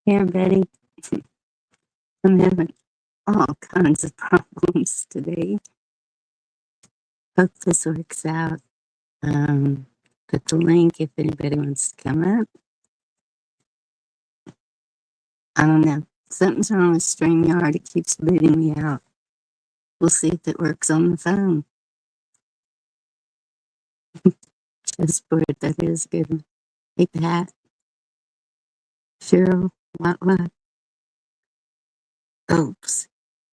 Here, Betty, I'm having all kinds of problems today. Hope this works out. Put the link if anybody wants to come up. I don't know. Something's wrong with StreamYard. It keeps booting me out. We'll see if it works on the phone. Chessboard, that is good. Hey, Pat. Cheryl, what? Oops.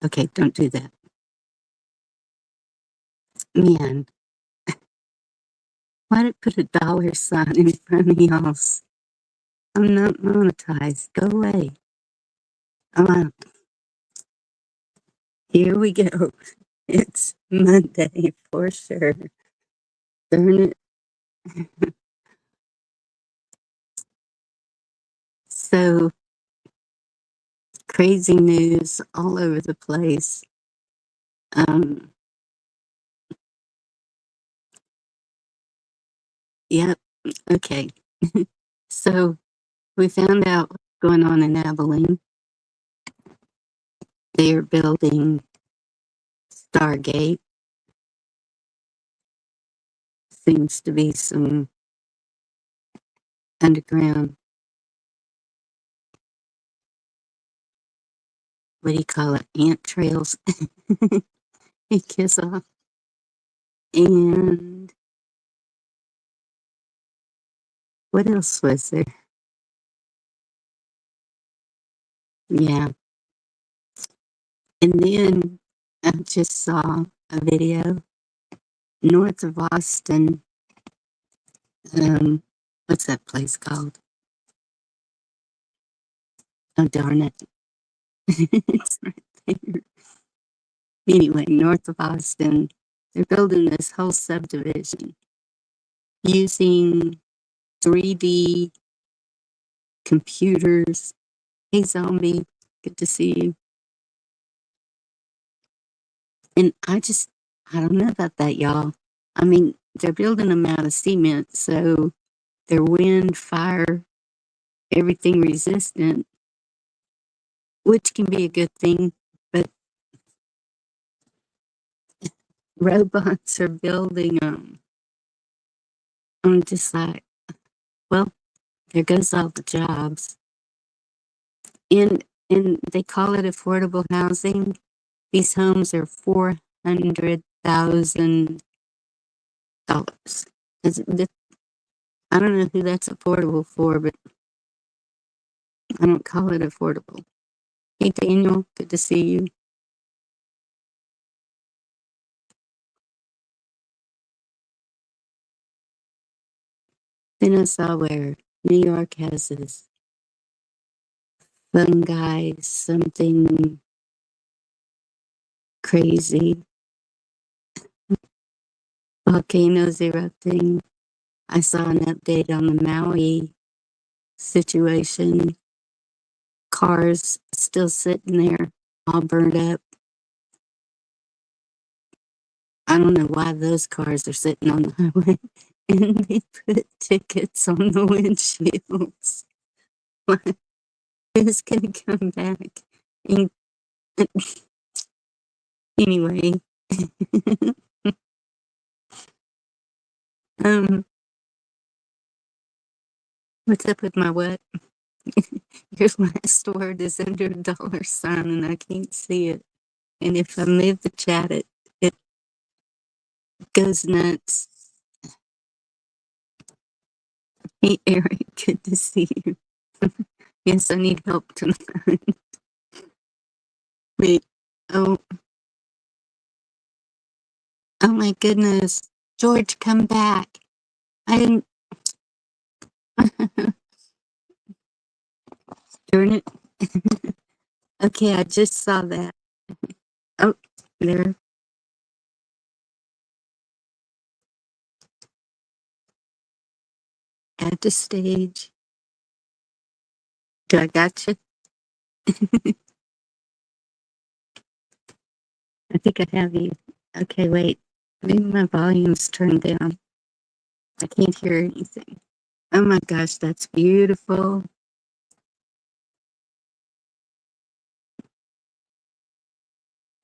Okay, don't do that. Man, why'd it put a dollar sign in front of y'all's? I'm not monetized. Go away. Here we go. It's Monday for sure. Darn it. So crazy news all over the place. Yep. Okay. So we found out what's going on in Abilene. They are building Stargate. Seems to be some underground, what do you call it? Ant trails. Hey, kiss off. And what else was there? Yeah. And then I just saw a video north of Austin. What's that place called? Oh, darn it. It's right there. Anyway, north of Austin, they're building this whole subdivision using 3D computers. Hey, zombie, good to see you. And I don't know about that, y'all. I mean, they're building them out of cement, so they're wind, fire, everything resistant, which can be a good thing, but robots are building them. I'm just like, well, there goes all the jobs. And they call it affordable housing. These homes are $400,000. I don't know who that's affordable for, but I don't call it affordable. Hey, Daniel, good to see you. Then I saw where New York has this fungi, something crazy, volcanoes erupting. I saw an update on the Maui situation. Cars still sitting there, all burned up. I don't know why those cars are sitting on the highway, and they put tickets on the windshields. Who's gonna come back? And, anyway, what's up with my what? Your last word is under a dollar sign, and I can't see it. And if I move the chat, it goes nuts. Hey, Eric, good to see you. Yes, I need help tonight. Wait, oh my goodness. George, come back. I didn't. Darn it. Okay, I just saw that. Oh, there. Add to stage. Do I got you? I think I have you. Okay, wait. Maybe my volume's turned down. I can't hear anything. Oh my gosh, that's beautiful.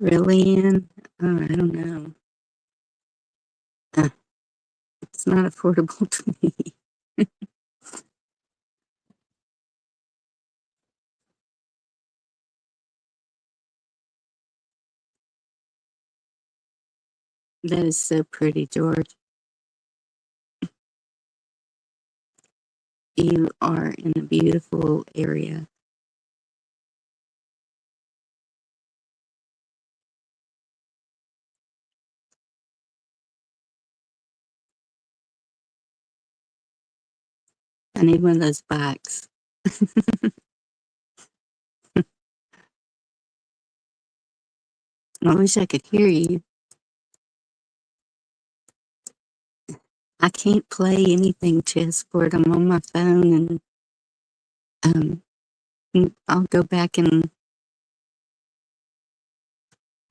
Really, Ann? Oh, I don't know. Uh, it's not affordable to me. That is so pretty, George. You are in a beautiful area. I need one of those bikes. I wish I could hear you. I can't play anything chessboard. I'm on my phone, and I'll go back and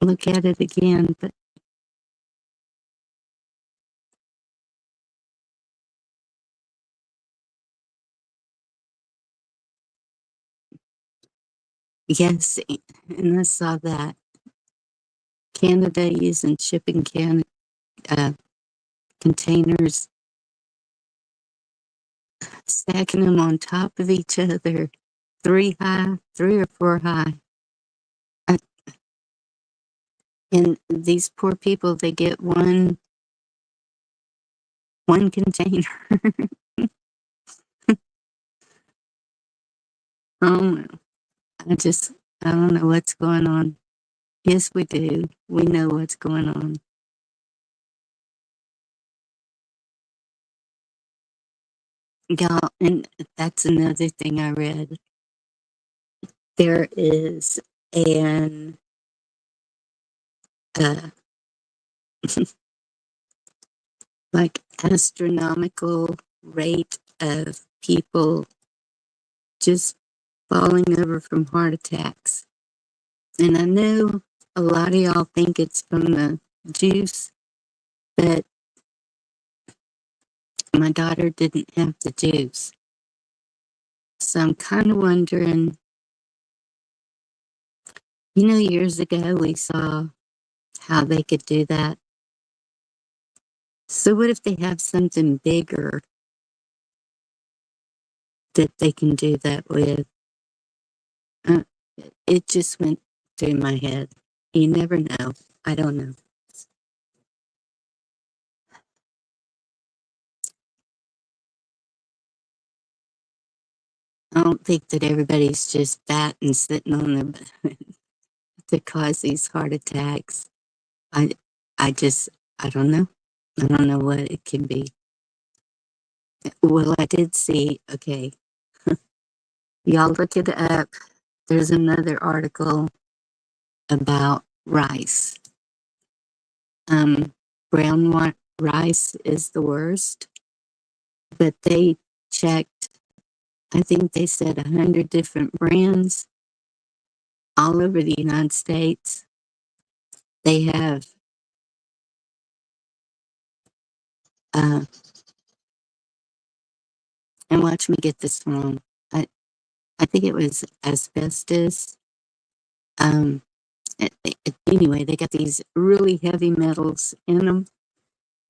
look at it again. But yes, and I saw that Canada using shipping uh, containers, stacking them on top of each other, three high, three or four high. Uh, and these poor people, they get one container. Oh, I just I don't know what's going on. Yes, we do. We know what's going on. Y'all, and that's another thing I read. There is an uh, like astronomical rate of people just falling over from heart attacks. And I know a lot of y'all think it's from the juice, but my daughter didn't have the juice. So I'm kind of wondering, years ago we saw how they could do that. So what if they have something bigger that they can do that with? Uh, it just went through my head. You never know. I don't know. I don't think that everybody's just fat and sitting on their butt to cause these heart attacks. I, I just, I don't know. I don't know what it can be. Well, I did see, okay, y'all look it up. There's another article about rice. Um, rice is the worst, but they checked, I think they said 100 different brands all over the United States. They have, uh, and watch me get this wrong. I, I think it was asbestos. Um, anyway, they got these really heavy metals in them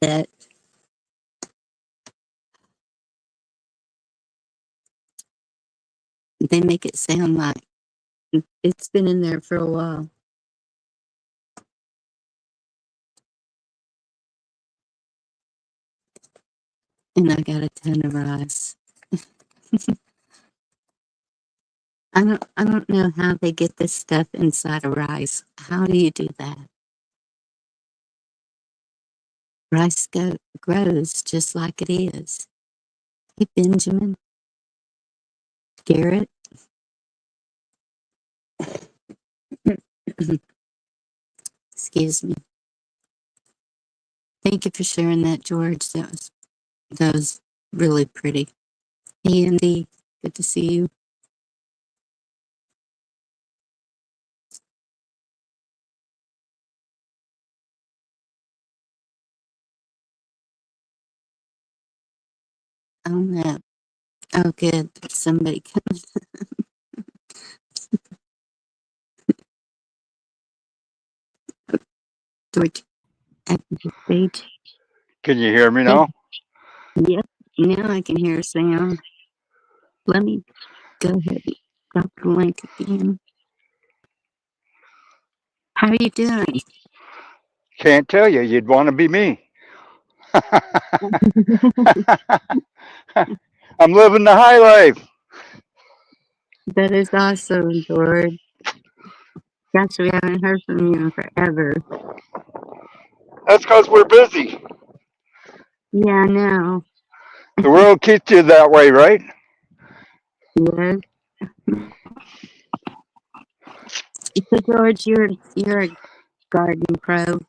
that they make it sound like it's been in there for a while. And I got a ton of rice. I don't know how they get this stuff inside of rice. How do you do that? Rice grows just like it is. Hey, Benjamin, Garrett, excuse me. Thank you for sharing that, George. That was really pretty. Hey, Andy, good to see you. Oh, no. Oh, good. Somebody coming. George, after the stage. Can you hear me Hey, now? yep, now I can hear a sound. Let me go ahead and drop the link again. How are you doing? Can't tell you. You'd want to be me. I'm living the high life. That is awesome, George. Gosh, we haven't heard from you in forever. That's because we're busy. Yeah, I know. The world keeps you that way, right? Yes. So, George, you're a garden pro.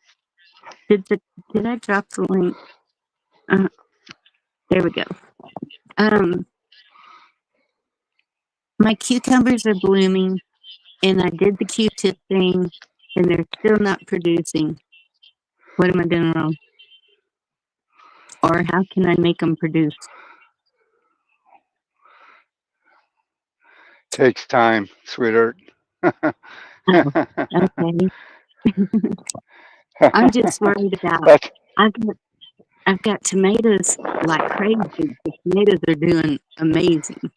Did the did I drop the link? Uh, there we go. Um, my cucumbers are blooming, and I did the Q-tip thing, and they're still not producing. What am I doing wrong? Or how can I make them produce? Takes time, sweetheart. Oh, okay. I'm just worried about. That's I've got I've got tomatoes like crazy. The tomatoes are doing amazing,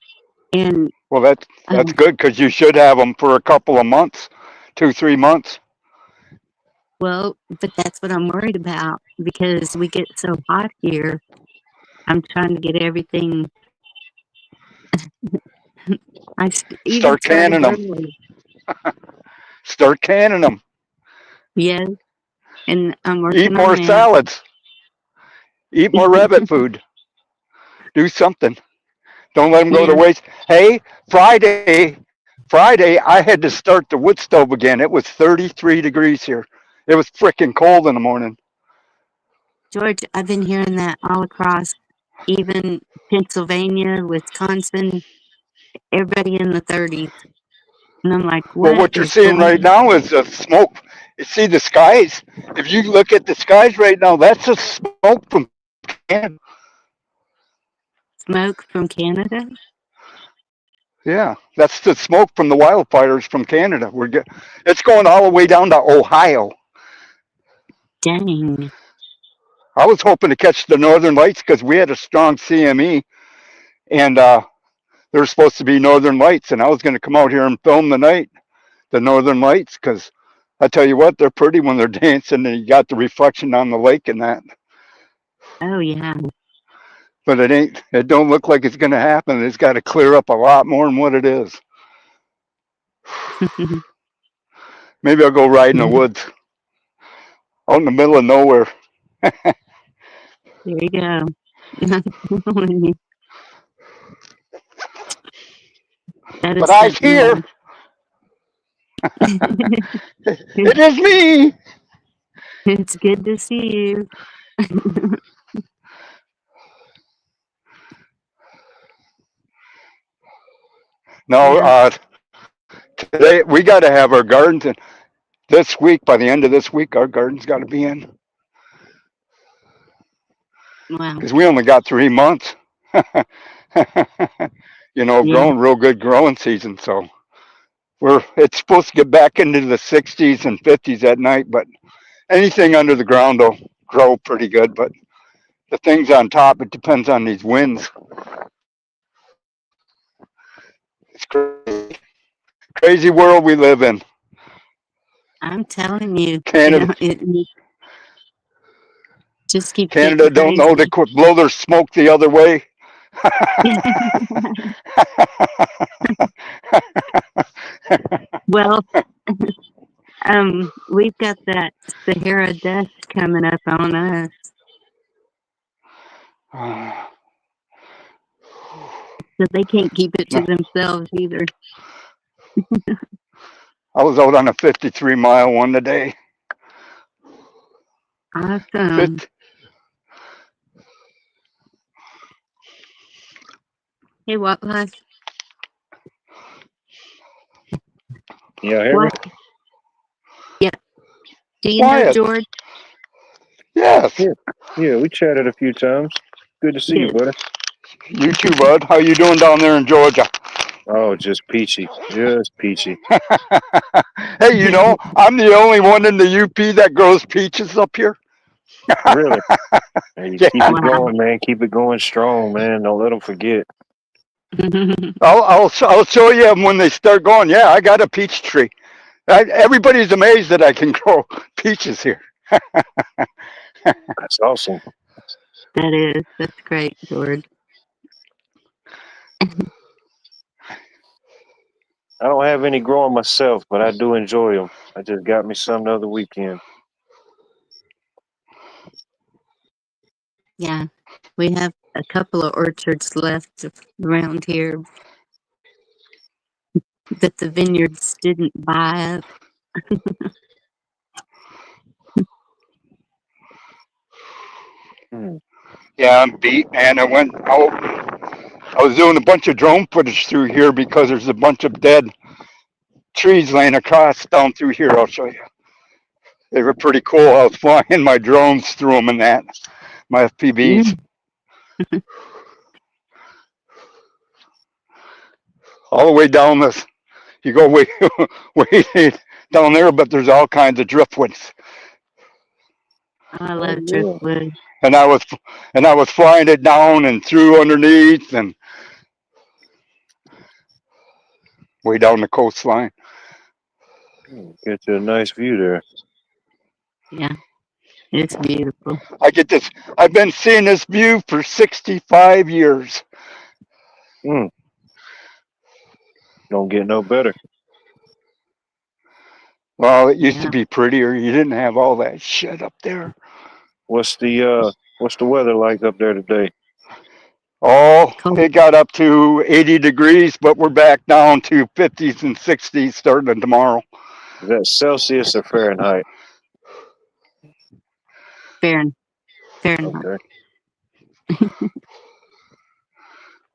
and well. That's um, good because you should have them for a couple of months, 2, 3 months. well, but that's what I'm worried about because we get so hot here. I'm trying to get everything. Even Start started canning them. early. Start canning them. Yes, and I'm Eat working on more that. salads. Eat more rabbit food. Do something. Don't let them go to Yeah, waste. Hey, Friday, Friday, I had to start the wood stove again. It was 33 degrees here. It was freaking cold in the morning. George, I've been hearing that all across, even Pennsylvania, Wisconsin, everybody in the 30s. And I'm like, Well, what what you're is seeing going right on? now is the smoke. You see the skies? If you look at the skies right now, that's the smoke from Canada. Smoke from Canada? Yeah, that's the smoke from the wildfires from Canada. It's going all the way down to Ohio. Dang. I was hoping to catch the northern lights because we had a strong CME, and there were supposed to be northern lights, and I was going to come out here and film the northern lights, because I tell you what, they're pretty when they're dancing, and you got the reflection on the lake and that. Oh, yeah. But it ain't. It don't look like it's going to happen. It's got to clear up a lot more than what it is. Maybe I'll go ride in the Yeah, woods out in the middle of nowhere. there you go. I'm telling you, that But is I's something here. else. It is me. It's good to see you. No, Yeah, today we got to have our gardens, and this week, by the end of this week, our garden's got to be in, wow. because we only got 3 months. Yeah. Growing real good growing season. So it's supposed to get back into the 60s and 50s at night, but anything under the ground will grow pretty good. But the things on top, it depends on these winds. It's crazy, crazy world we live in. I'm telling you, Canada, it just keeps getting Canada don't know to crazy. quit blow their smoke the other way. Well, we've got that Sahara dust coming up on us, so they can't keep it to No, themselves either. I was out on a 53-mile one today. Awesome. 50, Hey, what was Can y'all hear me? what? Yeah. Do you know quiet. George? Yes. Yeah. Yeah, we chatted a few times. Good to see you, Good. buddy. You too, bud. How you doing down there in Georgia? Oh, just peachy. Just peachy. Hey, I'm the only one in the UP that grows peaches up here. Really? Hey, you keep Yeah, it Wow. going, man. Keep it going strong, man. Don't let them forget. I'll show you when they start going. Yeah, I got a peach tree. Everybody's amazed that I can grow peaches here. That's awesome. That's great, George. I don't have any growing myself, but I do enjoy them. I just got me some the other weekend. Yeah, we have a couple of orchards left around here that the vineyards didn't buy up. Hmm. Yeah, I'm beat, man. I went out. I was doing a bunch of drone footage through here because there's a bunch of dead trees laying across down through here. I'll show you. They were pretty cool. I was flying my drones through them and that. My FPVs. Mm. All the way down this. You go way, way down there, but there's all kinds of driftwoods. I Oh love yeah. driftwood. And I was, and I was flying it down and through underneath and way down the coastline. Get you a nice view there. Yeah, it's beautiful. I get this. I've been seeing this view for 65 years. Hmm. Don't get no better. Well, it used to Yeah, be prettier. You didn't have all that shit up there. What's the weather like up there today? Oh, cold. it got up to 80 degrees, but we're back down to 50s and 60s starting tomorrow. Is that Celsius or Fahrenheit? Fair, Fahrenheit. Okay.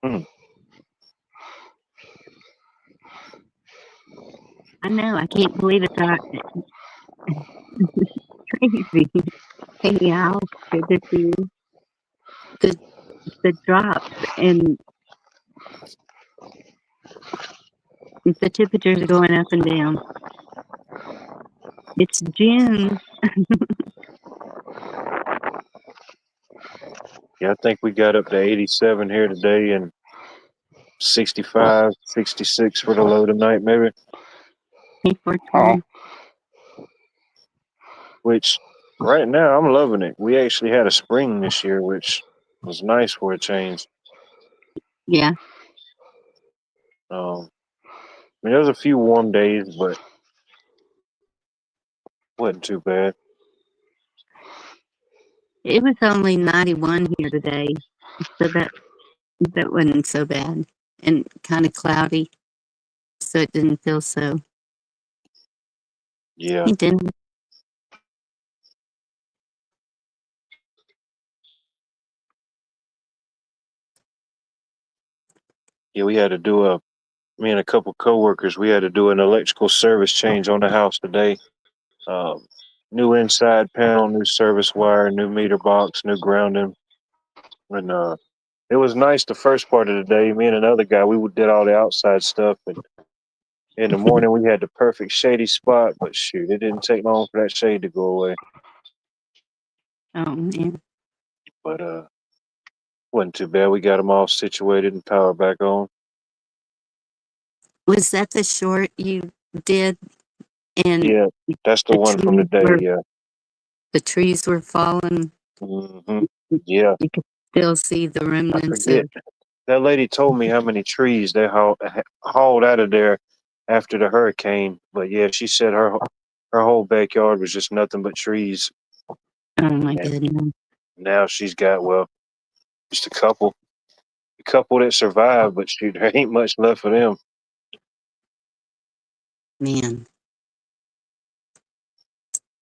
Hmm. I know. I can't believe it's crazy. Hey, Al, good to see you. The the drops and the temperatures are going up and down. It's June. Yeah, I think we got up to 87 here today and 65, 66 for the low tonight, maybe. Hey, Oh, 420. Which right now I'm loving it. We actually had a spring this year, which was nice for a change. Yeah, There was a few warm days, but wasn't too bad. it was only 91 here today, so that wasn't so bad, and kind of cloudy, so it didn't feel so. Yeah, It didn't. yeah, we had to do me and a couple coworkers, we had to do an electrical service change on the house today. Um, New inside panel, new service wire, new meter box, new grounding, and it was nice the first part of the day. Me and another guy, we did all the outside stuff, and in the morning we had the perfect shady spot. But shoot, it didn't take long for that shade to go away. Oh man, But wasn't too bad. We got them all situated and power back on. was that the short you did? And Yeah, that's the the one from the trees day. were Yeah. the trees were falling. Hmm. Yeah, You could still see the I remnants forget. of. That lady told me how many trees they hauled out of there after the hurricane. But yeah, she said her whole backyard was just nothing but trees. Oh my And goodness, now she's got, well, just a couple that survived, but shoot, there ain't much left for them. man,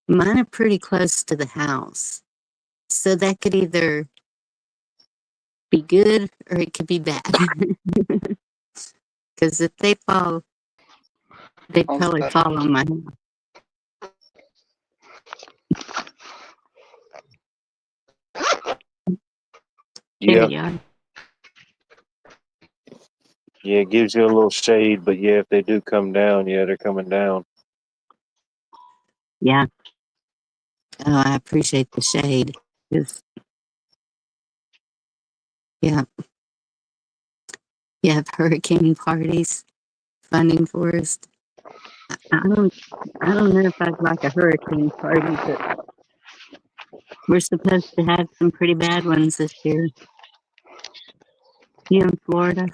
mine are pretty close to the house, so that could either be good or it could be bad. Because if they fall, they'd how's probably that? fall on my house. There Yeah, you are. Yeah, it gives you a little shade, but yeah, if they do come down, yeah, they're coming down. Yeah. Oh, I appreciate the shade. 'Cause, yeah, you have hurricane parties, funding forest. I don't, I don't know if I'd like a hurricane party, but we're supposed to have some pretty bad ones this year. You in Florida?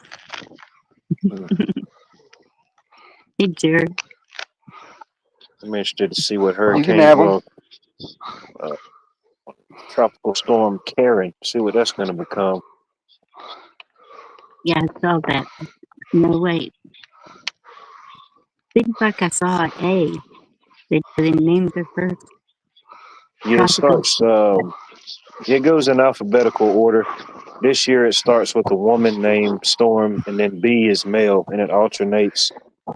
Mm. Hey, Jared. I'm interested to see what You can hurricane, have them. well, uh, tropical storm Karen, see what that's going to become. Yeah, I saw that. No, wait. Seems like I saw an A. They named her first Yeah, it tropical. starts, it goes in alphabetical order. This year it starts with a woman named Storm, and then B is male, and it alternates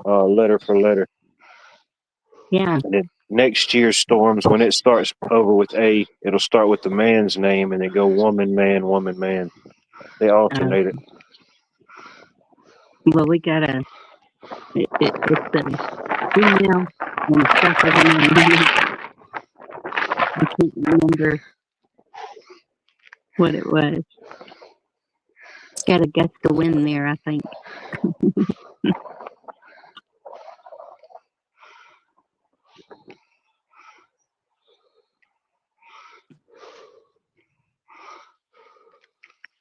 letter for letter. Yeah. And then next year's storms, when it starts over with A, it'll start with the man's name, and then go woman, man, woman, man. They Uh, alternate it. well, we got it's a female and a second name. I can't remember what it was. It's got a gust of wind there, I think.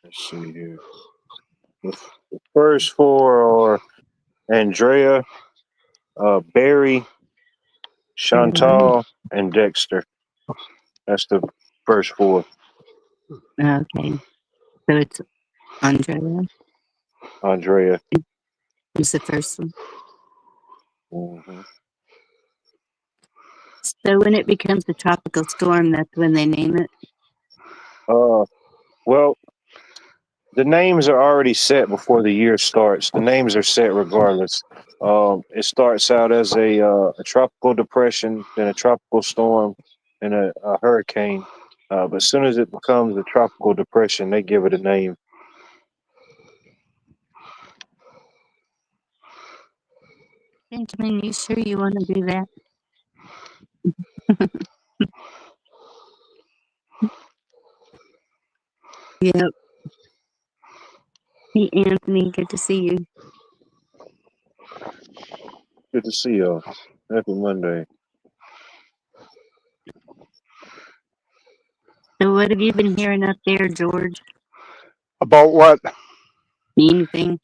Let's see here. The first four are Andrea, Barry, Chantal, and Dexter. That's the first four. Okay. So it's Andrea Andrea. is the first one. Hmm. So when it becomes a tropical storm, that's when they name it. Well, the names are already set before the year starts. The names are set regardless. It starts out as a tropical depression, then a tropical storm, and a hurricane. But as soon as it becomes a tropical depression, they give it a name. Benjamin, you sure you want to do that? Yep. Hey, Anthony, good to see you. Good to see y'all. Happy Monday. So what have you been hearing up there, George? About what? Anything?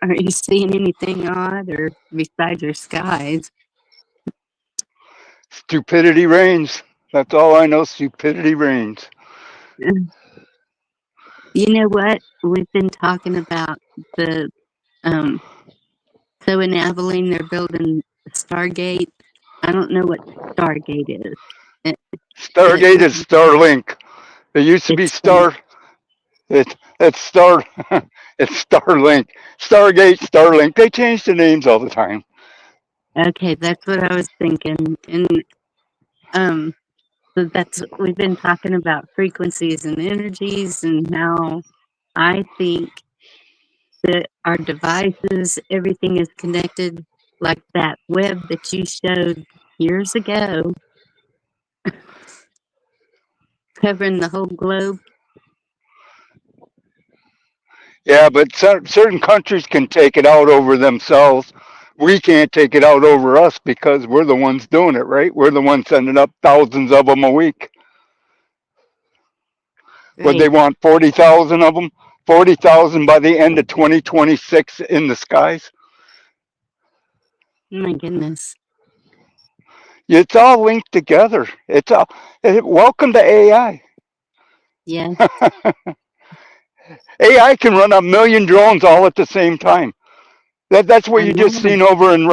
Are you seeing anything odd or besides your skies? Stupidity reigns. That's all I know. Stupidity reigns. You know what? We've been talking about the um so in Abilene they're building Stargate. I don't know what Stargate is. It, but Stargate is Starlink. It used to be it's Star. It's Star. It's Starlink. Stargate, Starlink. They change the names all the time. okay, that's what I was thinking. And um so that's we've been talking about frequencies and energies and how I think that our devices, everything is connected like that web that you showed years ago, covering the whole globe. Yeah, but certain countries can take it out over themselves. We can't take it out over us because we're the ones doing it, right? We're the ones sending up thousands of them a week. Would they Right. want 40,000 of them? 40,000 by the end of 2026 in the skies? My goodness. It's all linked together. It's all. Welcome to AI. Yes, AI can run a million drones all at the same time. That's what I you just know. seen over in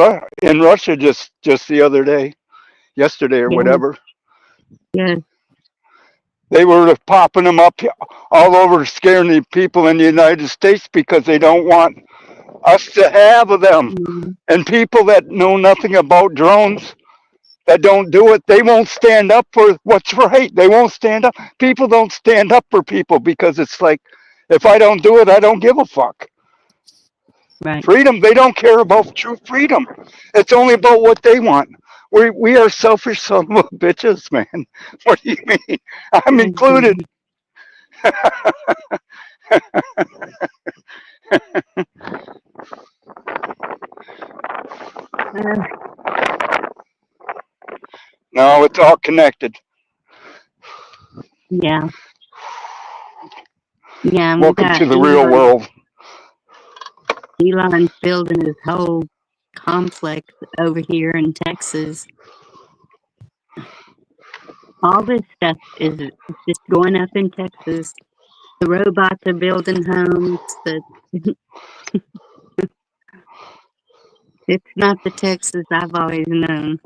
Russia just the other day, yesterday or Yes, whatever. yes. They were popping them up all over, scaring the people in the United States because they don't want us to have them. Mm, And people that know nothing about drones, that don't do it, they won't stand up for what's right. They won't stand up. People don't stand up for people because it's like, if I don't do it, I don't give a fuck. Right. Freedom, they don't care about true freedom. It's only about what they want. We are selfish son of a bitches, man. What do you mean? I'm I included. agree. Uh, No, it's all connected. yeah. Yeah, and we Welcome got to the real world. Elon's building his whole complex over here in Texas. All this stuff is just going up in Texas. The robots are building homes. It's not the Texas I've always known.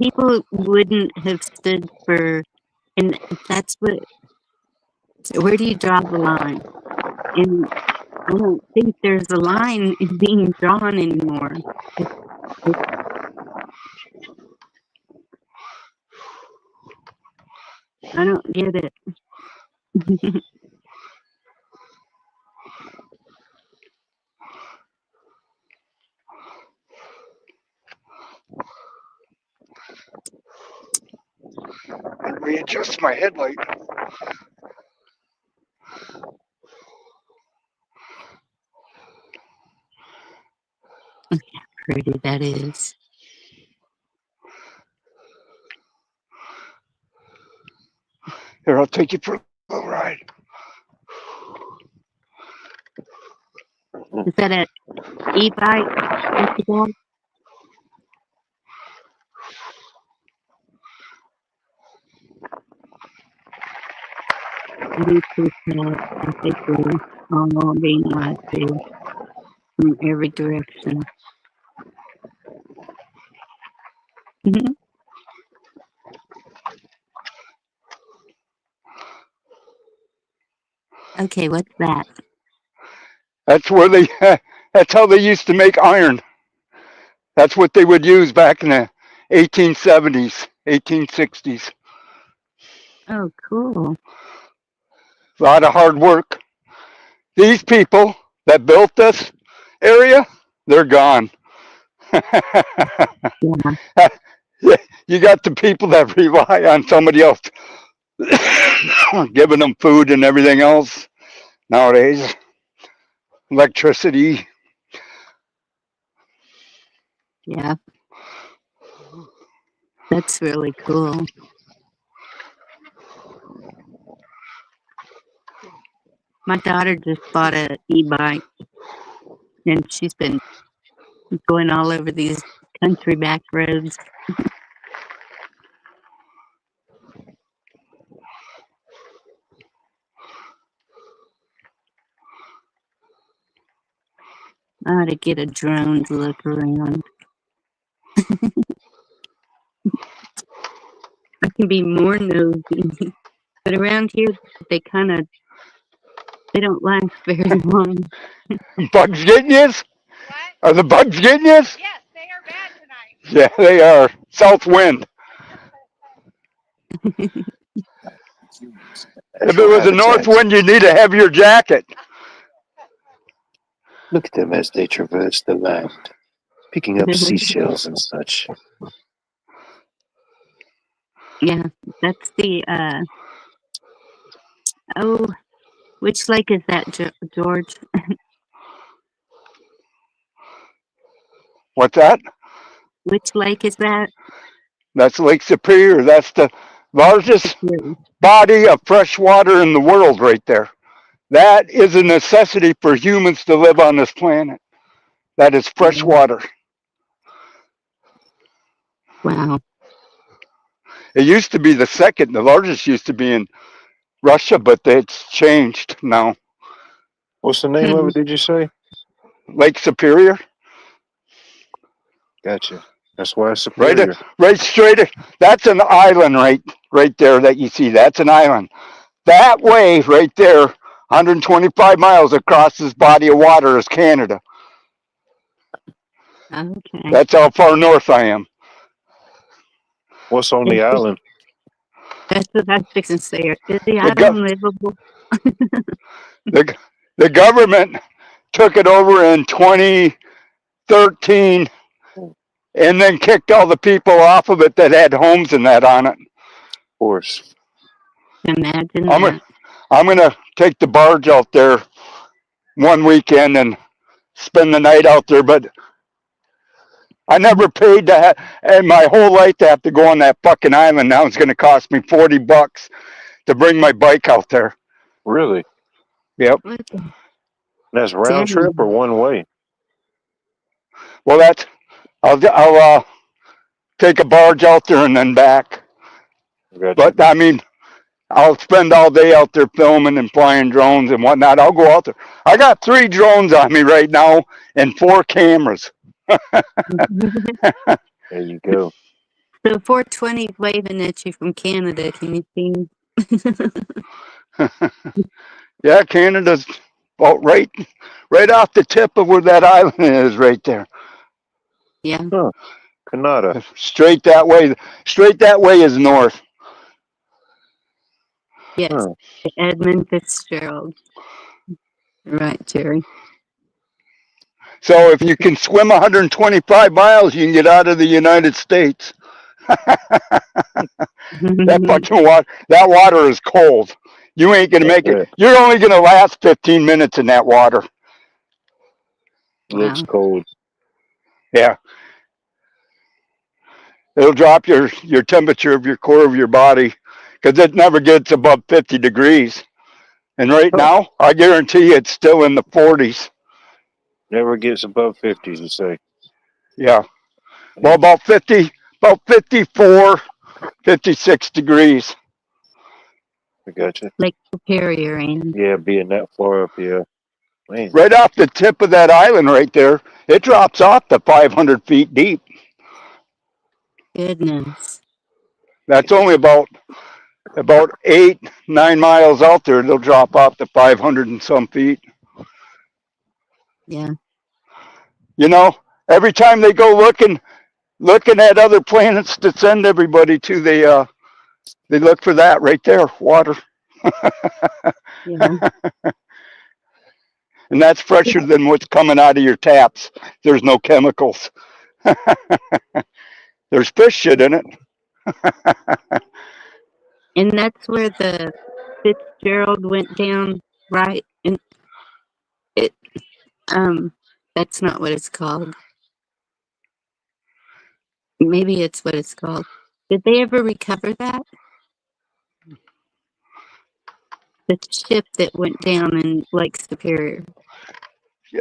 People wouldn't have stood for, and that's what. Where do you draw the line? And I don't think there's a line being drawn anymore. It, it, I don't get it. Readjust my headlight. Pretty that is. Here, I'll take you for a little ride. Is that an e-bike that you got? These people, I think we're all being lied to from every direction. Okay, what's that? That's where they. That's how they used to make iron. That's what they would use back in the 1870s, 1860s. Oh, cool. A lot of hard work. These people that built this area, they're gone. Yeah, You got the people that rely on somebody else giving them food and everything else nowadays. Electricity. yeah, that's really cool. My daughter just bought a e-bike, and she's been going all over these country back roads. I ought to get a drone to look around. I can be more nosy, but around here they kind of they don't last very long. Bugs getting you? What? Are the bugs getting you? Yes, they are bad tonight. Yeah, they are. South wind. If it Natural was a north habitats. wind, you need a heavier jacket. Look at them as they traverse the land, picking up seashells and such. Yeah, that's the oh, which lake is that, George? What's that? Which lake is that? That's Lake Superior. That's the largest body of fresh water in the world right there. That is a necessity for humans to live on this planet. That is fresh water. Wow. It used to be the second. The largest used to be in Russia, but it's changed now. What's the name of it, did you say? Lake Superior. Gotcha. That's why it's Right, superior. right straight. That's an island right there that you see. That's an island. That way, right there, 125 miles across this body of water is Canada. Okay. That's how far north I am. What's on the It's island? That's what I was fixing to say. Is the The, island gov- livable? the, the government took it over in 2013 Of and then kicked all the people off of it that had homes and that on it. course. Imagine I'm gonna, that. I'm gonna take the barge out there one weekend and spend the night out there. But I never paid to in my whole life to have to go on that fucking island. Now it's gonna cost me $40 to bring my bike out there. Really? Yep. What the That's round trip or damn? one way? Well, I'll take a barge out there and then back. Gotcha. But I mean, I'll spend all day out there filming and flying drones and whatnot. I'll go out there. I got 3 drones on me right now and 4 cameras. There you go. So 420 waving at you from Canada. Can you see me? Yeah, Canada's about right off the tip of where that island is, right there. Yeah. Huh. Canada. Straight that way. Straight that way is north. Yes. Huh. Edmund Fitzgerald. Right, Jerry. So if you can swim 125 miles, you can get out of the United States. That water is cold. You ain't gonna make it. That You're only gonna last 15 minutes in that water. looks Wow. cold. Yeah, it'll drop your temperature of your core of your body because it never gets above 50 degrees. And right Huh. now, I guarantee it's still in the 40s. Never gets above 50s, you say. Yeah, well, Damn. about 54, 56 degrees. I gotcha. Lake Superior, and Yeah, being that far up, yeah. Man. Right off the tip of that island right there, it drops off to 500 feet deep. goodness. That's only about 8, 9 miles out there. They'll drop off to 500 and some feet. Yeah. You know, every time they go looking at other planets to send everybody to, they look for that right there, water, Yeah. and that's fresher than what's coming out of your taps. There's no chemicals. There's fish shit in it. And that's where the Fitzgerald went down, right? And it that's not what it's called. Maybe it's what it's called. Did they ever recover that? The ship that went down in Lake Superior.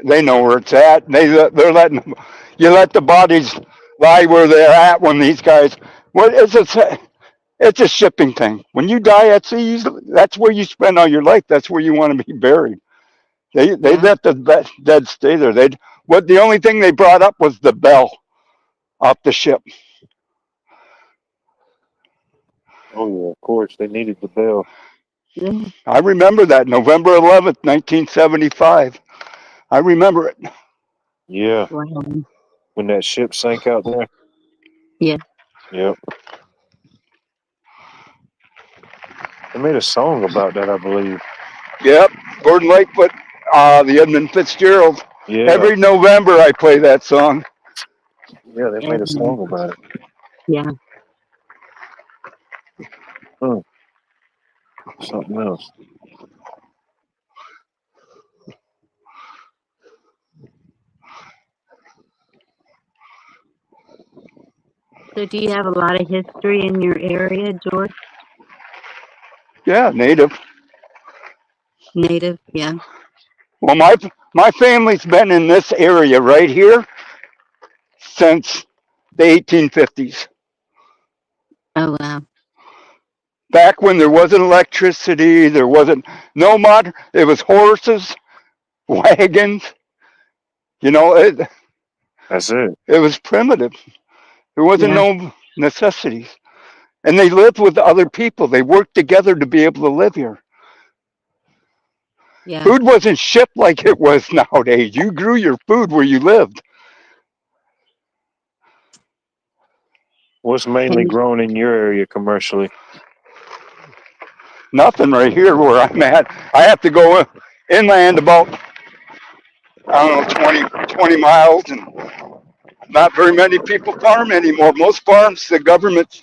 They know where it's at. They're letting you let the bodies lie where they're at when these guys. What is it? It's a shipping thing. When you die at sea, that's where you spend all your life. That's where you want to be buried. They Yeah. let the dead stay there. The only thing they brought up was the bell off the ship. Oh, yeah, of course. They needed the bell. Yeah. I remember that November 11th, 1975. I remember it. Yeah. Wow. When that ship sank out there. Yeah. Yep. They made a song about that, I believe. Yep, Gordon Lightfoot, the Edmund Fitzgerald. Yeah. Every November I play that song. Yeah, they made a song about it. Yeah. Something else. So do you have a lot of history in your area, George? Yeah, native. Native? Yeah. Well, my family's been in this area right here since the 1850s. Oh, wow. Back when there wasn't electricity, there wasn't no modern. It was horses, wagons. You know, That's it. it was primitive. There wasn't Yeah. no necessities, and they lived with other people. They worked together to be able to live here. Yeah. Food wasn't shipped like it was nowadays. You grew your food where you lived. What's mainly And grown in your area commercially? Nothing right here where I'm at. I have to go inland about, I don't know, 20 miles, and not very many people farm anymore. Most farms, the government,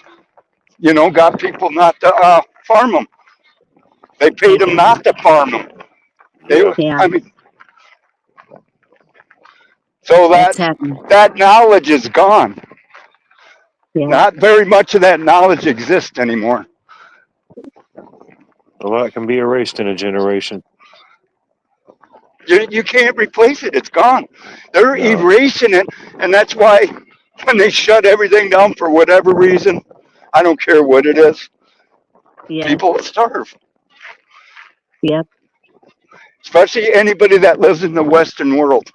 got people not to farm them. They paid them Yeah. not to farm them. They, Yeah. Yeah. I mean, so That's happening. that knowledge is gone. Yeah. Not very much of that knowledge exists anymore. A lot can be erased in a generation. You can't replace it. It's gone. They're No. erasing it, and that's why when they shut everything down for whatever reason, I don't care what it is, Yeah. people starve. Yep. Especially anybody that lives in the Western world.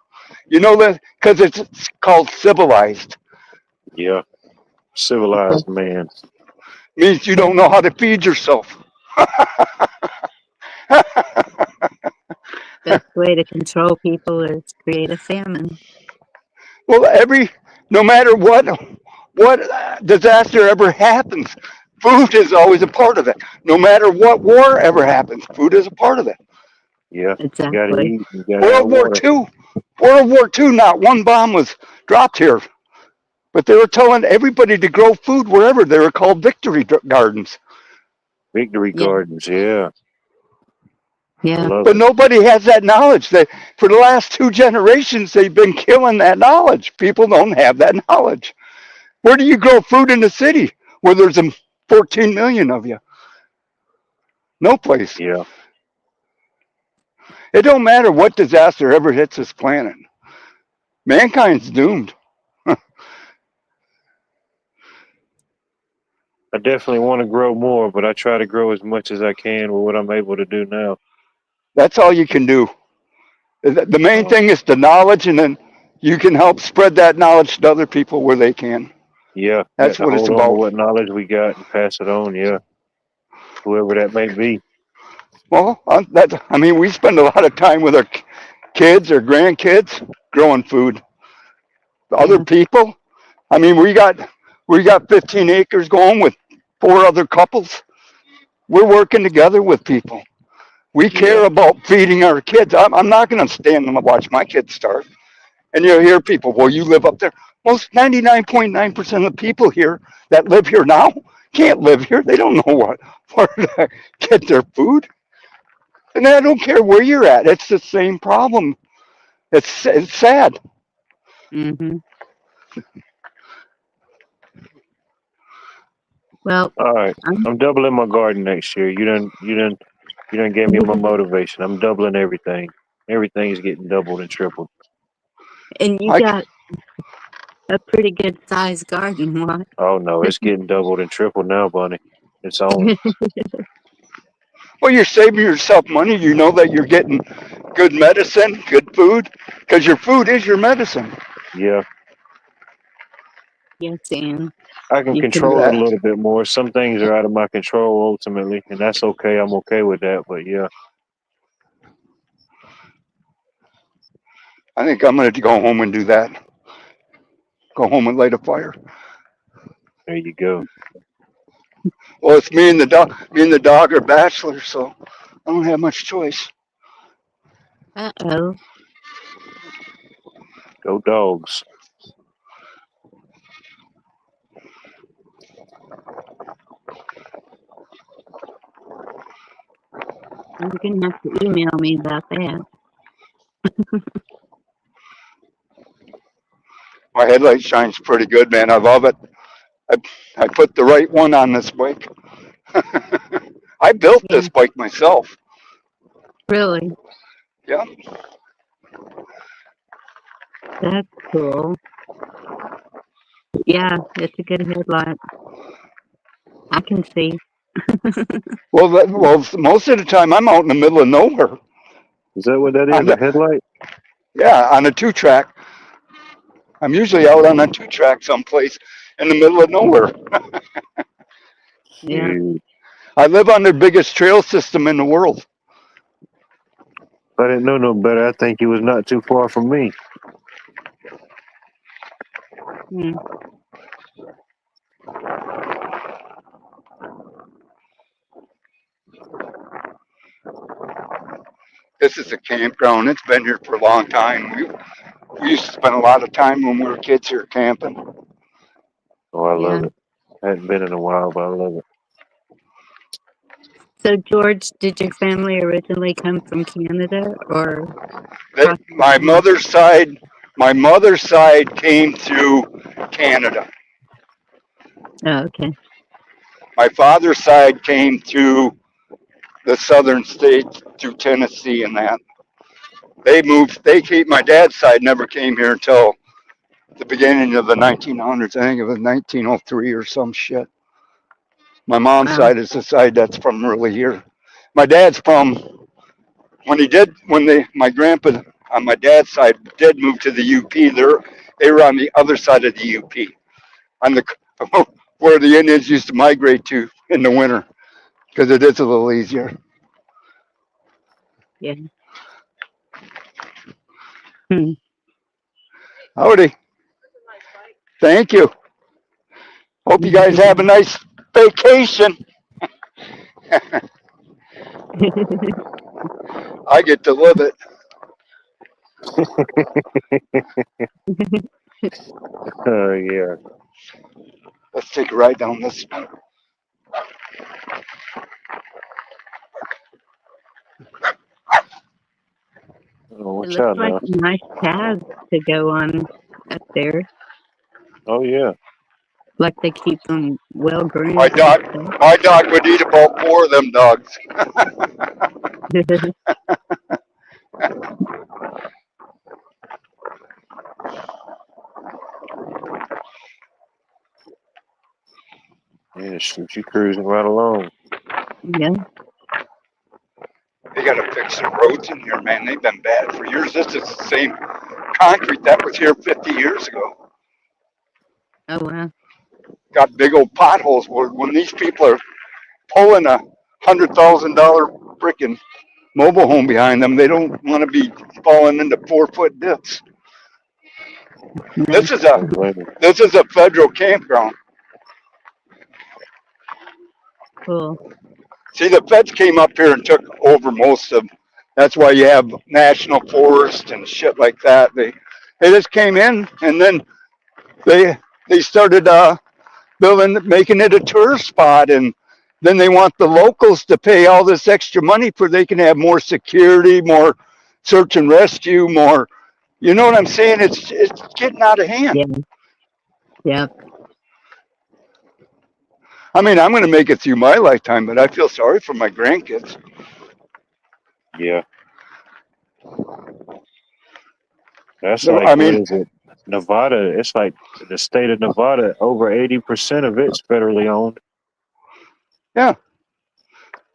You know that because it's called civilized. Yeah. Civilized man. Means you don't know how to feed yourself. Best way to control people is create a famine. Well, no matter what disaster ever happens, food is always a part of it. No matter what war ever happens, food is a part of it. Yeah. You gotta Exactly. eat. You gotta have World War water. Two, World War Two, not one bomb was dropped here, but they were telling everybody to grow food wherever. They were called victory gardens, Victory Yeah. gardens. Yeah. I Yeah. love but it. nobody has that knowledge. For the last 2 generations, they've been killing that knowledge. People don't have that knowledge. Where do you grow food in the city where there's 14 million of you? No place. Yeah. It don't matter what disaster ever hits this planet. Mankind's doomed. I definitely want to grow more, but I try to grow as much as I can with what I'm able to do now. That's all you can do. The main Oh. thing is the knowledge, and then you can help spread that knowledge to other people where they can. Yeah. Got That's to what it's hold on to about. what knowledge we got and pass it on. Yeah. Whoever that may be. Well, I mean, we spend a lot of time with our kids or grandkids growing food. Other Yeah. people, I mean, we got 15 acres going with 4 other couples. We're working together with people. We Yeah. care about feeding our kids. I'm not going to stand and watch my kids starve. And you'll hear people, well, you live up there. Most 99.9% of the people here that live here now can't live here. They don't know where to get their food. And I don't care where you're at. It's the same problem. It's sad. Mm-hmm. Well, All right. I'm, I'm doubling my garden next year. You done gave me my motivation. I'm doubling everything. Everything's getting doubled and tripled. and you I, got a pretty good sized garden. What? Oh no, it's getting doubled and tripled now, Bunny. It's on. well, you're saving yourself money. You know that you're getting good medicine, good food, because your food is your medicine. Yeah. Yes, and I can you can. control it a Yeah, little bit more. Some things are out of my control ultimately, and that's okay. I'm okay with that. But yeah, I think I'm going to go home and do that. Go home and light a fire. there you go. Well, it's me and the dog. Me and the dog are bachelors, so I don't have much choice. Uh-oh. Go dogs. You're gonna have to email me about that. My headlight shines pretty good, man. I love it. I, I put the right one on this bike. I built Yeah. this bike myself. Really. Yeah, That's cool. Yeah, it's a good headlight. I can see. well, most of the time I'm out in the middle of nowhere. Is that what that On is? A the, headlight? yeah, on a 2 track. I'm usually out on a 2 track someplace in the middle of nowhere. Yeah. Shoot. I live on the biggest trail system in the world. If I didn't know no better, I think you was not too far from me. Hmm. This is a campground. It's been here for a long time. We used to spend a lot of time when we were kids here camping. Oh, I Yeah. love it. Hadn't been in a while, but I love it. So, George, did your family originally come from Canada or They, across the sea? my mother's side came through Canada. Oh, okay. My father's side came through the southern states, through Tennessee and that. They moved. They came. My dad's side never came here until the beginning of the 1900s. I think it was 1903 or some shit. My mom's Wow. side is the side that's from really here. My dad's from when my grandpa on my dad's side did move to the UP. They were on the other side of the UP, on the where the Indians used to migrate to in the winter because it is a little easier. Yeah. Hmm. Howdy. Thank you. Hope you guys have a nice vacation. I get to live it. Yeah. Let's take a ride down this. Oh, It watch looks out like now. a nice path to go on up there. Oh yeah. Like they keep them well My groomed and dog, my dog would eat about four of them dogs. stuff. Yeah, shoot, you cruising right along. Yeah. They got to fix the roads in here, man. They've been bad for years. This is the same concrete that was here 50 years ago. Oh wow. Got big old potholes where when these people are pulling $100,000 freaking mobile home behind them, they don't want to be falling into 4 foot dips. No. This is a Don't blame me. this is a federal campground. Cool. See, the feds came up here and took over most of. That's why you have national forest and shit like that. They just came in and then they they started building, making it a tourist spot, and then they want the locals to pay all this extra money for they can have more security, more search and rescue, more. You know what I'm saying? It's getting out of hand. Yeah. Yep. I mean, I'm going to make it through my lifetime, but I feel sorry for my grandkids. Yeah. That's I like, what mean, is it? Nevada. It's like the state of Nevada. Over 80% of it's federally owned. yeah,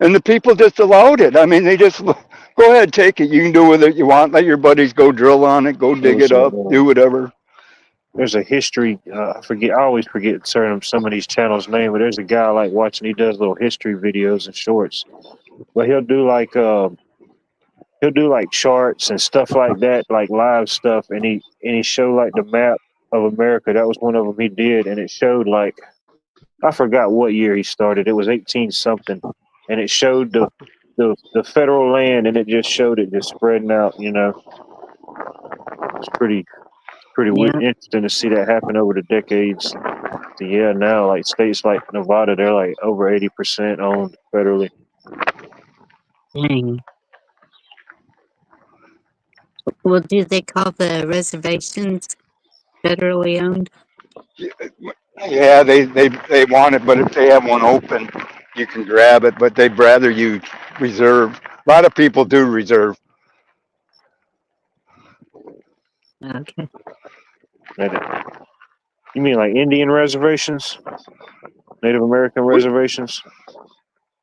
and the people just allowed it. I mean, they just go ahead, take it. You can do with it you want. Let your buddies go drill on it, go There dig was it up, do whatever. there's a history. I forget. I always forget some of these channels' name, but there's a guy I like watching. He does little history videos and shorts. But he'll do like charts and stuff like that, like live stuff, and he showed like the map of America. That was one of them he did, and it showed like, I forgot what year he started. It was 18 something, and it showed the federal land, and it just showed it just spreading out. It's pretty Yeah. interesting to see that happen over the decades. So yeah, now like states like Nevada, they're like over 80% owned federally. Dang. Well, do they call the reservations federally owned? Yeah, they want it, but if they have one open, you can grab it. But they'd rather you reserve. A lot of people do reserve. Okay. And you mean like Indian reservations, Native American We, reservations?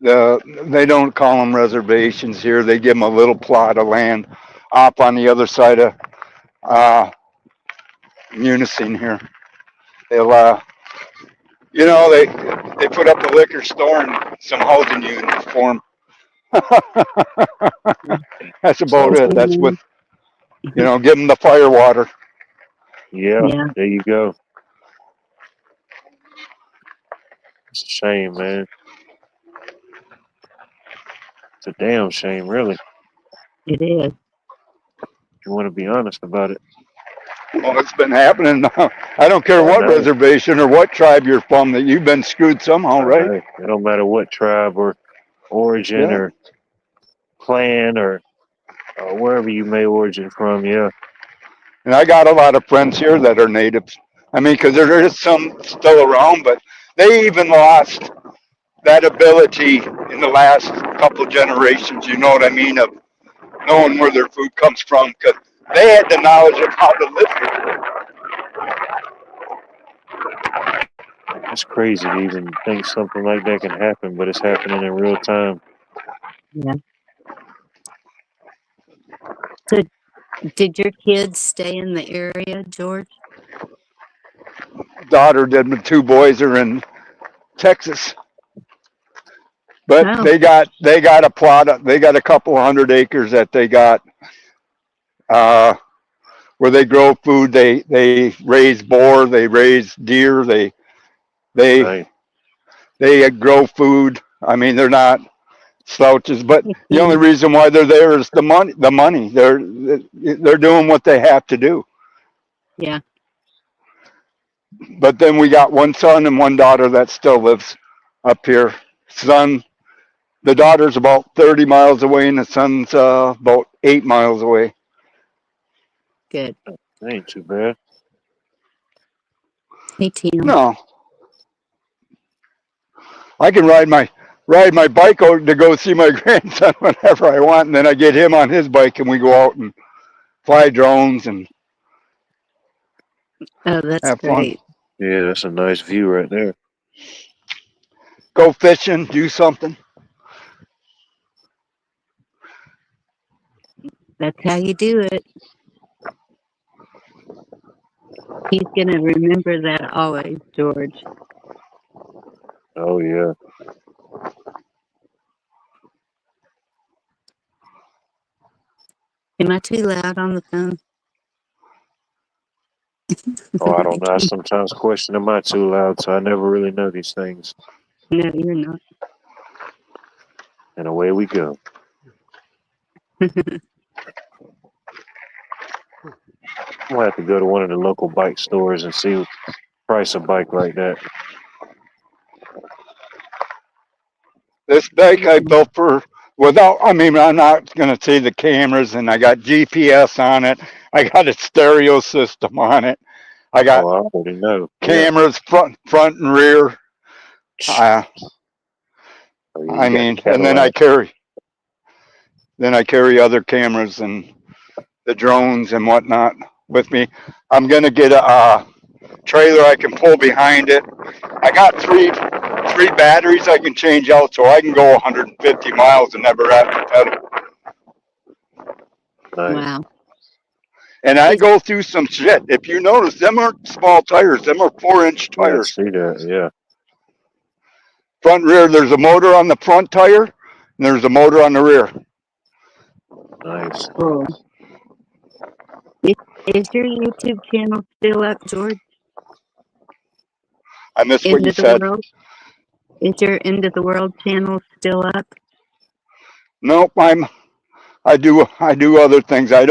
they don't call them reservations here. They give them a little plot of land up on the other side of uh, Munising here. They'll they put up a liquor store and some housing units for them. That's about Sounds it. good. That's what give them the fire water. Yeah, Yeah. there you go. It's a shame, man. It's a damn shame, really. It is. If you want to be honest about it. Well, it's been happening. I don't care I what know. reservation or what tribe you're from, that you've been screwed somehow, I right? know. It don't matter what tribe or origin Yeah. or clan or wherever you may origin from. Yeah. And I got a lot of friends here that are natives. I mean, because there is some still around, but they even lost that ability in the last couple of generations. You know what I mean? Of knowing where their food comes from, because they had the knowledge of how to live here. It's crazy to even think something like that can happen, but it's happening in real time. Yeah. So, did your kids stay in the area, George? Daughter did, my two boys are in Texas, but Oh, they got a plot. They got a couple 100 acres that they got uh, where they grow food. They raise boar, they raise deer, they Right. they grow food. I mean, they're not slouches, but the only yeah. reason why they're there is the money. The money. They're doing what they have to do. Yeah. But then we got one son and one daughter that still lives up here. Son, the daughter's about 30 miles away, and the son's about 8 miles away. Good. That ain't too bad. Hey, Tim. No, I can ride my bike out to go see my grandson whenever I want, and then I get him on his bike, and we go out and fly drones and Oh, that's have fun. great. Yeah, that's a nice view right there. Go fishing, do something. That's how you do it. He's gonna remember that always, George. Oh yeah. Am I too loud on the phone? Oh, I don't know. I sometimes question, am I too loud? So I never really know these things. No, you're not. And away we go. I'm gonna have to go to one of the local bike stores and see price a bike like that. This bike I built for without. I mean, I'm not going to say the cameras, and I got GPS on it. I got a stereo system on it. I Oh, got I already know. Yeah. cameras front and rear. Uh, Oh yeah, I you got the mean, and then Cadillac. I carry other cameras and the drones and whatnot with me. I'm going to get a trailer I can pull behind it. I got three batteries I can change out, so I can go 150 miles and never have to pedal. Nice. Wow. And I Is, go through some shit. If you notice, them aren't small tires. Them are 4-inch Yeah, I tires. see that. Yeah. Front rear, there's a motor on the front tire, and there's a motor on the rear. Nice. oh, is your YouTube channel still up, George? I missed what End you of the said. world? Is your End of the World channel still up? Nope, I do other things. I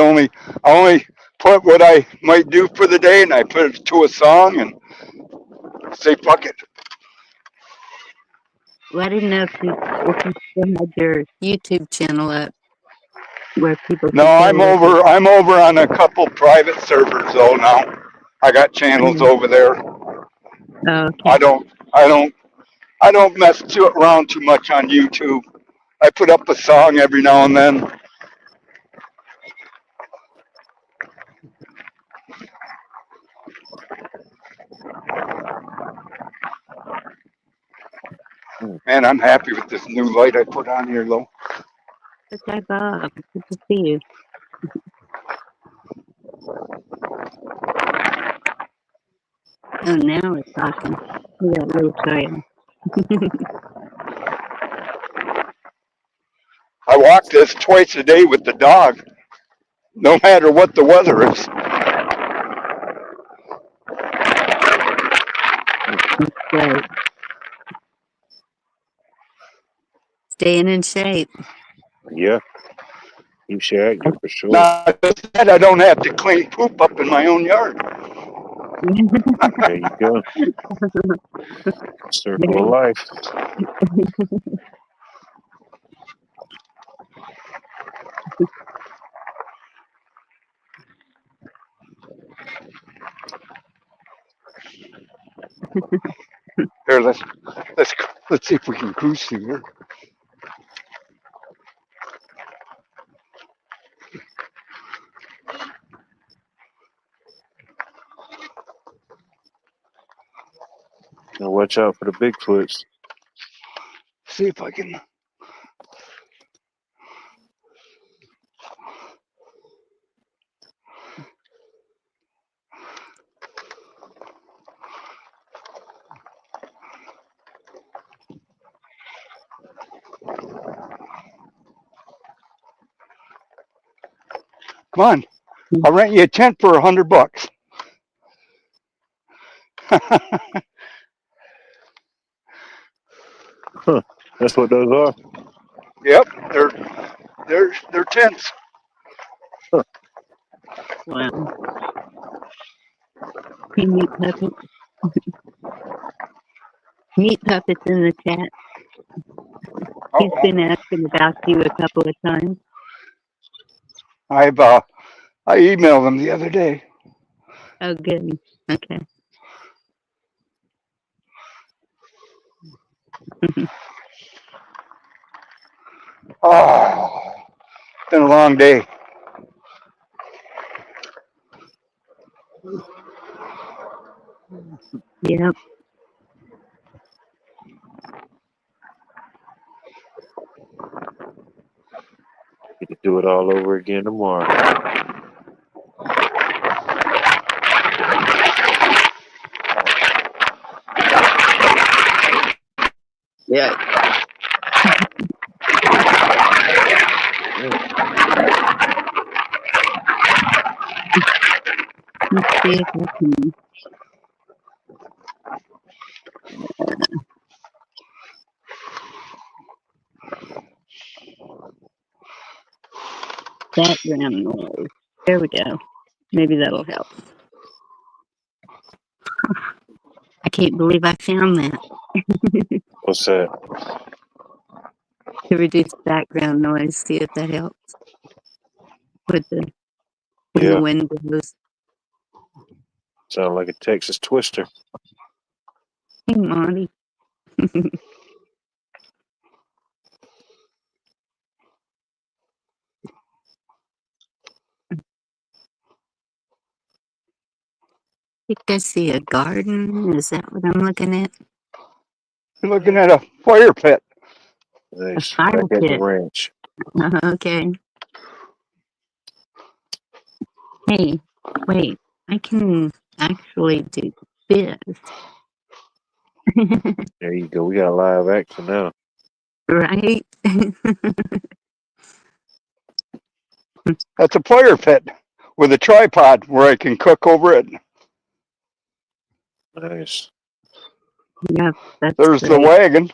only put what I might do for the day, and I put it to a song and say fuck it. Well, I didn't know if you still had your YouTube channel up where people No, could go I'm look at. over. I'm over on a couple private servers though now. I got channels Oh, over there. okay. I don't. I don't. I don't mess around too much on YouTube. I put up a song every now and then. Hmm. Man, I'm happy with this new light I put on here though. Okay, Bob. Good to see you. Oh, now it's talking. We got low tire. I walk this twice a day with the dog, no matter what the weather is. Great. Staying in shape. Yeah. Keeps you active for sure. Not just that, I don't have to clean poop up in my own yard. There you go. Circle of life. Here, let's see if we can cruise through here. Now watch out for the Bigfoots. See if I can. Come on, I'll rent you a tent for $100. Huh. That's what those are. Yep, they're tents. Huh. Wow. Hey, Meat Puppet's in the chat. He's Uh-oh. been asking about you a couple of times. I emailed them the other day. Oh, good. Okay. Oh, it's been a long day. Yep. Get to do it all over again tomorrow. Yeah. Let's see if I can. Background noise. There we go. Maybe that'll help. I can't believe I found that. What's that? To reduce background noise, see if that helps with the Yeah. wind blows. Sound like a Texas twister. Hey, Monty. I think I see a garden. Is that what I'm looking at? You're looking at a fire pit. Nice. A fire Back at the pit. ranch. Okay. Hey, wait. I can actually do this. There you go. We got live action now. Right? That's a fire pit with a tripod where I can cook over it. Nice. Yep, that's There's the great. wagon.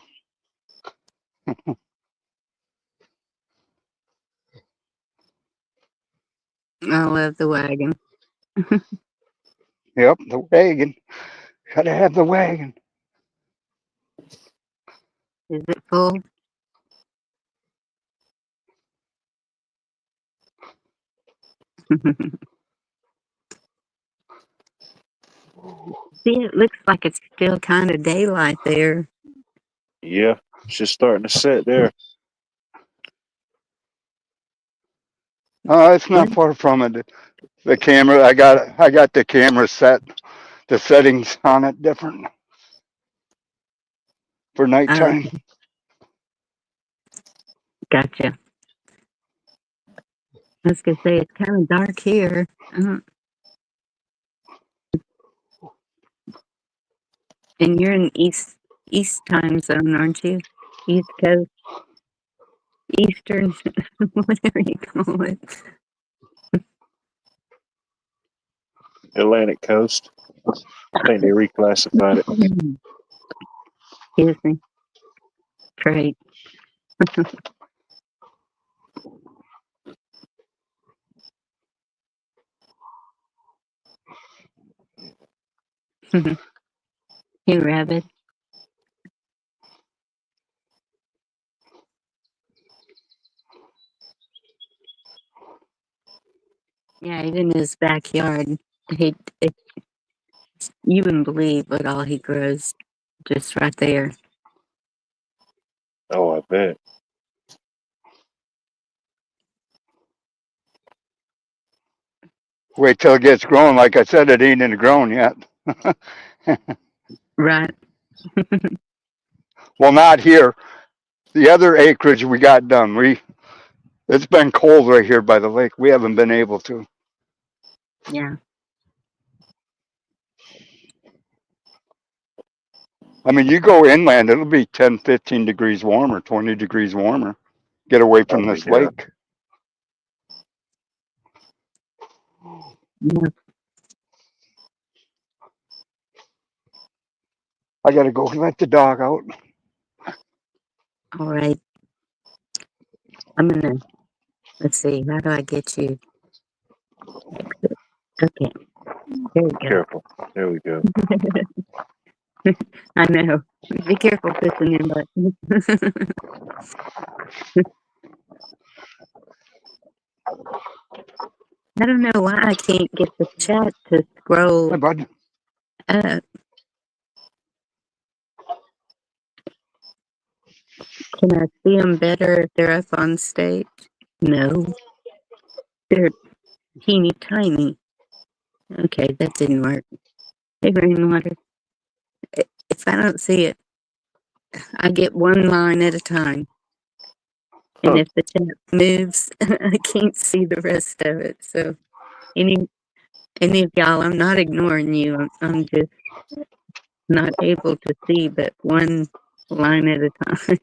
I love the wagon. Yep, the wagon. Gotta have the wagon. Is it full? See, it looks like it's still kind of daylight there. Yeah. It's just starting to set there. It's not far from it. The camera, I got the camera set, the settings on it different for nighttime. Gotcha. I was gonna say it's kind of dark here. And you're in East time zone, aren't you? East Coast, Eastern, whatever you call it. Atlantic coast. I think they reclassified it. Excuse me. Great. Hey, Rabbit. Yeah, even his backyard. He, it, you wouldn't believe what all he grows just right there. Oh, I bet. Wait till it gets grown. Like I said, it ain't even grown yet. Right. Well, not here. The other acreage we got done. It's been cold right here by the lake. We haven't been able to. Yeah. I mean, you go inland, it'll be 10, 15 degrees warmer, 20 degrees warmer. Get away from Oh, this yeah. lake. Yeah. I gotta go let the dog out. All right. I'm gonna. Let's see. How do I get you? Exit. Okay. There you go. Careful. There we go. I know. Be careful pushing your button. I don't know why I can't get the chat to Hi, scroll bud. up. Can I see them better if they're up on stage? No, they're teeny tiny. Okay, that didn't work. Hey, Rainwater. If I don't see it, I get one line at a time. And Huh. if the chat moves, I can't see the rest of it. So, any any of y'all, I'm not ignoring you. I'm just not able to see but one line at a time.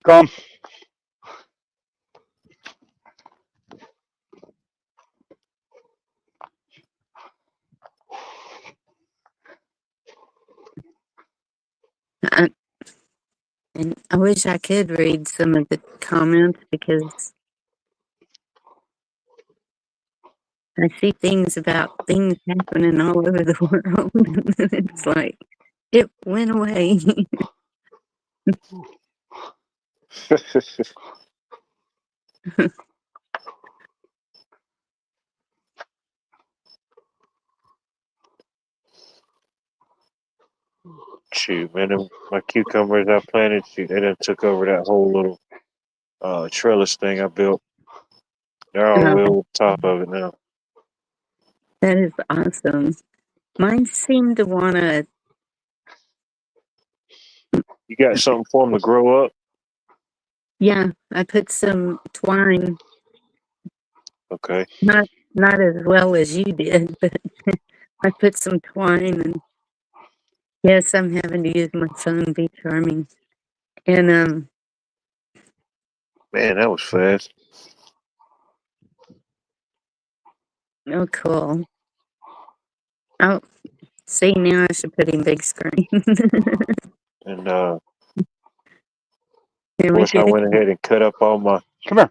Come. I, and I wish I could read some of the comments because I see things about things happening all over the world. And it's like, it went away. Shoot, man. My cucumbers I planted, shoot, they done took over that whole little trellis thing I built. They're all the way over the top of it now. That is awesome. Mine seem to want to, You got something for them to grow up? yeah, I put some twine, Okay. not not as well as you did, but I put some twine and yes, I'm having to use my phone be charming. And Man, that was fast. oh cool. Oh, see now I should put in big screen. And Here of we course, go. I went ahead and cut up Come here.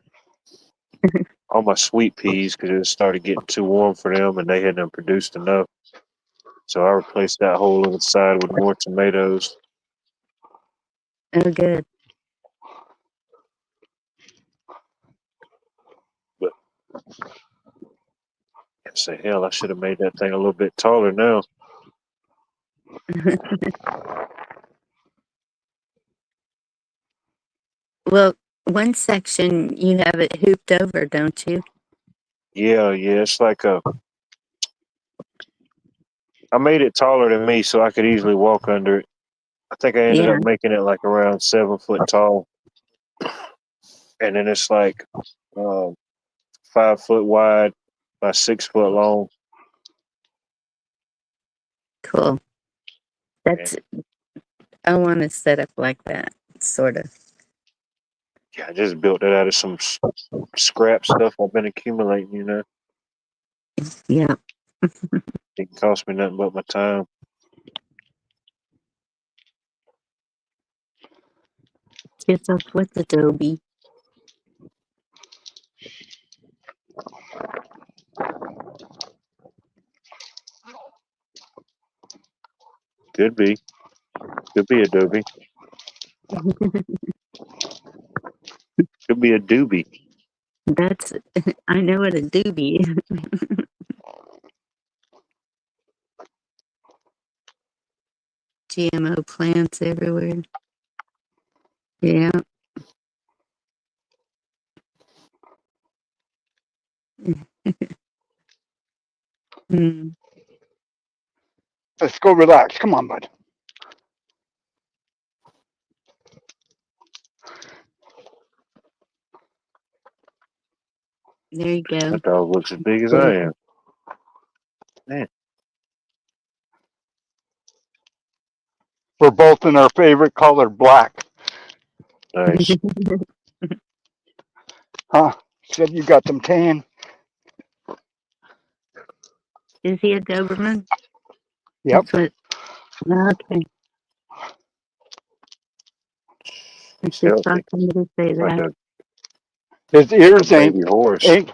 all my sweet peas because it started getting too warm for them, and they hadn't produced enough. So I replaced that whole other side with more tomatoes. Oh good. But I say, hell, I should have made that thing a little bit taller now. Well, one section you have it hooped over, don't you? Yeah, it's like I made it taller than me so I could easily walk under it. I think I ended Yeah, up making it like around 7 foot tall, and then it's like um, 5 foot wide by 6 foot long. cool. And That's I want to set up like that, sort of. yeah, I just built it out of some scrap stuff I've been accumulating. Yeah. It cost me nothing but my time. Gets up with Adobe. Could be. Could be Adobe. Could be a doobie. That's, I know what Adobe is. GMO plants everywhere. Yeah. Mm, Let's go relax. Come on, bud. there you go. That dog looks as big as I Good. am. Man, We're both in our favorite color, black. nice. Huh? Said you got some tan. Is he a Doberman? Yep. That's what. Okay. I He's just saw healthy. somebody say Like that. His a ears baby horse. ain't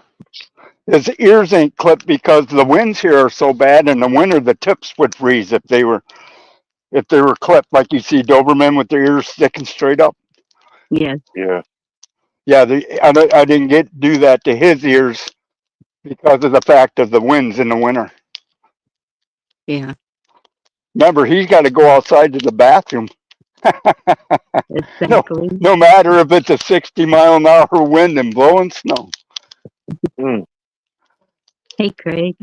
clipped because the winds here are so bad. In the winter, the tips would freeze if they were clipped, like you see Doberman with their ears sticking straight up. Yes. Yeah. Yeah, I didn't do that to his ears because of the fact of the winds in the winter. Yeah. Remember, he's got to go outside to the bathroom. No, Exactly. no matter if it's a 60-mile-an-hour wind and blowing snow. Mm. Hey, Craig.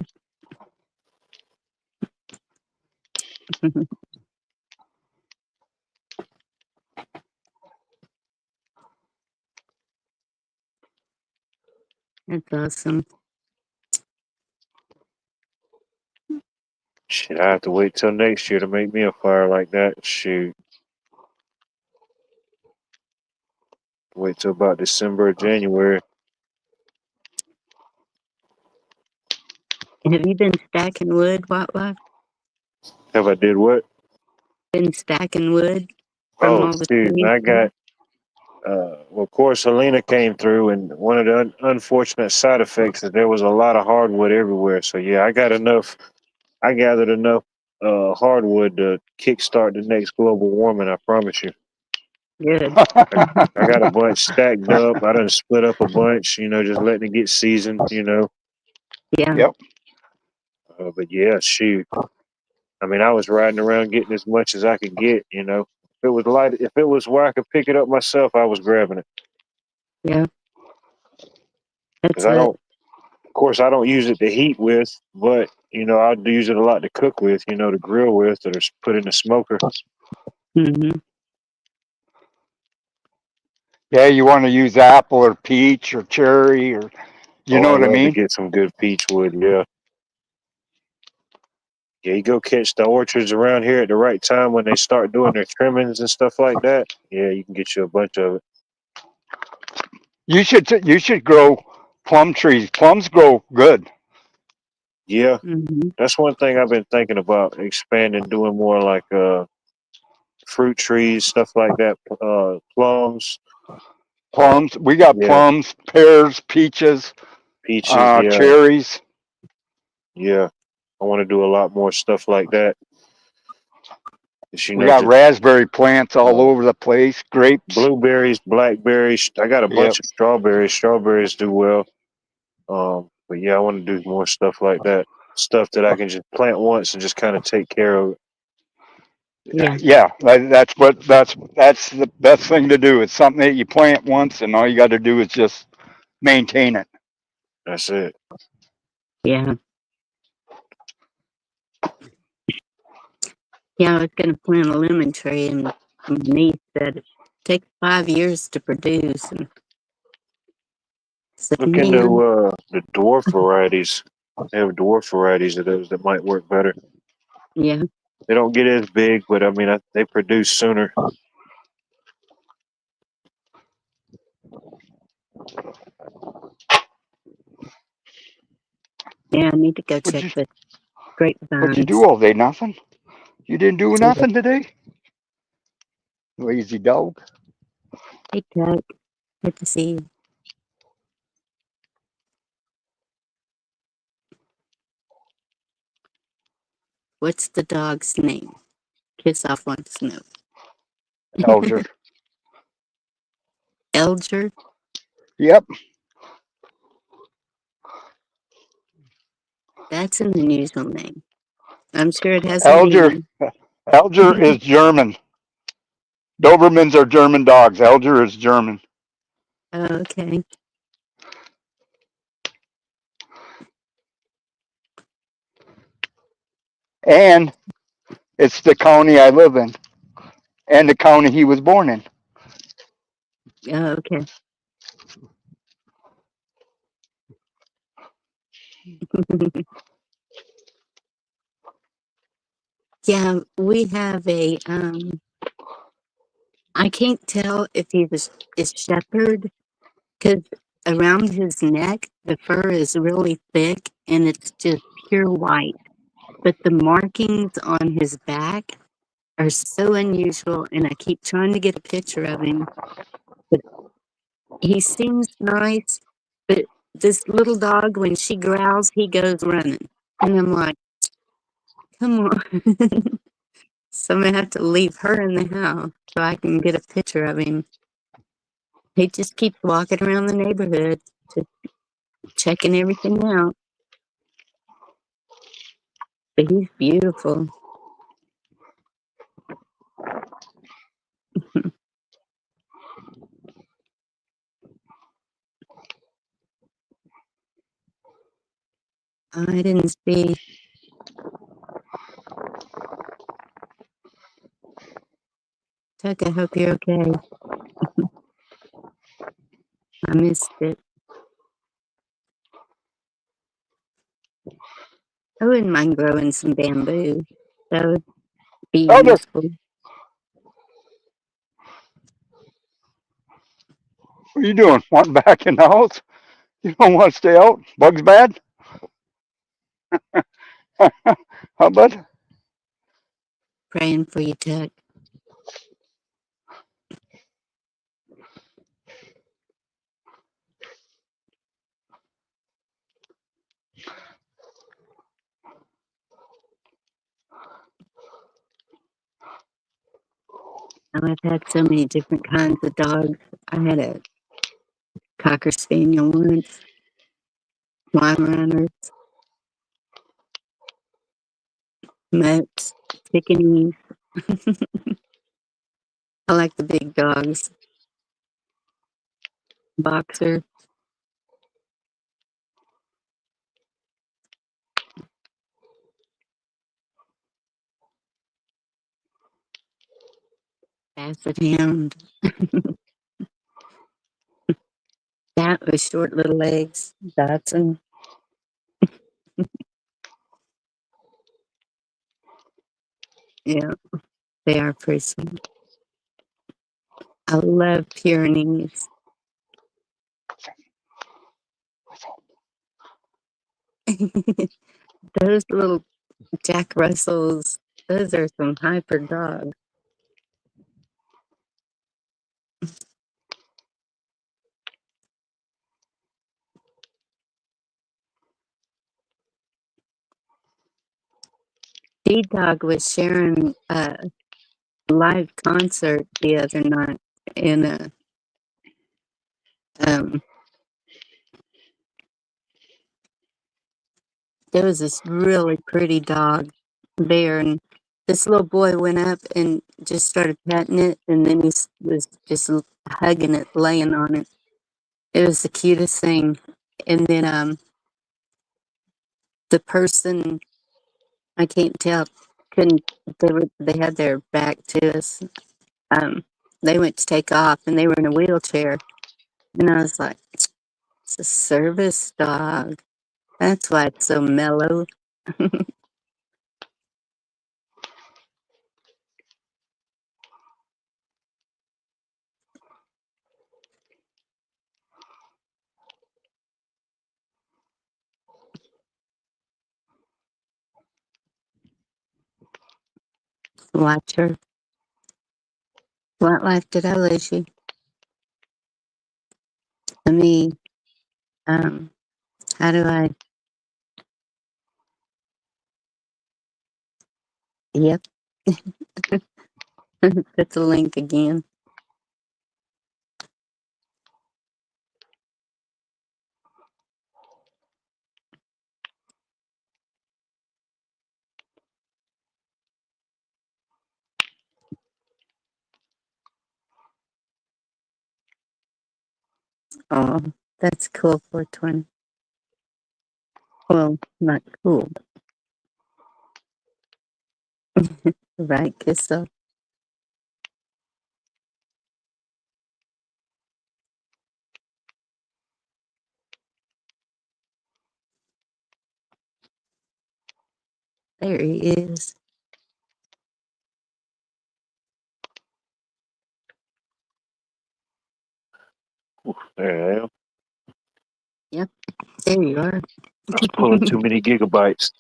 That's awesome. Shit, I have to wait till next year to make me a fire like that. Shoot. Wait till about December or January. Have you been stacking wood, What? Have I did what? Been stacking wood from Oh, all the shoot. trees? I got, well, of course, Helena came through, and one of the unfortunate side effects is there was a lot of hardwood everywhere. So, yeah, I gathered enough hardwood to kickstart the next global warming, I promise you. Good. I got a bunch stacked up. I done split up a bunch, just letting it get seasoned, Yeah. Yep. But yeah, shoot. I mean, I was riding around getting as much as I could get. If it was where I could pick it up myself, I was grabbing it. Yeah. Because That's I what. don't, of course, I don't use it to heat with, but, I do use it a lot to cook with, to grill with, or to put in the smoker. Mm-hmm. Yeah, you want to use apple or peach or cherry or, you Oh, know I what I love to mean? get some good peach wood. Yeah. Yeah, you go catch the orchards around here at the right time when they start doing their trimmings and stuff like that. Yeah, you can get you a bunch of it. You should grow plum trees. Plums grow good. Yeah, Mm-hmm. that's one thing I've been thinking about expanding, doing more like fruit trees, stuff like that. Plums. Plums. We got Yeah, plums, pears, peaches, peaches. Yeah, cherries. yeah. I want to do a lot more stuff like that. Just, We got just raspberry plants all uh, over the place. Grapes. blueberries, blackberries. I got a Yep. bunch of strawberries. Strawberries do well. But yeah, I want to do more stuff like that. Stuff that I can just plant once and just kind of take care of. Yeah. Yeah, that's the best thing to do. It's something that you plant once, and all you got to do is just maintain it. That's it. Yeah. Yeah. I was going to plant a lemon tree, and my niece said it takes 5 years to produce. And I said, Look into man, the dwarf varieties. They have dwarf varieties of those that might work better. yeah. They don't get as big, but I mean, they produce sooner. Yeah. I need to go What'd check you the What'd you grapevines. do all day? Nothing. You didn't do nothing today. Lazy dog. Hey, Tuck. Good to see you. What's the dog's name? Kiss off wants to know. Elger. Elger? Yep. That's an unusual name. I'm sure it has a Elger. meaning. Elger is German. Dobermans are German dogs. Elger is German. Okay. And it's the county I live in and the county he was born in. Okay. Yeah, we have I can't tell if he was a shepherd because around his neck the fur is really thick and it's just pure white. But the markings on his back are so unusual, and I keep trying to get a picture of him. But he seems nice, but this little dog, when she growls, he goes running. And I'm like, come on. So I'm gonna have to leave her in the house so I can get a picture of him. He just keeps walking around the neighborhood, just checking everything out. But he's beautiful. I didn't see. Tuck, I hope you're okay. I missed it. I wouldn't mind growing some bamboo. That would be Elder, useful. what are you doing? Want back in the house? You don't want to stay out? Bugs bad? How about? Praying for you, Tuck. I've had so many different kinds of dogs. I had a Cocker Spaniel once, Weimaraners, Mutts, Pekingese. I like the big dogs. Boxer, Basset Hound. That with short little legs. Dotson. Yeah, they are pretty sweet. I love Pyrenees. Those little Jack Russells, those are some hyper dogs. D-Dog was sharing a live concert the other night in a um there was this really pretty dog there, and this little boy went up and just started petting it, and then was just hugging it, laying on it. It was the cutest thing. And then the person, I can't tell, couldn't they had their back to us. Um they went to take off and they were in a wheelchair, and I was like, it's a service dog. That's why it's so mellow. Watch her. What life did I lose you? Let me, how do I, yep, that's a link again. Oh, that's cool, 420. Well, not cool, right, Kissel? There he is. There I am. Yep, there you are. I was pulling too many gigabytes.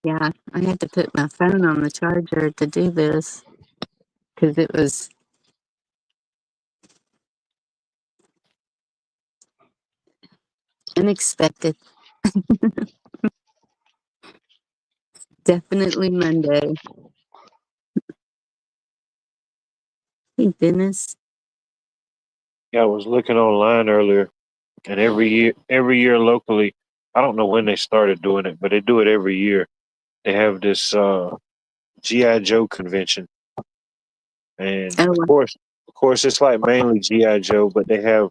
Yeah, I had to put my phone on the charger to do this because it was unexpected. Definitely Monday. Hey, Dennis. Yeah, I was looking online earlier, and every year locally, I don't know when they started doing it, but they do it every year. They have this GI Joe convention, and Oh, of course, it's like mainly GI Joe, but they have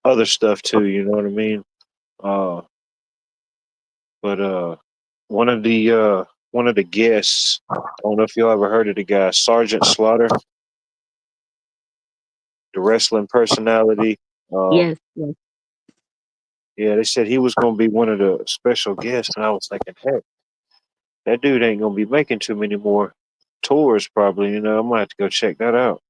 other stuff too. You know what I mean? Uh, but one of the guests, I don't know if you ever heard of the guy, Sergeant Slaughter, the wrestling personality. Um, yes, yes. yeah, they said he was going to be one of the special guests, and I was thinking, heck, that dude ain't going to be making too many more tours, probably. You know, I might have to go check that out.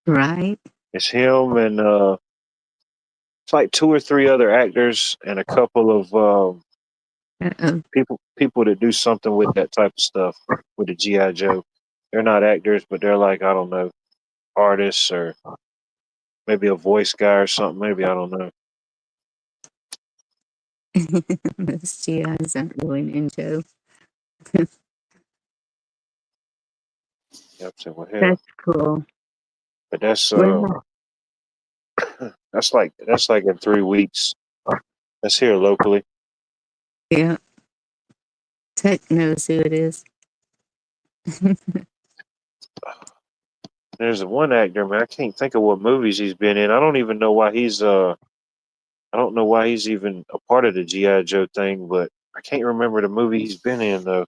Right. It's him and it's like two or three other actors and a couple of Uh-oh. people that do something with that type of stuff with the GI Joe. They're not actors, but they're like, I don't know, artists or maybe a voice guy or something. Maybe I don't know. Those GIs aren't really ninja. Yep, so well, hell, That's cool. but Well, that's like in 3 weeks. That's here locally. yeah, Tech knows who it is. There's one actor, man. I can't think of what movies he's been in. I don't even know why I don't know why he's even a part of the GI Joe thing, but I can't remember the movie he's been in though.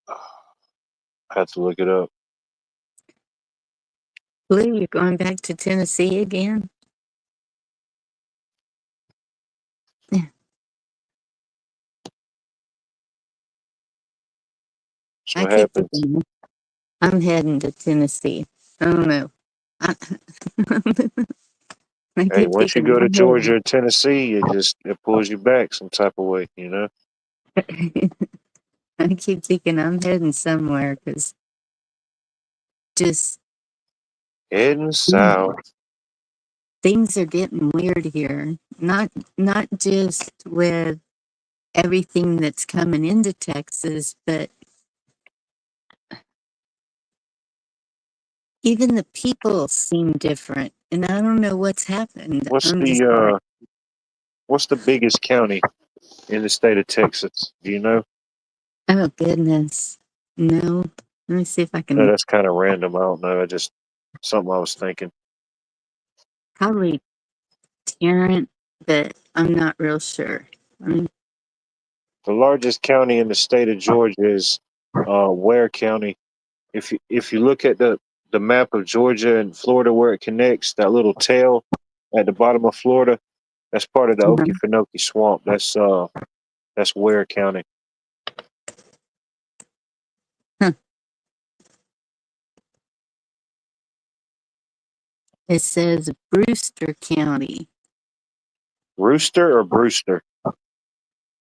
I have to look it up. Blue, you're going back to Tennessee again? Yeah, So I what keep happens? thinking I'm heading to Tennessee. I don't know. I, I Hey, keep once you thinking go to I'm heading. Georgia or Tennessee, it pulls you back some type of way, you know. I keep thinking I'm heading somewhere because just Heading mm, south. things are getting weird here. Not just with everything that's coming into Texas, but even the people seem different. And I don't know what's happened. What's I'm just like, the what's the biggest county in the state of Texas? Do you know? oh goodness. No. Let me see if I No, can that's kind of random. I don't know. I just something I was thinking. probably Tarrant, but I'm not real sure. I mean, The largest county in the state of Georgia is Ware County. If you look at the map of Georgia and Florida where it connects, that little tail at the bottom of Florida, that's part of the um, Okefenokee Swamp. That's Ware County. huh. It says Brewster County. Rooster or Brewster?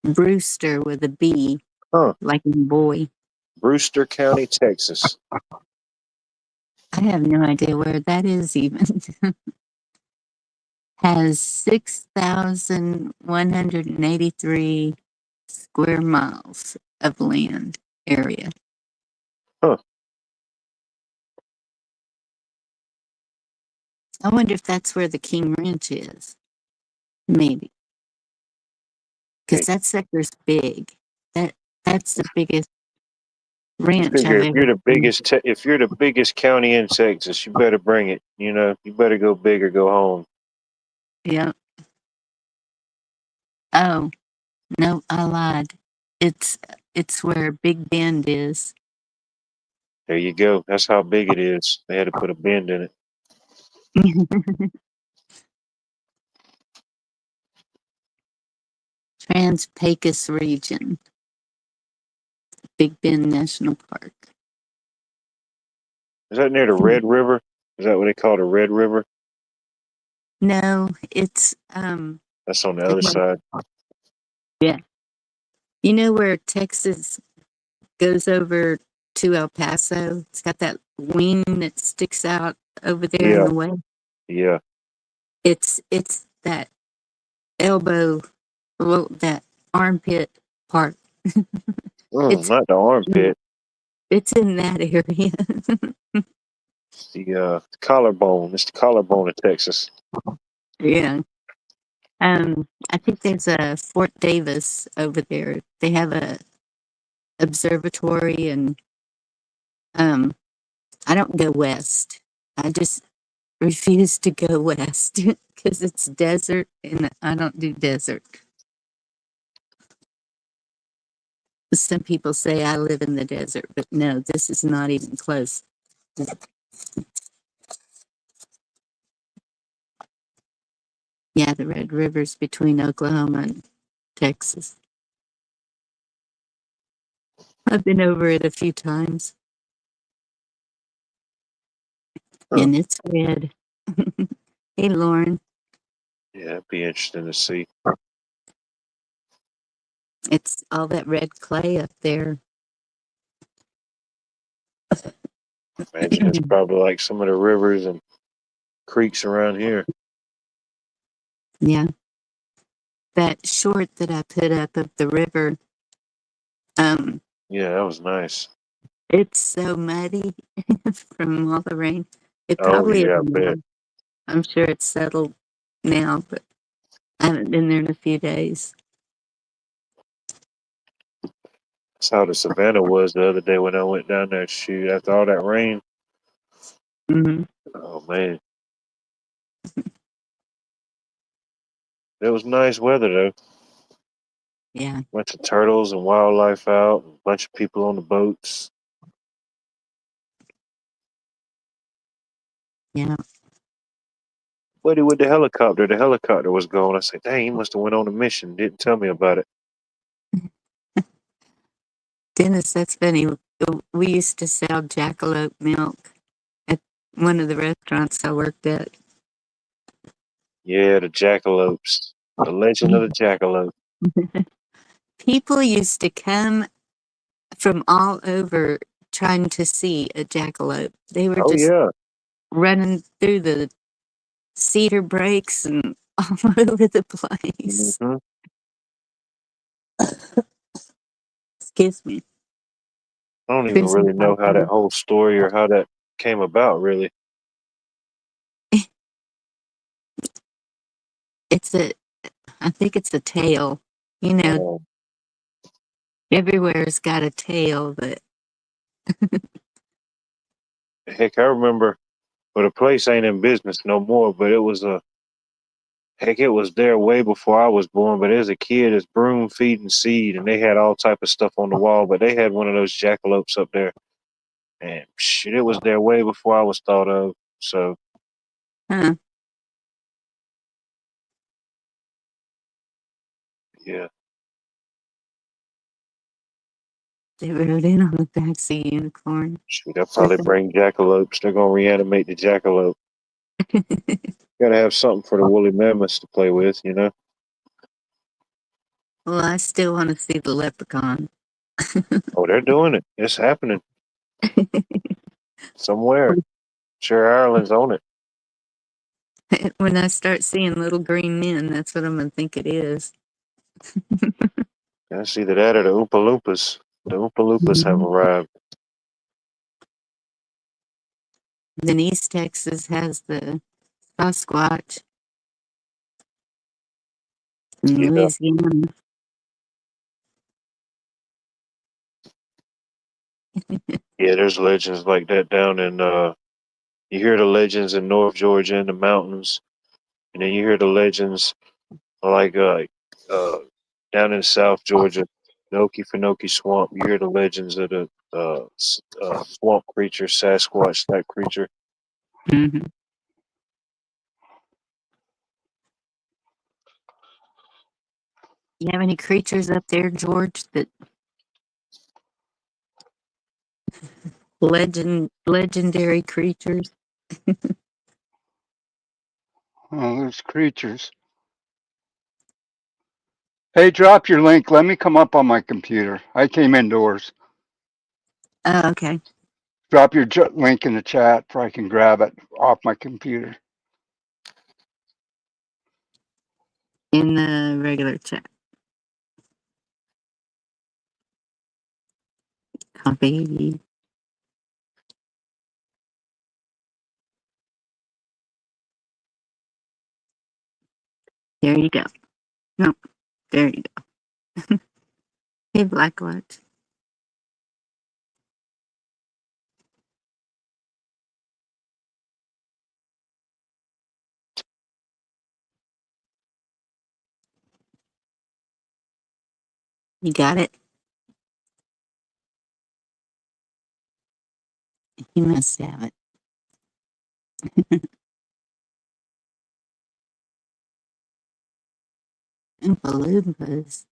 Brewster with a B, Huh. like in boy. Brewster County, Texas. I have no idea where that is even. Has 6,183 square miles of land area. Huh. I wonder if that's where the King Ranch is. Maybe. Because Hey, that sector's big. That's the biggest you ranch figure I've if you're ever the seen. biggest if you're the biggest county in Texas, you better bring it. You know, you better go big or go home. Yeah. Oh, no, I lied. It's it's where Big Bend is. There you go. That's how big it is. They had to put a bend in it. Trans-Pecos region, Big Bend National Park. Is that near the Red River? Is that what they call the Red River? No, it's That's on the other side. yeah. You know where Texas goes over to El Paso? It's got that wing that sticks out over there in Yeah, the way. yeah. It's that elbow, well, that armpit part. It's Not the armpit. it's in that area. The collarbone. It's the collarbone of Texas. Yeah. I think there's a Fort Davis over there. They have a observatory, and um I don't go west. I just refuse to go west because it's desert and I don't do desert. Some people say I live in the desert, but no, this is not even close. Yeah, the Red River's between Oklahoma and Texas. I've been over it a few times, Huh. and it's red. Hey, Lauren, Yeah, it'd be interesting to see. it's all that red clay up there. Imagine it's probably like some of the rivers and creeks around here. Yeah, that short that I put up of the river, um, Yeah, that was nice. it's so muddy from all the rain. It Oh probably is yeah, I bet. now. I'm sure it's settled now, but I haven't been there in a few days. That's how the Savannah was the other day when I went down there. Shoot, after all that rain. Hmm. Oh man, it was nice weather though. Yeah, Bunch of turtles and wildlife out. A bunch of people on the boats. yeah. Buddy with the helicopter. The helicopter was gone. I said, "Dang, he must have went on a mission. Didn't tell me about it." Dennis, that's funny. We used to sell jackalope milk at one of the restaurants I worked at. Yeah, the jackalopes. The legend of the jackalope. People used to come from all over trying to see a jackalope. They were Oh just yeah. running through the cedar breaks and all over the place. Hmm. Excuse me. I don't even Cruising really know how that Pipeline. whole story or how that came about. Really. It's a, I think it's a tail. You know, Um, everywhere's got a tail, but Heck, I remember. But the place ain't in business no more. But it was a heck. It was there way before I was born. But as a kid, it's broom feeding seed, and they had all type of stuff on the wall. But they had one of those jackalopes up there, and shit, it was there way before I was thought of. So huh, yeah, they rode in on the backseat unicorn. shoot, they'll With probably bring jackalopes. They're gonna reanimate the jackalope. Gotta have something for the woolly mammoths to play with. Well, I still want to see the leprechaun. Oh, they're doing it. It's happening somewhere. Sure, Ireland's on it. When I start seeing little green men, that's what I'm gonna think it is. That's either that or the Oompa Loompas. The Oompa Loompas have arrived. Then East Texas has the Sasquatch. In Yeah, Louisiana. yeah. There's legends like that down in. You hear the legends in North Georgia in the mountains, and then you hear the legends like uh down in South Georgia, the Okefenokee Swamp. You hear the legends of the swamp creature, Sasquatch type creature. Hmm. You have any creatures up there, George, that legendary creatures? Oh, there's creatures. Hey, drop your link. Let me come up on my computer. I came indoors. Oh, okay. Drop your link in the chat so I can grab it off my computer. In the regular chat. Copy. There you go. No, there you go. Hey, Blackwatch. You got it? You must have it. Oompa Loompas.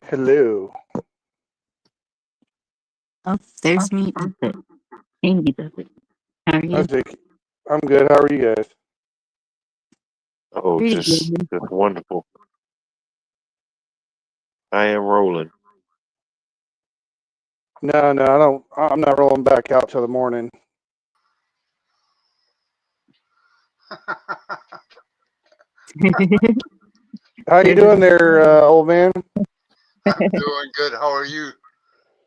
Hello. Oh, there's me. Amy does it. How are How's you? Jake? I'm good. How are you guys? Oh, Pretty just good. just wonderful. I am rolling. No, I don't. I'm not rolling back out till the morning. How you There's a doing there, old man? I'm doing good. How are you,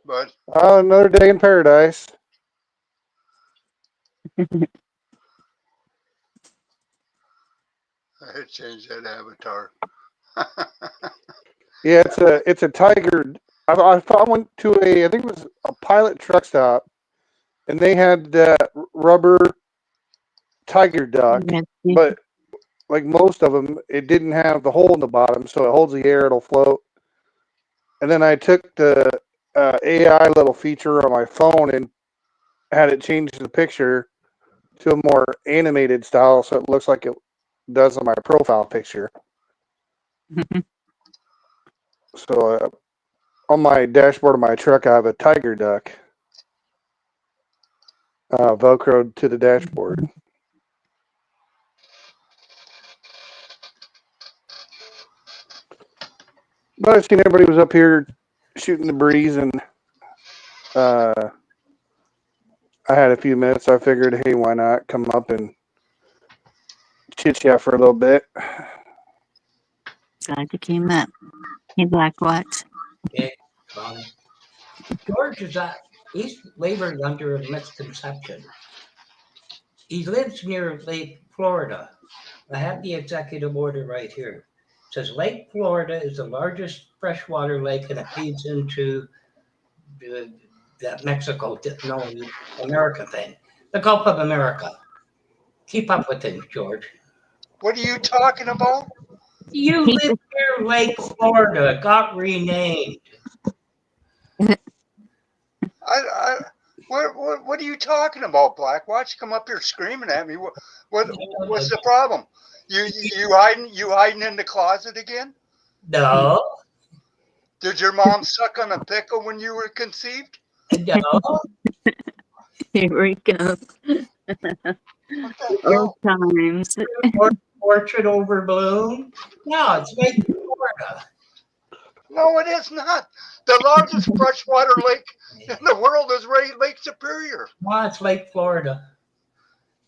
bud? Another day in paradise. I had changed that avatar. Yeah, it's a tiger. I went to I think it was a Pilot truck stop, and they had rubber tiger duck, but like most of them, it didn't have the hole in the bottom, so it holds the air, it'll float. And then I took the AI little feature on my phone and had it change the picture to a more animated style, so it looks like it does on my profile picture. So on my dashboard of my truck, I have a tiger duck velcroed to the dashboard. But I've seen everybody was up here shooting the breeze, and I had a few minutes. I figured, hey, why not come up and chit chat for a little bit. Glad you came up. Hey, Blackwatch. Dick, Connie. George is he's labored under a misconception. He lives near Lake Florida. I have the executive order right here. It says Lake Florida is the largest freshwater lake and it feeds into the, that Mexico, no, America thing, the Gulf of America. Keep up with things, George. What are you talking about? You live near Lake Florida. It got renamed. I what are you talking about, Black? Watch come up here screaming at me. What's the problem? You hiding in the closet again? No. Did your mom suck on a pickle when you were conceived? No, Here we go. What the Old hell? times. orchard over Bloom. No, it's Lake Florida. No, it is not. The largest freshwater lake in the world is Lake Superior. No, it's Lake Florida.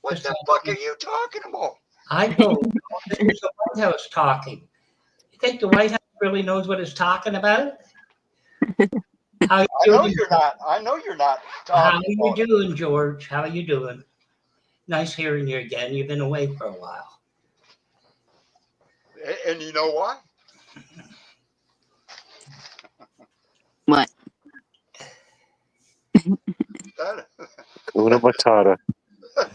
What Just the fuck are you talking about? I don't know. This is the White House talking. You think the White House really knows what it's talking about? How you I know doing? you're not. I know you're not How talking you about it. doing, George? How you doing? Nice hearing you again. You've been away for a while. And you know why? What? That, Una Matata.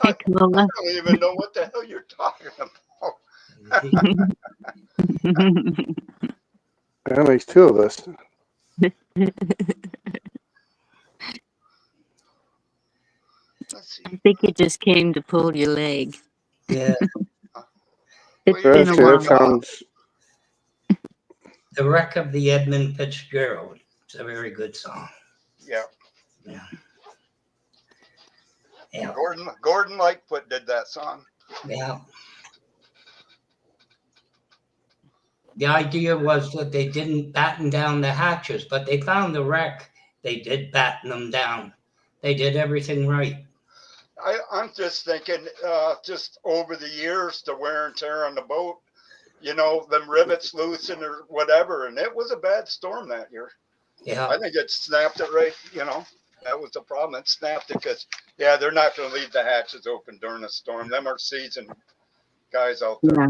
I Cola. don't even know what the hell you're talking about. That makes two of us. Let's see. I think it just came to pull your leg. Yeah, It's Well, been a Actually, that while. sounds. The Wreck of the Edmund Fitzgerald. It's a very good song. Yeah. Yeah. Yeah. Gordon Lightfoot did that song. Yeah. The idea was that they didn't batten down the hatches, but they found the wreck. They did batten them down. They did everything right. I'm just thinking, just over the years, the wear and tear on the boat, them rivets loosened or whatever, and it was a bad storm that year. Yeah. I think it snapped it right, that was the problem. It snapped it because, yeah, they're not going to leave the hatches open during a storm. Them are seasoned guys out there. Yeah.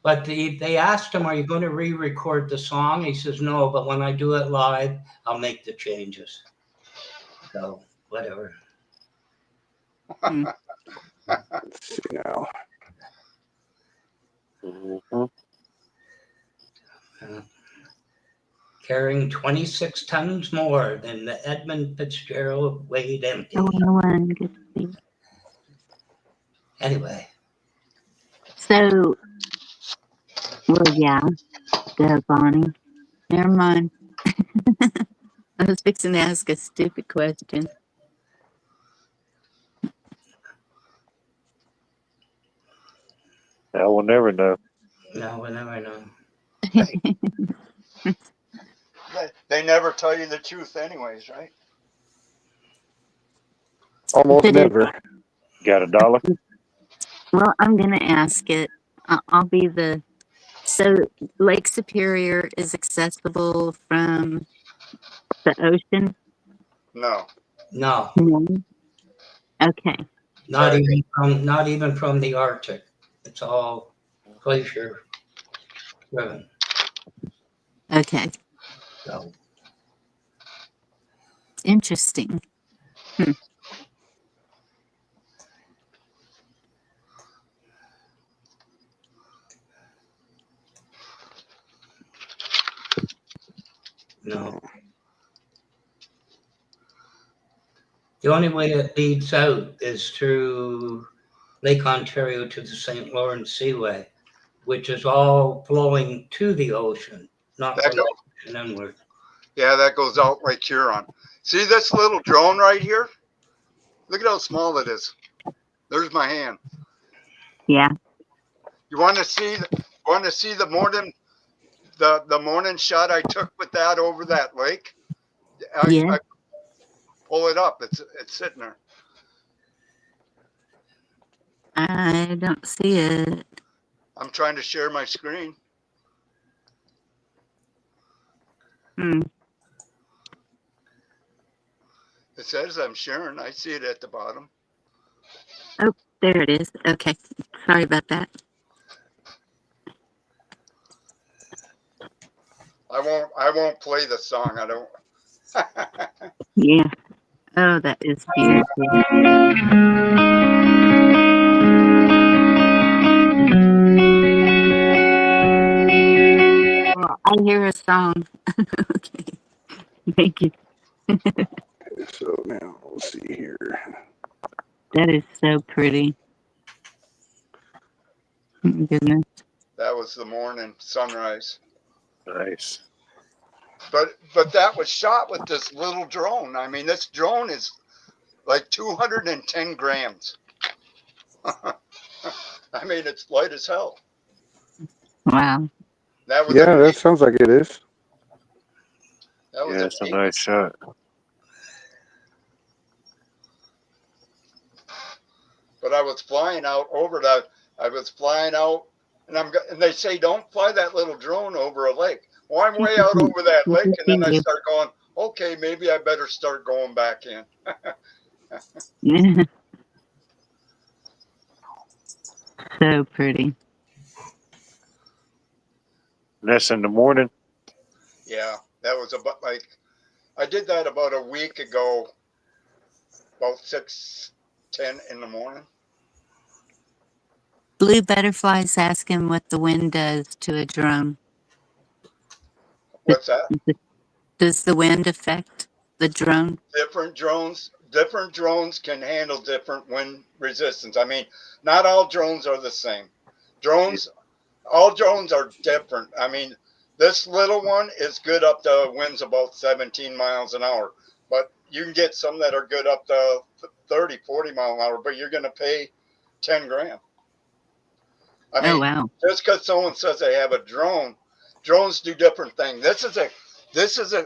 But they asked him, "Are you going to re-record the song?" He says, "No, but when I do it live, I'll make the changes." So whatever. Let's see now. Mm-hmm. Carrying 26 tons more than the Edmund Fitzgerald weighed empty. Oh, no one could see. Anyway, So, well, yeah. Go, Bonnie. Never mind. I was fixing to ask a stupid question. I will never know. no, we'll never know. They never tell you the truth anyways, right? Almost But never. Got $1? well, I'm going to ask it. I'll be the. So, Lake Superior is accessible from the ocean? No. No, No. Okay. not Right. even from the Arctic. It's all glacier driven. Okay. So Interesting. no. The only way it leads out is through Lake Ontario to the St. Lawrence Seaway, which is all flowing to the ocean, not That from the go, ocean inward. yeah, that goes out Lake Huron. See this little drone right here? Look at how small it is. There's my hand. Yeah. You want to see the morning the morning shot I took with that over that lake? Yeah. I pull it up. It's sitting there. I don't see it. I'm trying to share my screen. Hmm. It says I'm sharing. I see it at the bottom. Oh, there it is. Okay. Sorry about that. I won't play the song. I don't. Yeah. Oh, that is beautiful. Well, I hear a song. Okay. Thank you. So now let's see here. That is so pretty. Oh my goodness. That was the morning sunrise. Nice. But that was shot with this little drone. I mean, this drone is like 210 grams. I mean, it's light as hell. Wow. That was Yeah, an that sounds like it is. that was Yeah, an it's a eight. nice shot. But I was flying out over that. I was flying out, and they say don't fly that little drone over a lake. Well, I'm way out over that lake, and then I start going, okay, maybe I better start going back in. So pretty. And that's in the morning. Yeah, that was about like I did that about a week ago, about 6:10 in the morning. Blue butterflies asking what the wind does to a drone. What's that? Does the wind affect the drone? Different drones can handle different wind resistance. I mean, not all drones are the same. Drones, all drones are different. I mean, this little one is good up to winds about 17 miles an hour, but you can get some that are good up to 30, 40 mile an hour, but you're going to pay 10 grand. I Oh, mean, wow. just because someone says they have a drone, drones do different things. This is a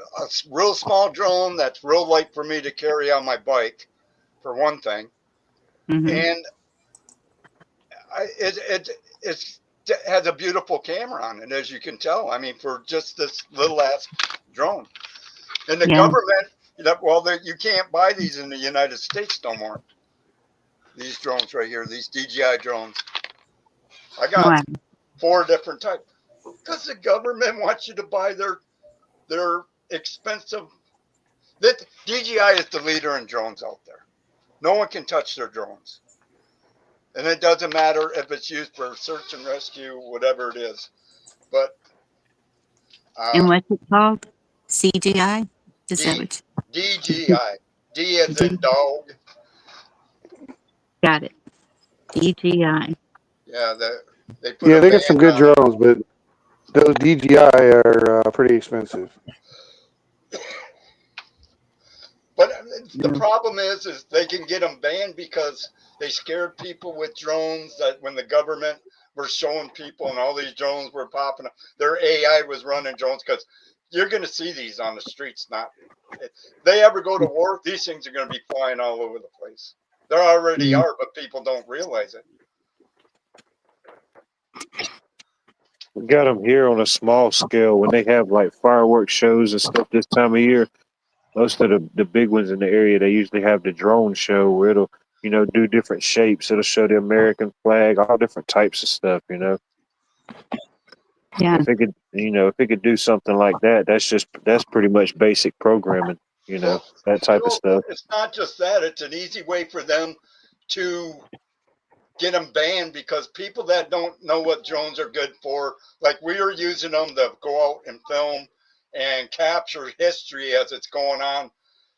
real small drone that's real light for me to carry on my bike, for one thing, Mm-hmm. and it has a beautiful camera on it, as you can tell. I mean, for just this little ass drone, and the Yeah. government, you can't buy these in the United States no more. These drones right here, these DJI drones. I got Wow. 4 different types because the government wants you to buy their expensive. That DJI is the leader in drones out there. No one can touch their drones. And it doesn't matter if it's used for search and rescue, whatever it is. But And uh, what's it called? CGI? Is that D, what DJI, D as in you dog. got it? DGI. Yeah, they put Yeah, a they got some band good on it. drones, but those DJI are pretty expensive. But the No. problem is they can get them banned because they scared people with drones. That when the government were showing people and all these drones were popping up, their AI was running drones because you're going to see these on the streets. Not if they ever go to war, these things are going to be flying all over the place. They already Mm. are, but people don't realize it. We got them here on a small scale when they have like fireworks shows and stuff this time of year. Most of the big ones in the area, they usually have the drone show where it'll, do different shapes. It'll show the American flag, all different types of stuff. Yeah. If it could do something like that, that's pretty much basic programming, Well, that type of stuff. it's not just that. It's an easy way for them to get them banned because people that don't know what drones are good for, like we are using them to go out and film and capture history as it's going on.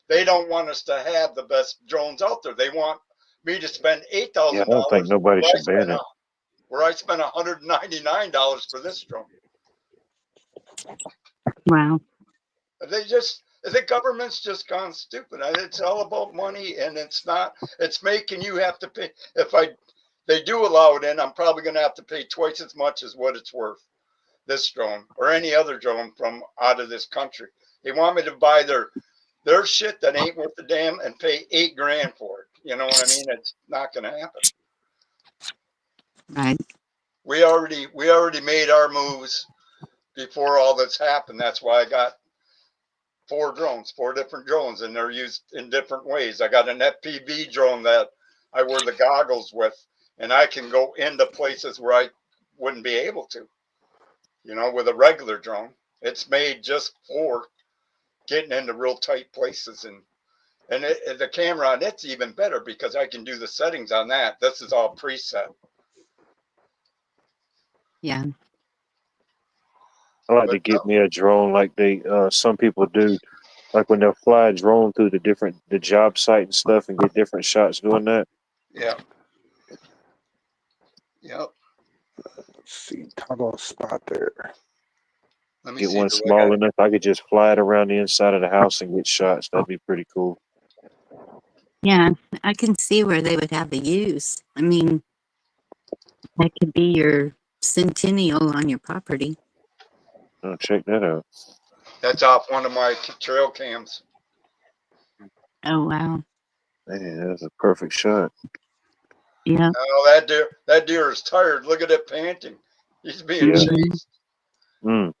They don't want us to have the best drones out there. They want me to spend eight Yeah, I thousand don't think dollars nobody should ban it. where I spent $199 for this drone. Wow. The government's just gone stupid. It's all about money, and it's not. It's making you have to pay. If they do allow it in, I'm probably going to have to pay twice as much as what it's worth. This drone or any other drone from out of this country. They want me to buy their shit that ain't worth a damn and pay 8 grand for it. You know what I mean? It's not going to happen. Right. We already made our moves before all this happened. That's why I got 4 different drones, and they're used in different ways. I got an FPV drone that I wear the goggles with, and I can go into places where I wouldn't be able to, with a regular drone. It's made just for getting into real tight places, and the camera on it's even better because I can do the settings on that. This is all preset. Yeah. I like But to get me a drone like some people do, like when they'll fly a drone through the job site and stuff and get different shots doing that. yeah, yep. Let's see, toggle spot there. Let me Get see. one Do I got small enough I could just fly it around the inside of the house and get shots. That'd be pretty cool. Yeah, I can see where they would have a use. I mean, that could be your centennial on your property. Oh, check that out. That's off one of my trail cams. Oh, wow. Man, that's a perfect shot. Yeah. Oh, that deer is tired. Look at it panting. He's being Yeah. chased. Mm.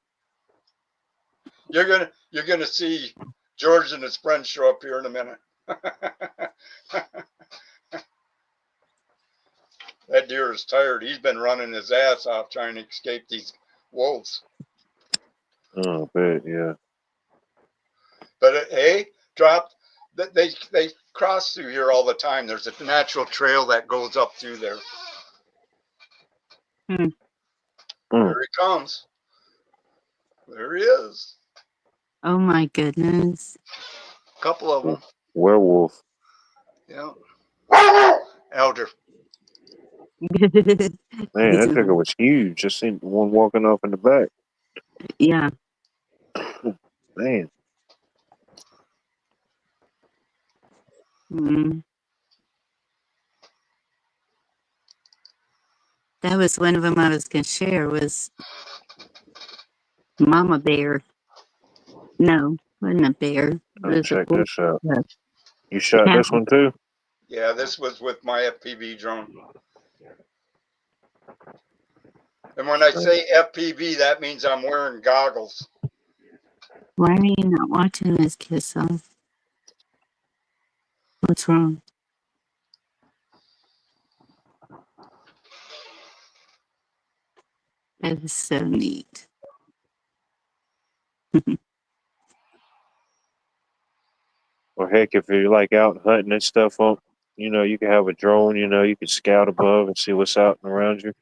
You're gonna see George and his friends show up here in a minute. That deer is tired. He's been running his ass off trying to escape these wolves. Oh, bet, yeah. But hey, drop. They cross through here all the time. There's a natural trail that goes up through there. Hmm. There he comes. There he is. Oh, my goodness. A couple of them. Werewolf. Yeah. Elder. Man, that figure was huge. I seen one walking off in the back. Yeah. Man. Mm. That was one of them I was going to share was Mama Bear. No, wasn't a bear. It Oh, was a check bull. this out. A You shot cow. this one too? Yeah, this was with my FPV drone. And when I say FPV, that means I'm wearing goggles. Why are you not watching this, Kiss Off? What's wrong? That is so neat. Or heck, if you're like out hunting and stuff on, you can have a drone, you can scout above and see what's out and around you.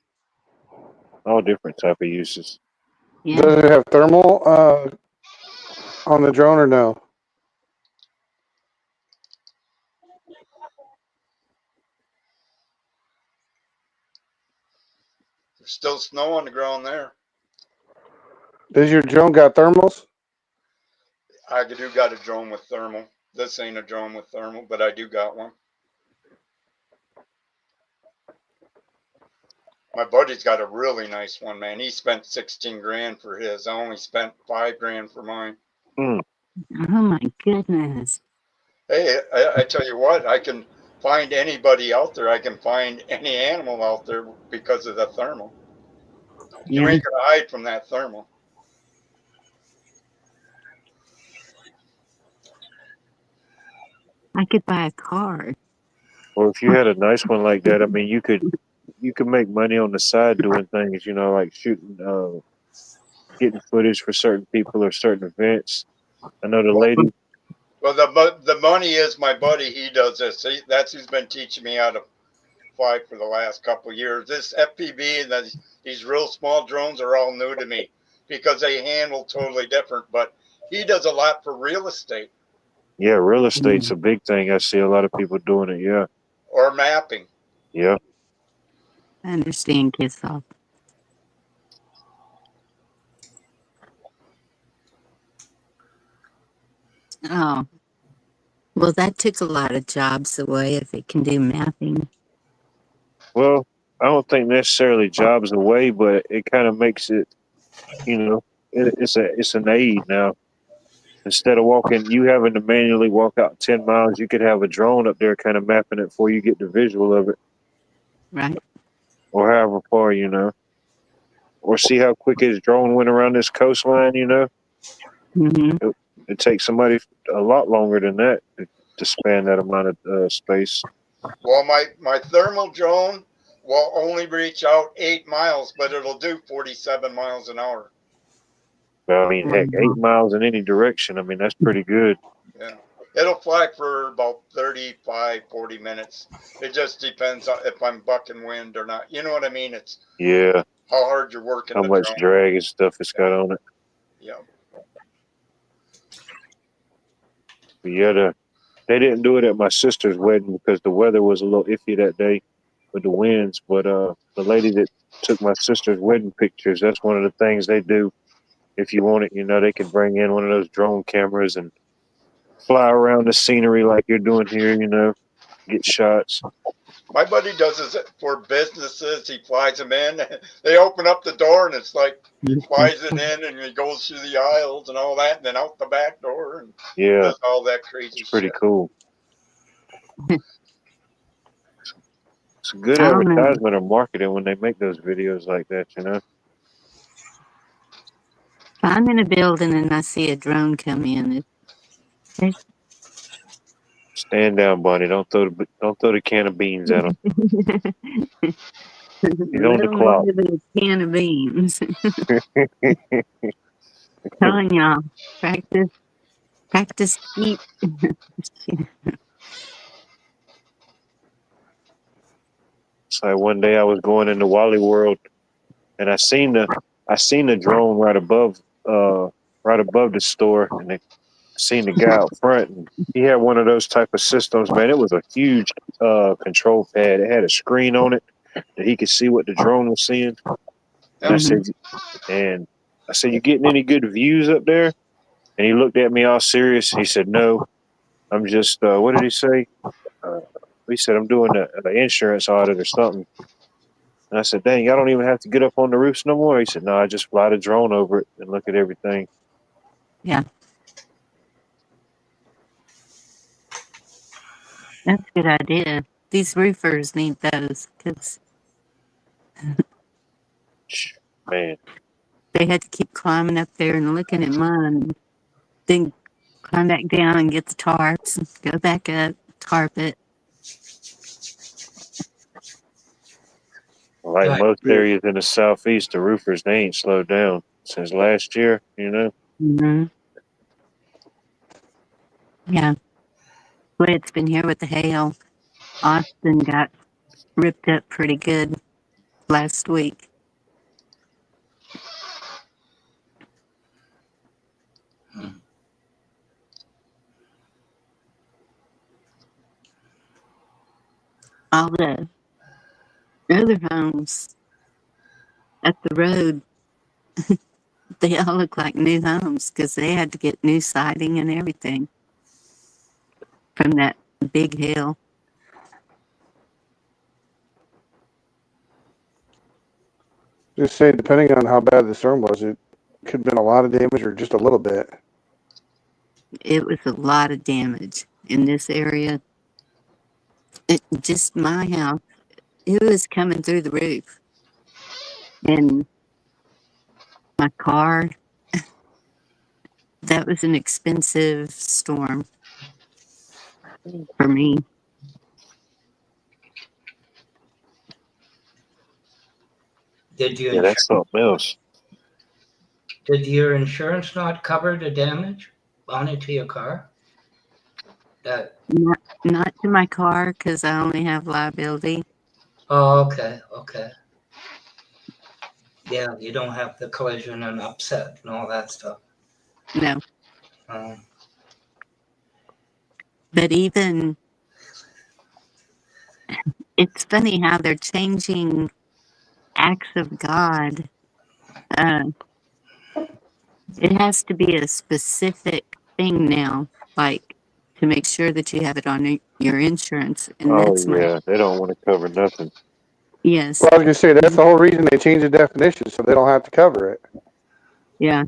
All different type of uses. Yeah. Does it have thermal on the drone or no? There's still snow on the ground there. Does your drone got thermals? I do got a drone with thermal. This ain't a drone with thermal, but I do got one. My buddy's got a really nice one, man. He spent 16 grand for his. I only spent 5 grand for mine. Mm. Oh my goodness. Hey, I tell you what, I can find anybody out there. I can find any animal out there because of the thermal. You Yeah. ain't gonna hide from that thermal. I could buy a car. Or if you had a nice one like that, I mean, you could make money on the side doing things, like shooting, getting footage for certain people or certain events. I know the lady. Well, the money is my buddy. He does this. That's who's been teaching me how to fly for the last couple of years. This FPV and these real small drones are all new to me because they handle totally different. But he does a lot for real estate Yeah, real estate's a big thing. I see a lot of people doing it. Yeah. or mapping. Yeah. I understand, Kiss Off. Oh. Well, that took a lot of jobs away if it can do mapping. Well, I don't think necessarily jobs away, but it kind of makes it, it's an aid now. Instead of you having to manually walk out 10 miles, you could have a drone up there kind of mapping it for you, get the visual of it, Right. or however far, or see how quick his drone went around this coastline, Mm-hmm. it takes somebody a lot longer than that to span that amount of space. Well, my thermal drone will only reach out 8 miles, but it'll do 47 miles an hour. But I mean, heck, 8 miles in any direction, I mean, that's pretty good. Yeah. It'll fly for about 35, 40 minutes. It just depends on if I'm bucking wind or not. You know what I mean? It's Yeah. how hard you're working How the much drone. drag and stuff it's got on it. Yeah. But yeah, they didn't do it at my sister's wedding because the weather was a little iffy that day with the winds. But the lady that took my sister's wedding pictures, that's one of the things they do. if you want it, they could bring in one of those drone cameras and fly around the scenery like you're doing here, get shots. My buddy does this for businesses. He flies them in. They open up the door and it's like flies it in and it goes through the aisles and all that, and then out the back door and does all that crazy it's pretty shit. cool. It's a good I don't know. advertisement or marketing when they make those videos like that, If I'm in a building and I see a drone come in, Stand down, Bonnie. Don't throw the can of beans at him. He's on the little more clock. than a can of beans. Telling y'all, practice keep. It's like one day I was going into Wally World and I seen the drone right above the store, and I seen the guy out front, and he had one of those type of systems, man. It was a huge control pad. It had a screen on it that he could see what the drone was seeing. And I said, you getting any good views up there? And he looked at me all serious. He said, no, I'm just, what did he say? He said, I'm doing an insurance audit or something. And I said, dang, y'all don't even have to get up on the roofs no more? He said, no, I just fly the drone over it and look at everything. Yeah. That's a good idea. These roofers need those because Man, they had to keep climbing up there and looking at mine, then climb back down and get the tarps, go back up, tarp it. like most areas in the southeast, the roofers, they ain't slowed down since last year, Mm-hmm. Yeah. But it's been here with the hail. Austin got ripped up pretty good last week. All the other homes up the road, they all look like new homes because they had to get new siding and everything from that big hail. Just say, depending on how bad the storm was, it could have been a lot of damage or just a little bit. It was a lot of damage in this area. Just my house, it was coming through the roof. And my car, that was an expensive storm for me. Yeah, that's something else. Did your insurance not cover the damage on it to your car? Not to my car because I only have liability. Oh, okay. Yeah, you don't have the collision and upset and all that stuff. No. But even, it's funny how they're changing acts of God. It has to be a specific thing now, like to make sure that you have it on your insurance. And that's they don't want to cover nothing. Yes. Well, I was going to say, that's the whole reason they changed the definition, so they don't have to cover it. Yeah.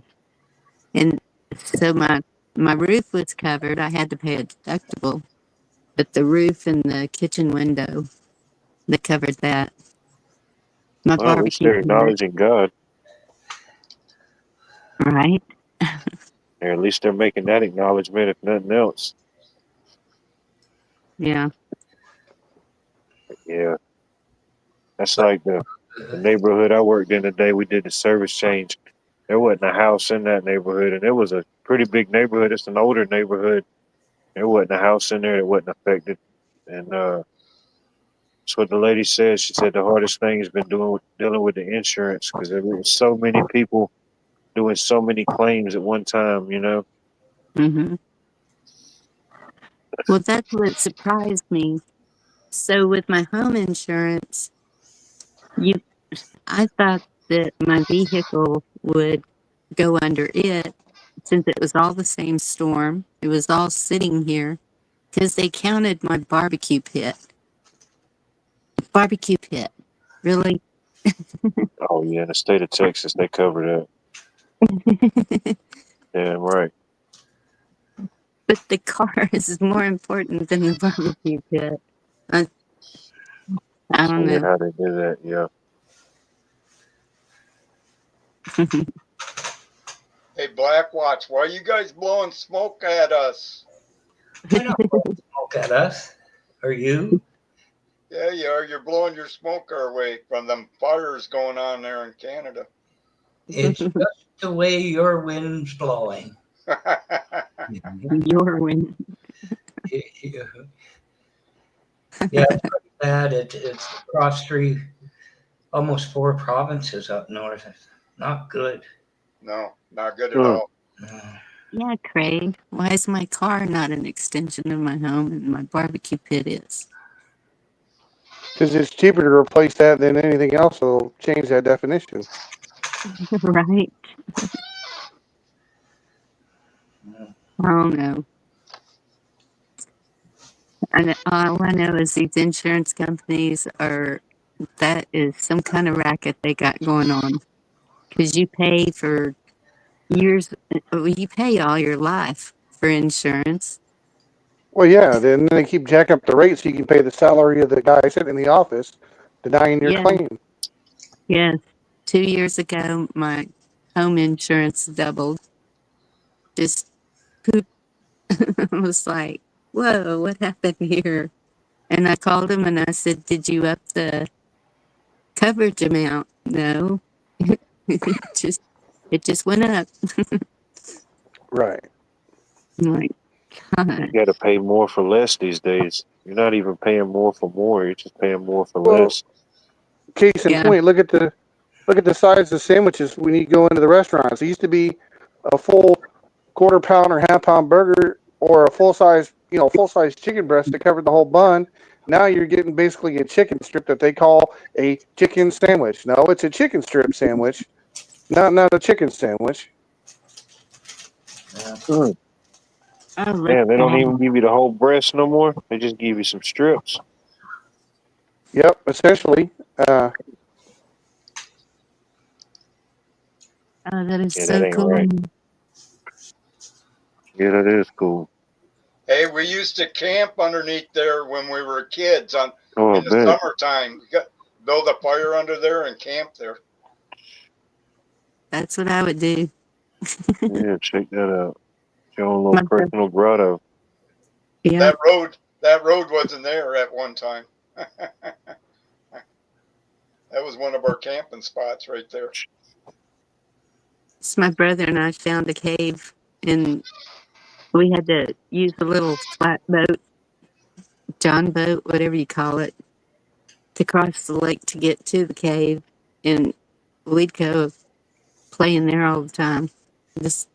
And so my roof was covered. I had to pay a deductible. But the roof and the kitchen window, they covered that. My Well, at least barbecue they're pit, acknowledging God. right? Or at least they're making that acknowledgement, if nothing else. Yeah. Yeah. That's like the neighborhood I worked in today. We did the service change. There wasn't a house in that neighborhood, and it was a pretty big neighborhood. It's an older neighborhood. There wasn't a house in there that wasn't affected. And that's what the lady said. She said the hardest thing has been dealing with the insurance because there were so many people doing so many claims at one time, Mm-hmm. Well, that's what surprised me. So with my home insurance, I thought that my vehicle would go under it, since it was all the same storm. It was all sitting here because they counted my barbecue pit. Barbecue pit. Really? Oh yeah, in the state of Texas, they cover that. Damn right. But the car is more important than the barbecue pit. I, I That's don't weird know. how they do that. Yeah. Hey, Black Watch, why are you guys blowing smoke at us? Why not smoke at us? Are you? Yeah, you are. You're blowing your smoke our way from them fires going on there in Canada. It's just the way your wind's blowing. Your win. Yeah, it's pretty bad. It's across almost 4 provinces up north. It's not good. No, not good at all. Yeah, Craig. Why is my car not an extension of my home and my barbecue pit is? Because it's cheaper to replace that than anything else. So it'll change that definition. Right? I don't know. And all I know is these insurance companies that is some kind of racket they got going on. Because you pay for years, you pay all your life for insurance. Well, yeah. Then they keep jacking up the rate so you can pay the salary of the guy sitting in the office denying your Yeah, claim. yes. 2 years ago, my home insurance doubled. Just poop. I was like, whoa, what happened here? And I called him and I said, did you up the coverage amount? No. just it just went up. Right. I'm like, You God. got to pay more for less these days. You're not even paying more for more. You're just paying more for Well, less. case in Yeah. point, look at the size of sandwiches when you go into the restaurants. It used to be a full quarter pound or half pound burger or a full size chicken breast that covered the whole bun. Now you're getting basically a chicken strip that they call a chicken sandwich. No, it's a chicken strip sandwich, not a chicken sandwich. Mm. Oh, that's Man, they don't even bad. give you the whole breast no more. They just give you some strips. Yep, essentially. Oh, that is Yeah, that so ain't cool. right. Yeah, that is cool. Hey, we used to camp underneath there when we were kids Oh, I in the bet. summertime. Build a fire under there and camp there. That's what I would do. Yeah, check that out. Your own little My bro- personal grotto. yeah, That road wasn't there at one time. That was one of our camping spots right there. it's my brother and I found a cave, and we had to use a little flat boat, John boat, whatever you call it, to cross the lake to get to the cave, and we'd go play in there all the time. Just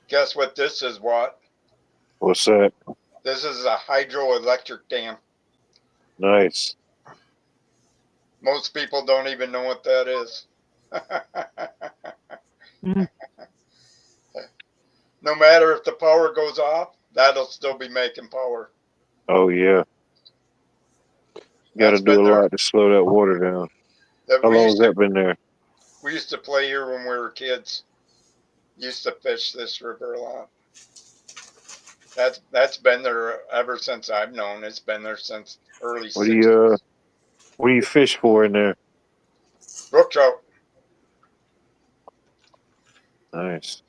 Guess what this is, Watt? What's that? This is a hydroelectric dam. Nice. Most people don't even know what that is. mm, No matter if the power goes off, that'll still be making power. Oh, yeah. Got to That's do been a there. lot to slow that water down. That How long has that been there? we used to play here when we were kids. Used to fish this river a lot. That's been there ever since I've known. It's been there since early What do you 60s. what do you fish for in there? Brook trout. Nice.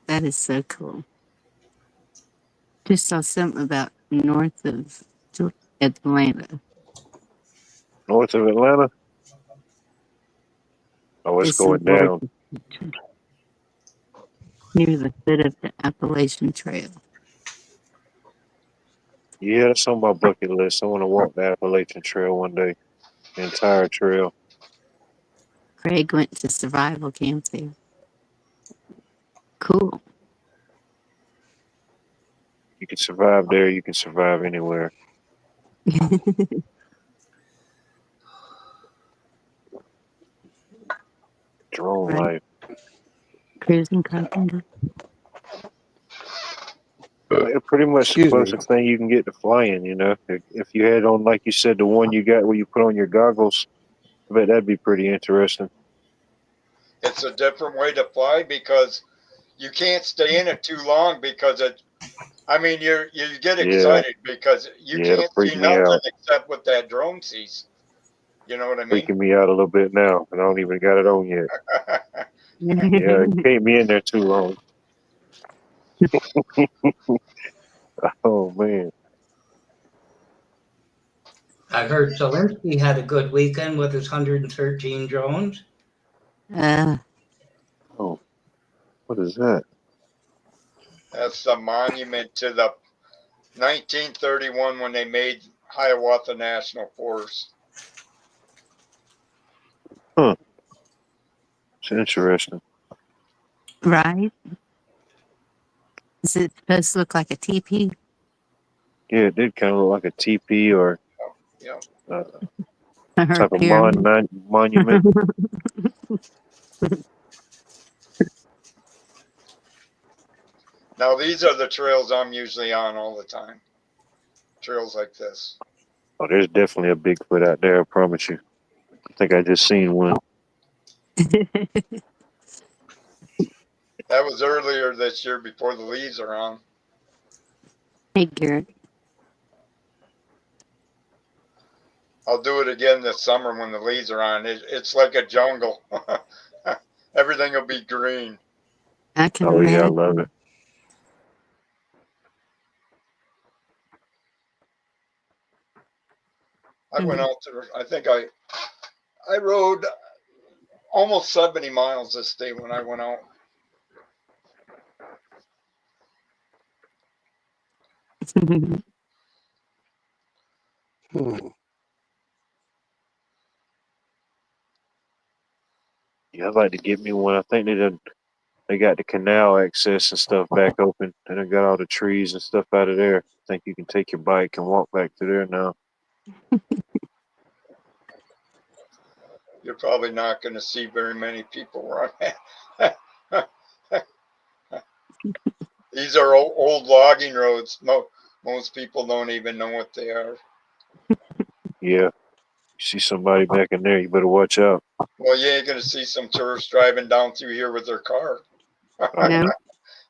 that is so cool. Just saw something about north of Atlanta. North of Atlanta? Oh, it's There's some going gorgeous down. pictures near the foot of the Appalachian Trail. Yeah, that's on my bucket list. I want to walk the Appalachian Trail one day. The entire trail. Craig went to survival camp there. Cool. You can survive there. You can survive anywhere. Drone Right. life. Cruising carpenter. It's pretty much the Excuse me. closest thing you can get to flying. You know, if you had on, like you said, the one you got where you put on your goggles, I bet that'd be pretty interesting. It's a different way to fly because you can't stay in it too long because I mean, you get Yeah, excited because you yeah, it'll can't freak see me nothing out. except what that drone sees. You know what I mean? Freaking me out a little bit now, and I don't even got it on yet. Yeah, you can't be in there too long. Oh man. I heard Zelensky had a good weekend with his 113 drones. Oh, what is that? That's the monument to the 1931 when they made Hiawatha National Forest. Huh. It's interesting. Right. Is it supposed to look like a teepee? Yeah, it did kind of look like a teepee or Yeah. Or a type of pyramid? monument. Now these are the trails I'm usually on all the time. Trails like this. Oh, there's definitely a Bigfoot out there. I promise you. I think I just seen one. That was earlier this year before the leaves are on. Hey, Garrett. I'll do it again this summer when the leaves are on. It's like a jungle. Everything will be green. I can Oh yeah, I imagine. love it. I went out to, I think I rode almost 70 miles this day when I went out. Hmm. Yeah, I'd like to get me one. I think they got the canal access and stuff back open, and they got all the trees and stuff out of there. I think you can take your bike and walk back to there now. You're probably not going to see very many people where I'm at. These are old logging roads. Most people don't even know what they are. Yeah, you see somebody back in there, you better watch out. Well, you ain't going to see some tourists driving down through here with their car. No.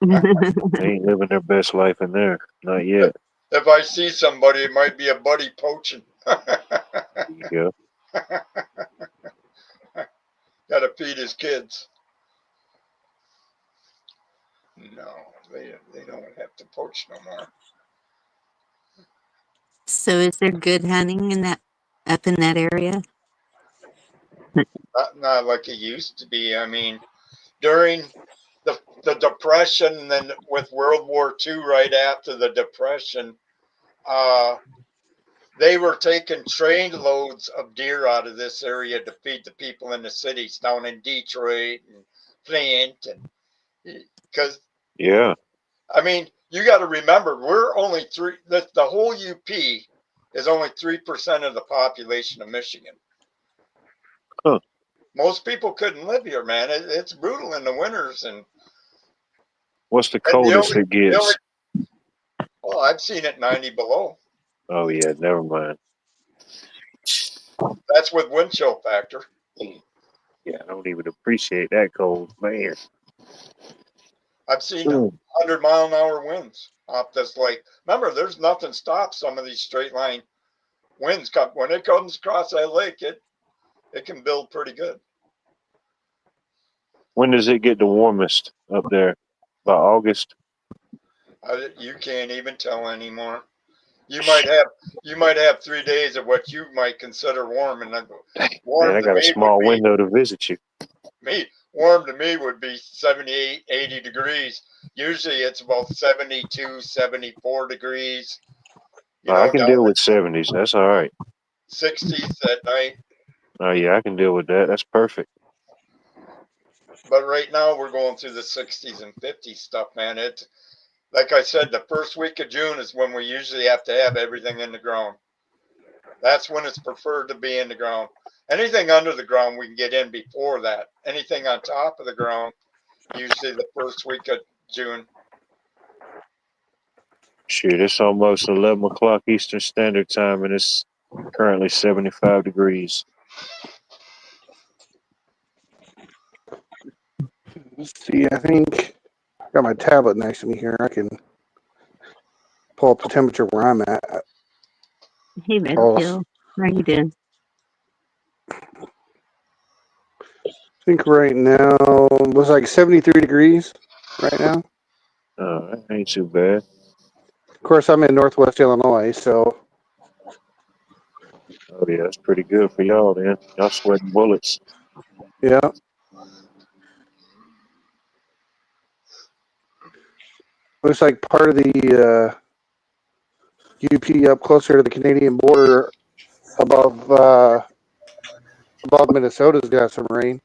They ain't living their best life in there, not yet. If I see somebody, it might be a buddy poaching. There you go. Got to feed his kids. No, they don't have to poach no more. So is there good hunting in that up in that area? Not like it used to be. I mean, during the Depression, and then with World War II, right after the Depression, they were taking train loads of deer out of this area to feed the people in the cities down in Detroit and Flint, and because Yeah. I mean, you got to remember, we're only the whole UP is only 3% of the population of Michigan. Huh. Most people couldn't live here, man. It's brutal in the winters, and What's the and coldest it gets? well, I've seen it 90 below. Oh yeah, never mind. That's with wind chill factor. Yeah, I don't even appreciate that cold, man. I've seen Mm. 100-mile-an-hour winds off this lake. Remember, there's nothing stops some of these straight line winds. When it comes across that lake, it can build pretty good. When does it get the warmest up there? By August? You can't even tell anymore. You might have 3 days of what you might consider warm, and warm Man, I to got a me would small be window to visit you. warm to me would be 78, 80 degrees. Usually it's about 72, 74 degrees. You I know, can down deal in with 70s. That's all right. 60s at night. Oh yeah, I can deal with that. That's perfect. But right now we're going through the 60s and 50s stuff, man. Like I said, the first week of June is when we usually have to have everything in the ground. That's when it's preferred to be in the ground. Anything under the ground, we can get in before that. Anything on top of the ground, usually the first week of June. Shoot, it's almost 11 o'clock Eastern Standard Time, and it's currently 75 degrees. Let's see, I think I got my tablet next to me here. I can pull up the temperature where I'm at. Hey, Red Oh, Pill. How you doing? I think right now it was like 73 degrees right now. That ain't too bad. Of course, I'm in Northwest Illinois, so Oh, yeah, that's pretty good for y'all, then. Y'all sweating bullets. yeah. Looks like part of the UP up closer to the Canadian border above Minnesota's got some rain.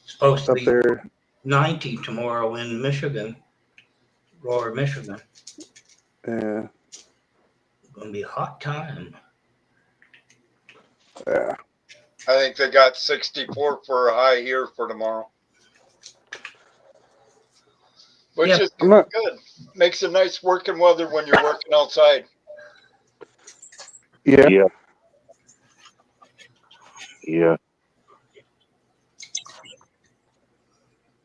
Supposed to Up be there. 90 tomorrow in Michigan, Lower Michigan. Yeah. Gonna be a hot time. Yeah. I think they got 64 for a high here for tomorrow. Which Yep. is I'm not. good. Makes a nice working weather when you're working outside. Yeah. Yeah. Yeah.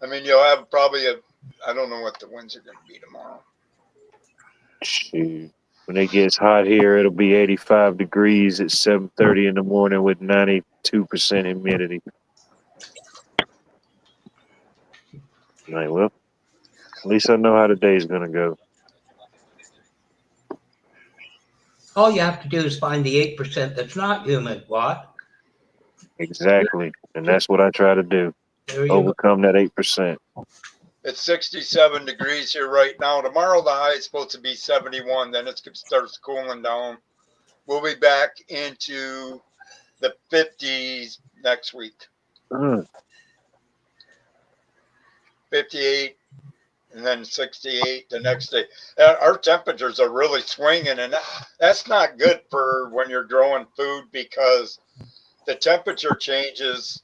I mean, you'll have probably I don't know what the winds are going to be tomorrow. Shoot. When it gets hot here, it'll be 85 degrees at 7:30 in the morning with 92% humidity. Like, well, at least I know how the day's gonna go. All you have to do is find the 8% that's not humid, Watt. Exactly. And that's what I try to do. There you go. Overcome that 8%. It's 67 degrees here right now. Tomorrow the high is supposed to be 71. Then it starts cooling down. We'll be back into the 50s next week. 58 and then 68 the next day. Our temperatures are really swinging, and that's not good for when you're growing food because the temperature changes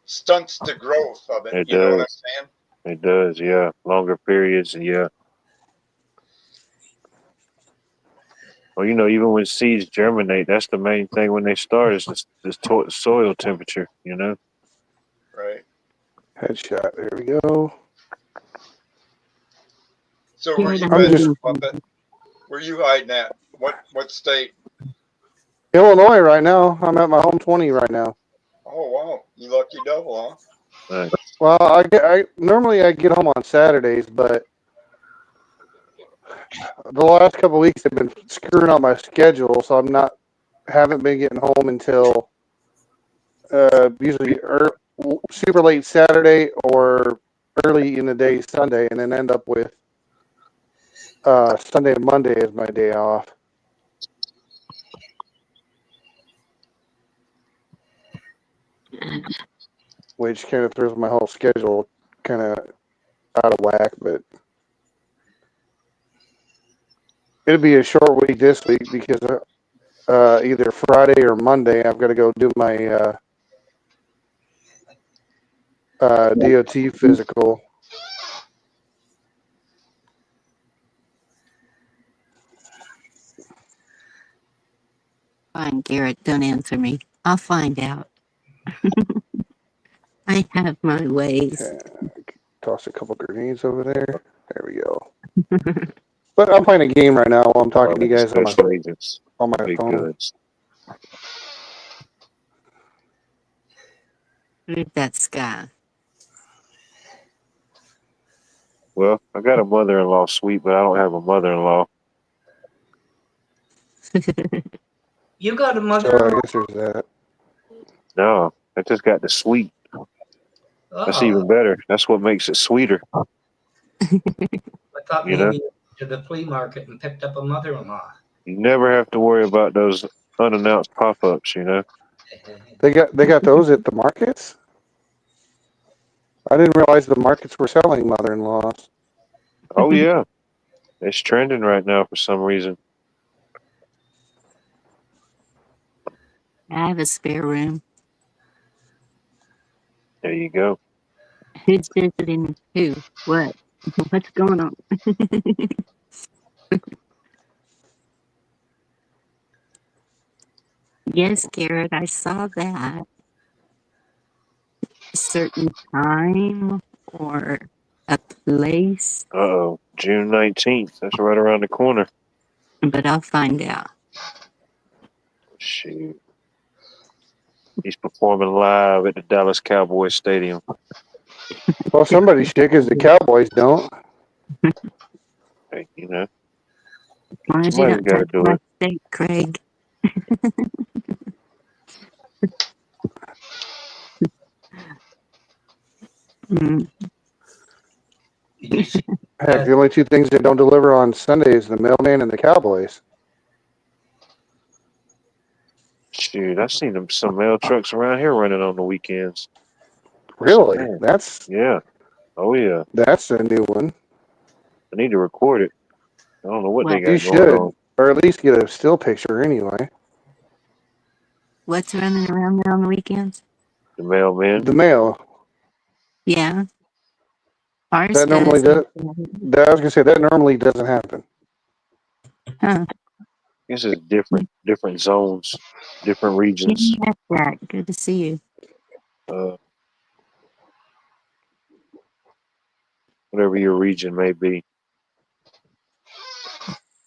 stunts the growth of it. It You know what I'm does. saying? It does, yeah. Longer periods, yeah. Well, even when seeds germinate, that's the main thing when they start is this soil temperature, Right. Headshot. There we go. So where Here, you I'm at, just Puppet? Where you hiding at? What state? Illinois right now. I'm at my home 20 right now. Oh wow, you lucky devil, huh? Nice. Well, I normally I get home on Saturdays, but the last couple of weeks have been screwing up my schedule, so haven't been getting home until usually super late Saturday or early in the day Sunday, and then end up with Sunday and Monday as my day off. Which kind of throws my whole schedule kind of out of whack, but it'll be a short week this week because either Friday or Monday I've got to go do my DOT physical. Fine, Garrett, don't answer me. I'll find out. I have my ways. Okay. Toss a couple grenades over there. There we go. But I'm playing a game right now while I'm talking to you guys Special agents. on my Big phone. goods. Where's that sky? Well, I got a mother-in-law suite, but I don't have a mother-in-law. You got a So I mother-in-law? guess there's that. No, I just got the suite. That's Oh, even better. That's what makes it sweeter. I thought You know, maybe you went to the flea market and picked up a mother-in-law. you never have to worry about those unannounced pop-ups. They got those at the markets. I didn't realize the markets were selling mother-in-laws. Oh yeah, it's trending right now for some reason. I have a spare room. There you go. Who's visiting who? What? What's going on? Yes, Garrett, I saw that. A certain time or a place, Uh-oh, June 19th. That's right around the corner. but I'll find out. Shoot. He's performing live at the Dallas Cowboys Stadium. Well, somebody's shit because the Cowboys don't. Hey, you know, As long as you somebody's don't got to touch do my it. steak, Craig. Mm. Did you see Heck, the only two things they don't deliver on Sunday is the mailman and the Cowboys. Shoot, I've seen some mail trucks around here running on the weekends. Really? Man, That's yeah. Oh, yeah. a new one. I need to record it. I don't know what they What? You got going should, on. or at least get a still picture anyway. What's running around there on the weekends? The mailman. The mail. Yeah, ours That normally does. does. I was gonna say that normally doesn't happen. Huh. This is different zones, different Yeah, regions. that's that. Good to see you. Uh, whatever your region may be.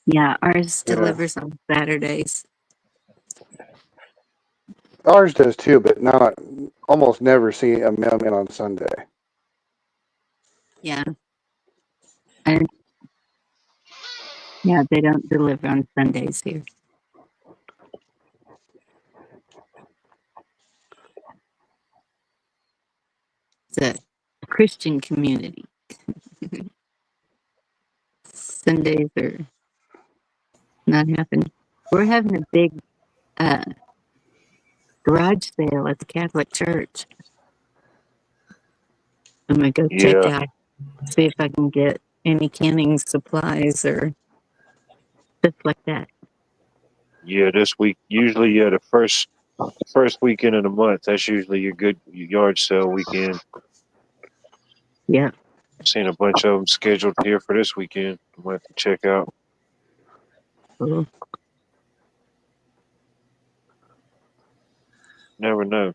Yeah, ours Yeah, delivers on Saturdays. ours does too, but not almost never see a mailman on Sunday. Yeah, and yeah, they don't deliver on Sundays here. It's a Christian community. Sundays are not happening. We're having a big uh, garage sale at the Catholic Church. I'm gonna go check Yeah, out, see if I can get any canning supplies or stuff like that. yeah. This week, usually, yeah, the first weekend of the month. That's usually your good yard sale weekend. Yeah. Seen a bunch of them scheduled here for this weekend. I'm gonna have to check out. Cool. Never know.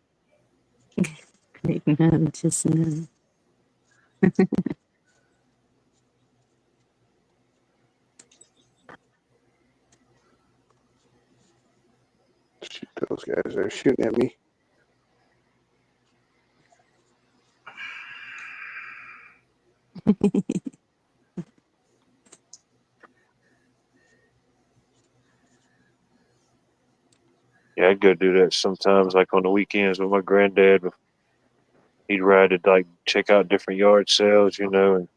No, just no. Shoot, those guys are shooting at me. Yeah, I'd go do that sometimes, like on the weekends with my granddad. He'd ride to like check out different yard sales, and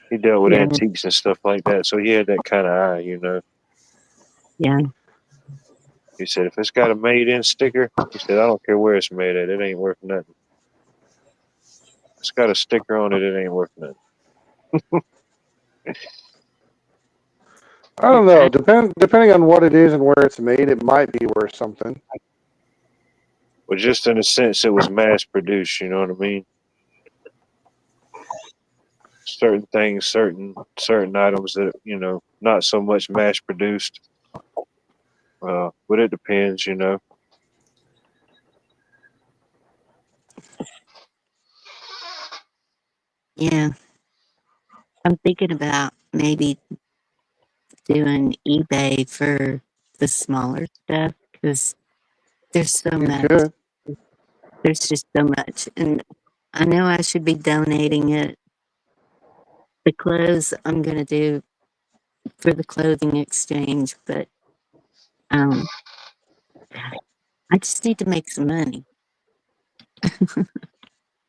he dealt with Yeah, antiques and stuff like that. So he had that kind of eye. yeah. He said, if it's got a made in sticker, he said, I don't care where it's made at. It ain't worth nothing. If it's got a sticker on it, it ain't worth nothing. I don't know. Depending on what it is and where it's made, it might be worth something. But just in a sense, it was mass produced. You know what I mean? Certain things, certain items that not so much mass produced. But it depends. Yeah. I'm thinking about maybe doing eBay for the smaller stuff because there's so You much. could. There's just so much. And I know I should be donating it. The clothes I'm going to do for the clothing exchange, but um, I just need to make some money.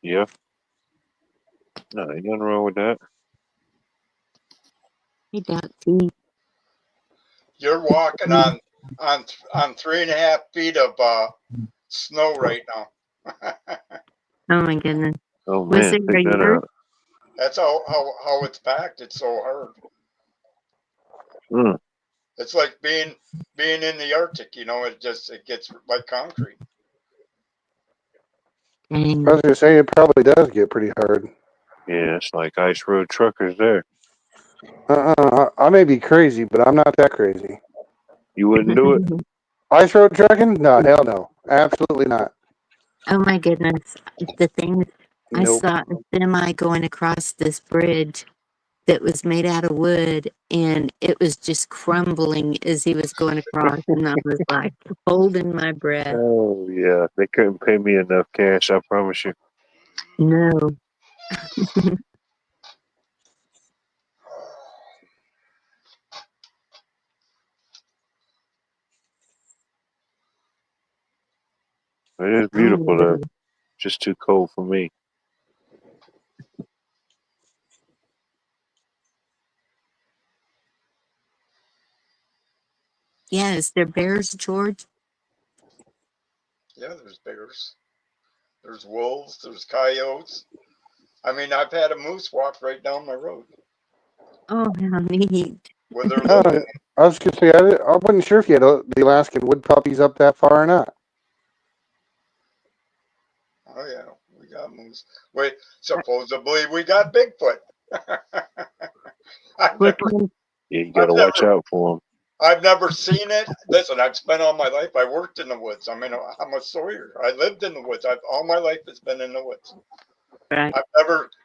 Yeah. No, ain't nothing wrong with that. Hey, Doc T. You're walking on 3.5 feet of snow right now. Oh my goodness. Oh Was man, it check a that yurt? out. That's how it's packed. It's so hard. Mm. It's like being in the Arctic. You know, it gets like concrete. I was gonna say it probably does get pretty hard. Yeah, it's like ice road truckers there. I may be crazy, but I'm not that crazy. You wouldn't do it? Ice road trucking? No, hell no, absolutely not. Oh my goodness. The thing I Nope. saw a semi going across this bridge that was made out of wood and it was just crumbling as he was going across and I was like holding my breath. Oh yeah, they couldn't pay me enough cash. I promise you. No. It is Oh my beautiful there. goodness. Just too cold for me. Yeah, is there bears, George? Yeah, there's bears. There's wolves. There's coyotes. I mean, I've had a moose walk right down my road Oh, how neat. with their little. I was gonna say I wasn't sure if you had the Alaskan wood puppies up that far or not. Oh yeah, we got moose. Wait, supposedly we got Bigfoot. I've What never, kind? Yeah, you I've gotta watch never, out for them. I've never seen it. Listen, I've spent all my life. I worked in the woods. I mean, I'm a sawyer. I lived in the woods. All my life has been in the woods. Right.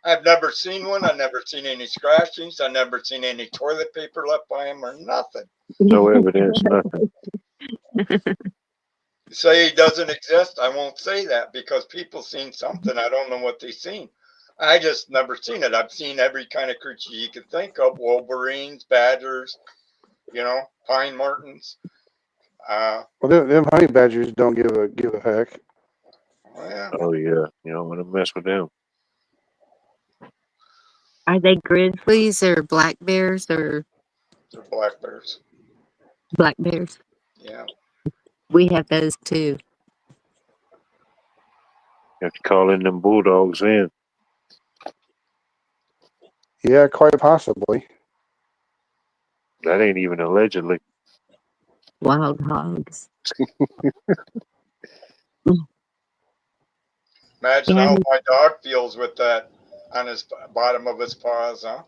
I've never seen one. I've never seen any scratchings. I've never seen any toilet paper left by him or nothing. No evidence, nothing. You say he doesn't exist. I won't say that because people seen something. I don't know what they seen. I just never seen it. I've seen every kind of creature you can think of: wolverines, badgers, pine martens. Well, them honey badgers don't give a heck. Yeah, Oh yeah, you don't want to mess with them. Are they grizzlies or black bears or they're black bears. black bears? Yeah, We have those too. You have to call in them bulldogs in. Yeah, quite possibly. That ain't even allegedly. Wild hogs. imagine Yeah, how my dog feels with that on his bottom of his paws, huh?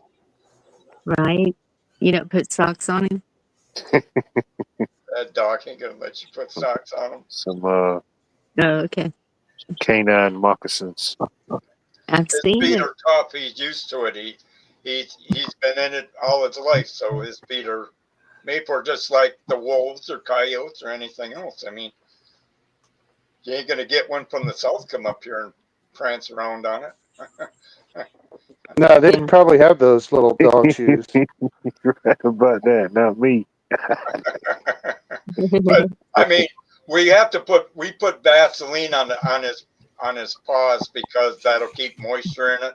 right? You don't put socks on him? That dog ain't gonna let you put socks on him. Some Oh, okay. canine moccasins. I've His seen feet it. are tough. He's used to it. He's been in it all his life, so his feet are made for just like the wolves or coyotes or anything else. I mean, you ain't gonna get one from the south come up here and prance around on it. No, they Yeah. probably have those little dog shoes. Right about that, not me. But I mean, we put Vaseline on his paws because that'll keep moisture in it,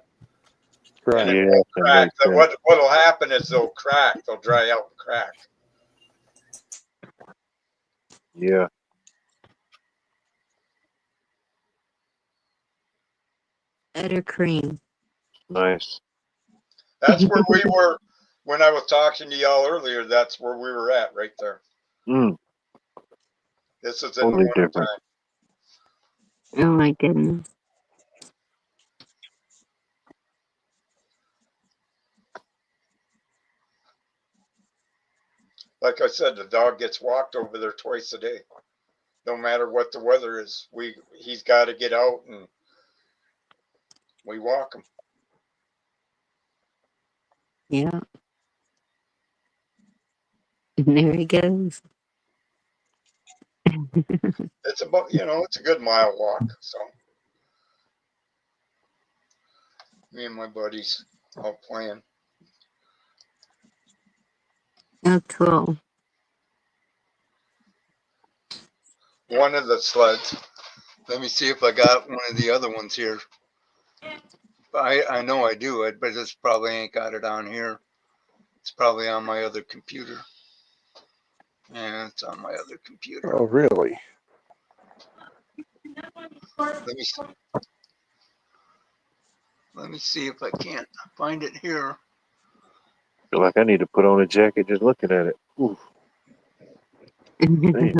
and it Right. Yeah, won't that crack. makes sense. What'll happen is they'll crack. They'll dry out and crack. Yeah, Buttercream. nice. That's where we were when I was talking to y'all earlier. That's where we were at right there. Mm, This is in the totally winter different. time. Oh my goodness. Like I said, the dog gets walked over there twice a day. No matter what the weather is, he's got to get out and we walk him. Yeah. And there he goes. It's about it's a good mile walk. So me and my buddies all playing. Oh, cool. One of the sleds. Let me see if I got one of the other ones here. I know I do it, but it's probably ain't got it on here. It's probably on my other computer. Yeah, it's on my other computer. Oh, really? Let me see. Let me see if I can't find it here. Feel like I need to put on a jacket just looking at it. Ooh, man.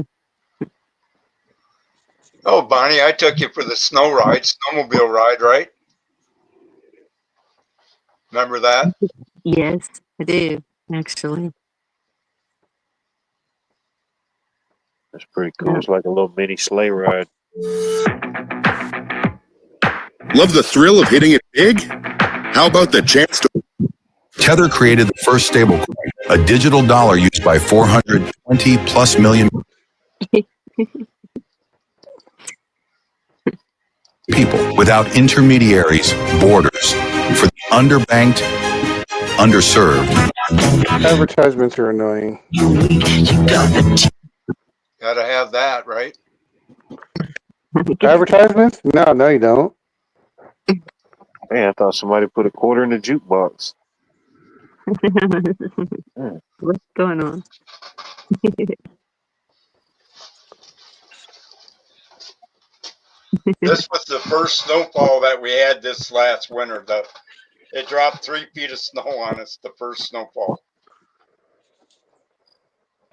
Oh, Bonnie, I took you for the snowmobile ride, right? Remember that? Yes, I do, actually. That's pretty cool. It's like a little mini sleigh ride. Love the thrill of hitting it big? How about the chance to... Tether created the first stablecoin, a digital dollar used by 420 plus million people without intermediaries, borders, for the underbanked, underserved. Advertisements are annoying. Gotta have that, right? Advertisements? No, you don't. Man, I thought somebody put a quarter in the jukebox. What's going on? This was the first snowfall that we had this last winter. It dropped 3 feet of snow on us, the first snowfall.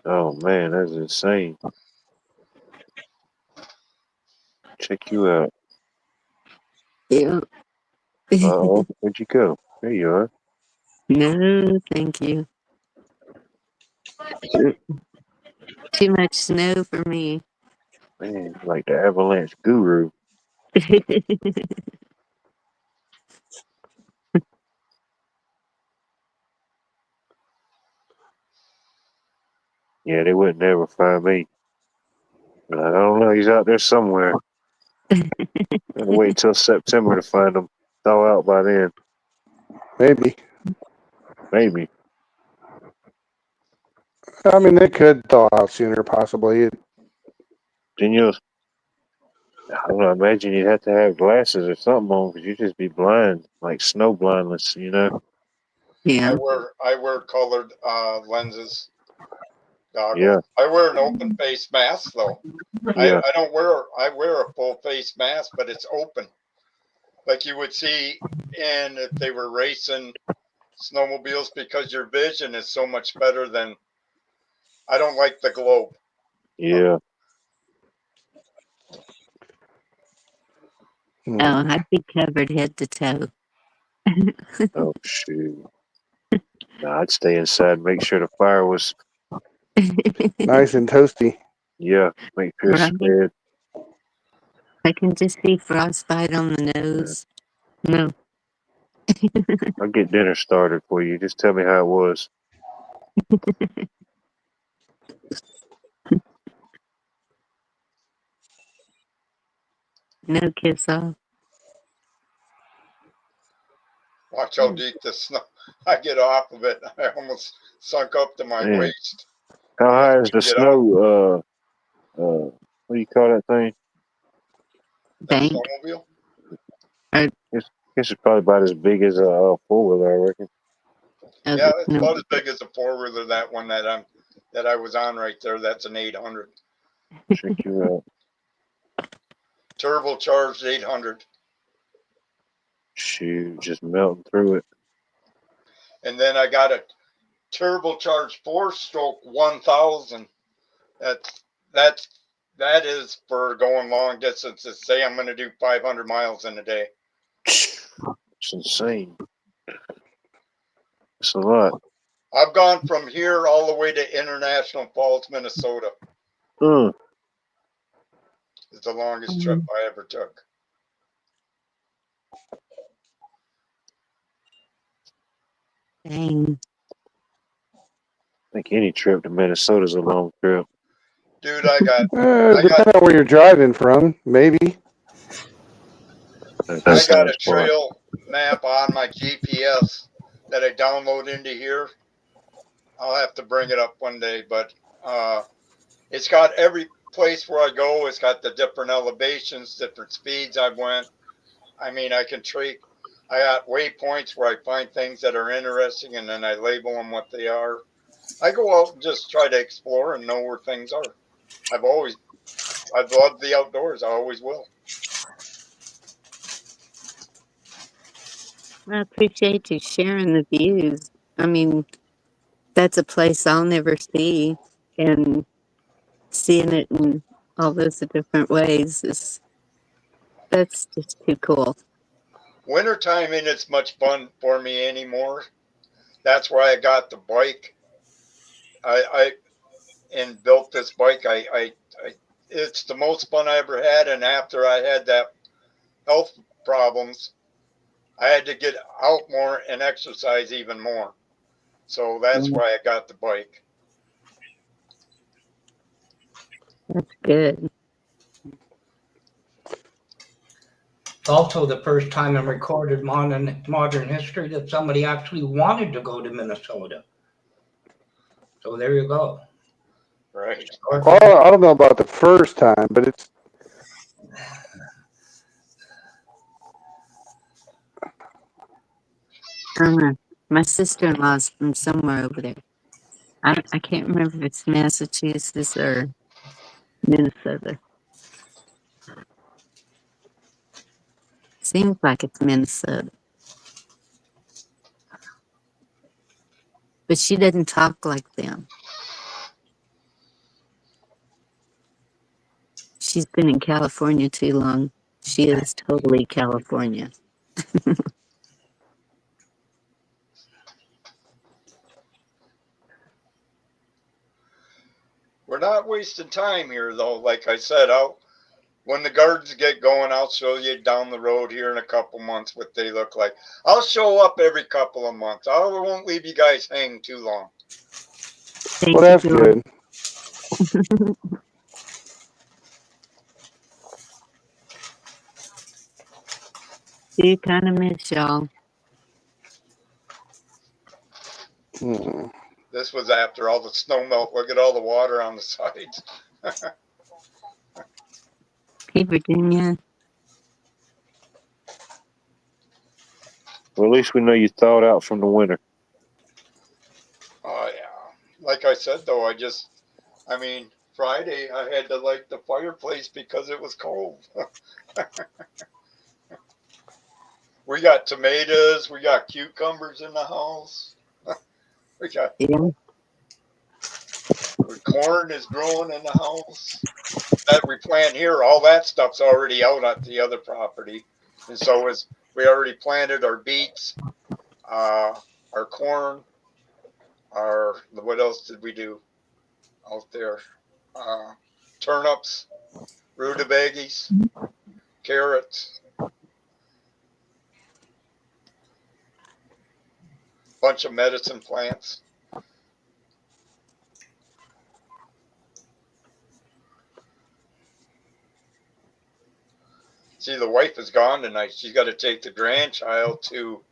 Oh man, that's insane. Check you out. Yeah. Uh-oh, where'd you go? There you are. No, thank you. Too much snow for me. Man, like the avalanche guru. Yeah, they wouldn't ever find me. I don't know, he's out there somewhere. Gotta wait till September to find him. Thaw out by then. Maybe. Maybe. I mean, they could thaw out sooner, possibly. Then you'll, I don't know, imagine you'd have to have glasses or something on because you'd just be blind, like snow blindness, you know? Yeah. I wear colored lenses, goggles. Yeah, I wear an open face mask though. yeah, I wear a full face mask, but it's open. Like you would see in if they were racing snowmobiles, because your vision is so much better than, I don't like the globe. yeah. Oh, I'd be covered head to toe. Oh, shoot. Nah, I'd stay inside and make sure the fire was, Nice and toasty. yeah, make sure it's Right. spread. I can just see frostbite on the nose. No. I'll get dinner started for you. Just tell me how it was. No kiss off. Watch how deep the snow. I get off of it. I almost sunk up to my Man, waist. how high is the Get out. snow? What do you call that thing? That Bank. snowmobile? Guess it's probably about as big as a four-wheeler, I reckon. Yeah, it's No. about as big as a four-wheeler. That one that I was on right there. That's an 800. Check you out. Turbocharged 800. Shoot, just melting through it. And then I got a turbocharged 4-stroke 1000. That is for going long distances. Say I'm going to do 500 miles in a day. It's insane. It's a lot. I've gone from here all the way to International Falls, Minnesota. It's the longest trip I ever took. Dang. I think any trip to Minnesota is a long trip. Dude, I got Depending on where you're driving from, maybe. I got a Sounds fun. trail map on my GPS that I download into here. I'll have to bring it up one day, but it's got every place where I go. It's got the different elevations, different speeds I went. I mean, I can treat. I got waypoints where I find things that are interesting, and then I label them what they are. I go out and just try to explore and know where things are. I've loved the outdoors. I always will. I appreciate you sharing the views. I mean, that's a place I'll never see, and seeing it in all those different ways is that's just too cool. Wintertime ain't as much fun for me anymore. That's why I got the bike. I and built this bike. I it's the most fun I ever had. And after I had that health problems, I had to get out more and exercise even more. So that's Yeah, why I got the bike. that's good. It's also the first time in recorded modern history that somebody actually wanted to go to Minnesota. So there you go. Right. Well, I don't know about the first time, but it's My sister-in-law's from somewhere over there. I can't remember if it's Massachusetts or Minnesota. Seems like it's Minnesota. But she doesn't talk like them. She's been in California too long. She is totally California. We're not wasting time here, though. Like I said, when the gardens get going, I'll show you down the road here in a couple months what they look like. I'll show up every couple of months. I won't leave you guys hanging too long. Thank well, you, that's George. good. Do kind of miss y'all. Hmm. This was after all the snow melt. Look at all the water on the sides. Hey, Virginia. Well, at least we know you thawed out from the winter. Oh, yeah. Like I said, though, I mean, Friday I had to light the fireplace because it was cold. We got tomatoes. We got cucumbers in the house. We got Yeah. corn is growing in the house. That we plant here, all that stuff's already out at the other property. And so is we already planted our beets, uh, our corn, what else did we do out there? Uh, turnips, rutabagas, carrots, bunch of medicine plants. See, the wife is gone tonight. She's got to take the grandchild to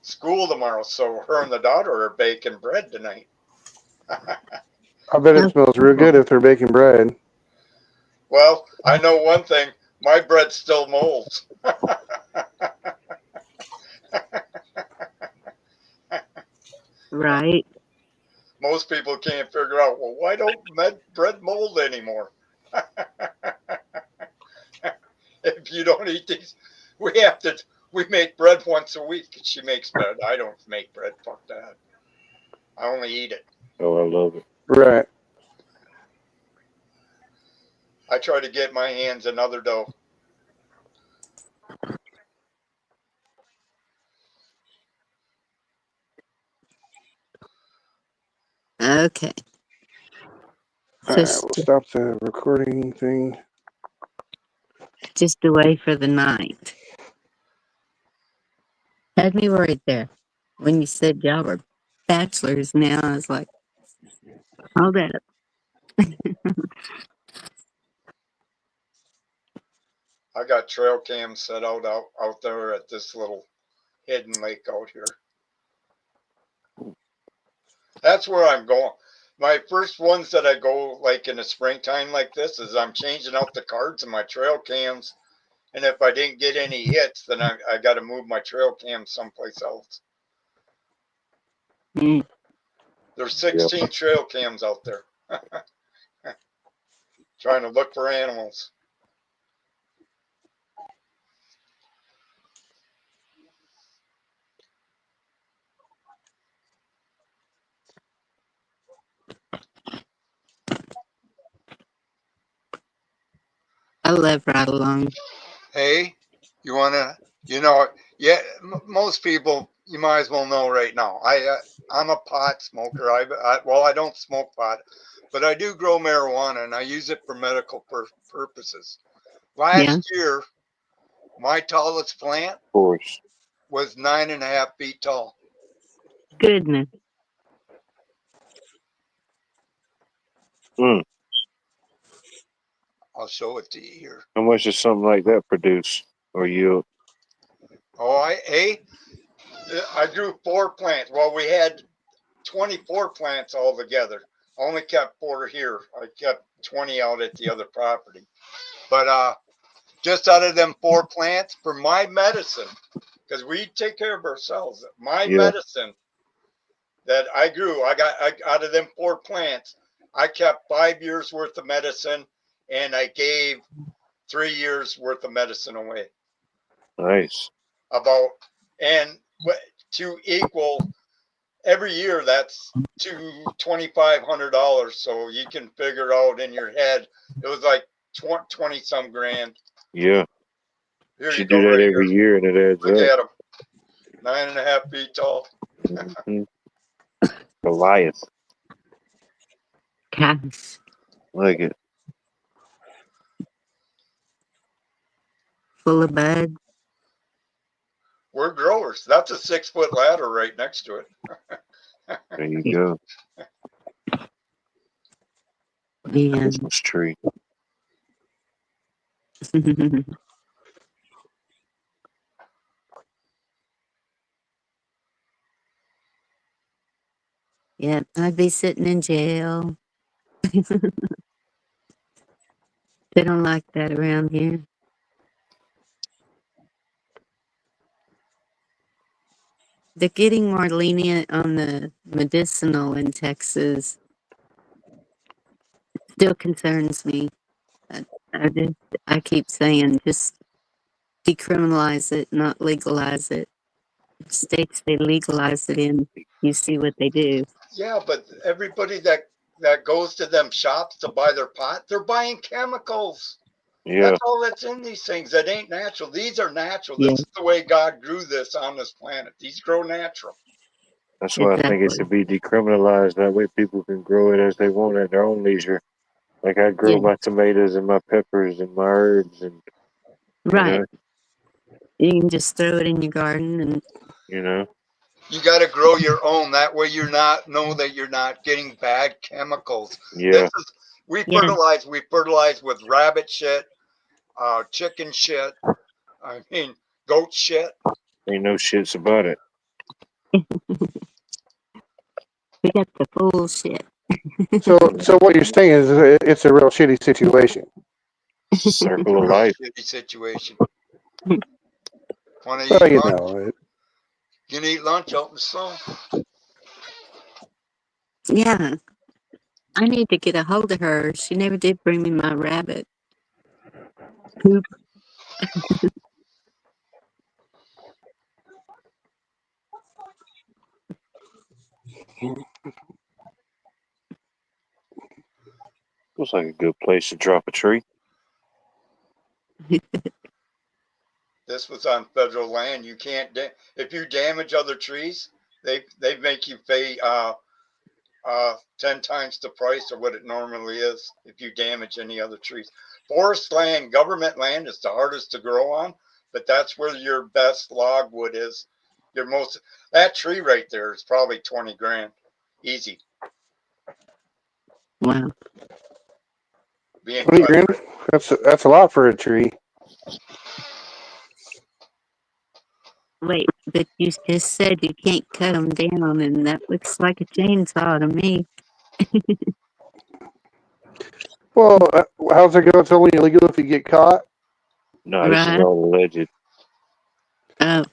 school tomorrow, so her and the daughter are baking bread tonight. I bet it Oh, smells real good cool. if they're baking bread. Well, I know one thing: my bread still molds. Right. Most people can't figure out, well, why don't bread mold anymore? If you don't eat these, we have to. We make bread once a week. She makes bread. I don't make bread. Fuck that. I only eat it. Oh, I love it. Right. I try to get my hands in other dough. Okay. All So right, we'll stop the recording thing. just away for the night. Had me worried there. When you said y'all were bachelors now, I was like, hold up. I got trail cams set out there at this little hidden lake out here. That's where I'm going. My first ones that I go like in the springtime like this is I'm changing out the cards in my trail cams. And if I didn't get any hits, then I got to move my trail cam someplace else. Mm. There's Yep. 16 trail cams out there trying to look for animals. I love ride along. Hey, you wanna, yeah, most people you might as well know right now. I'm a pot smoker. I don't smoke pot, but I do grow marijuana and I use it for medical purposes. Yeah. Last year, my tallest plant Of course. was 9.5 feet tall. Goodness. Mm. I'll show it to you here. How much does something like that produce or yield? Oh, I grew 4 plants. Well, we had 24 plants altogether. I only kept 4 here. I kept 20 out at the other property. But just out of them 4 plants for my medicine, because we take care of ourselves. My Yeah. medicine that I grew, out of them 4 plants, I kept 5 years worth of medicine, and I gave 3 years worth of medicine away. Nice. And to equal every year, that's $2,500. So you can figure out in your head, it was like 20 some grand. Yeah. Here You you go, do that right every here. year and it adds Look up. at them, 9.5 feet tall. Mm-hmm. Goliath. Gosh. Like it. Full of bud. We're growers. That's a 6-foot ladder right next to it. There you go. Man. Christmas tree. Yeah, I'd be sitting in jail. They don't like that around here. They're getting more lenient on the medicinal in Texas. Still concerns me. I keep saying just decriminalize it, not legalize it. States they legalize it in, you see what they do. Yeah, but everybody that goes to them shops to buy their pot, they're buying chemicals. Yeah. That's all that's in these things. That ain't natural. These are natural. Yeah. This is the way God grew this on this planet. These grow natural. That's why I think it should be decriminalized. That way people can grow it as they want at their own leisure. Like I grow my tomatoes and my peppers and my herbs and right. You can just throw it in your garden and you got to grow your own. That way you're not know that you're not getting bad chemicals. Yeah. We fertilize with rabbit shit, chicken shit, I mean goat shit. Ain't no shits about it. We got the full shit. So what you're saying is it's a real shitty situation. Circle of life. Shitty situation. Well, you you lunch? know, You can eat lunch out in the sun. Yeah. I need to get a hold of her. She never did bring me my rabbit poop. Looks like a good place to drop a tree. This was on federal land. You can't if you damage other trees, they make you pay 10 times the price of what it normally is if you damage any other trees. Forest land, government land is the hardest to grow on, but that's where your best logwood is. That tree right there is probably 20 grand. Easy. Wow. 20 grand? That's a lot for a tree. Wait, but you just said you can't cut them down, and that looks like a chainsaw to me. Well, how's it go? It's only illegal if you get caught. No, this is all alleged. Oh.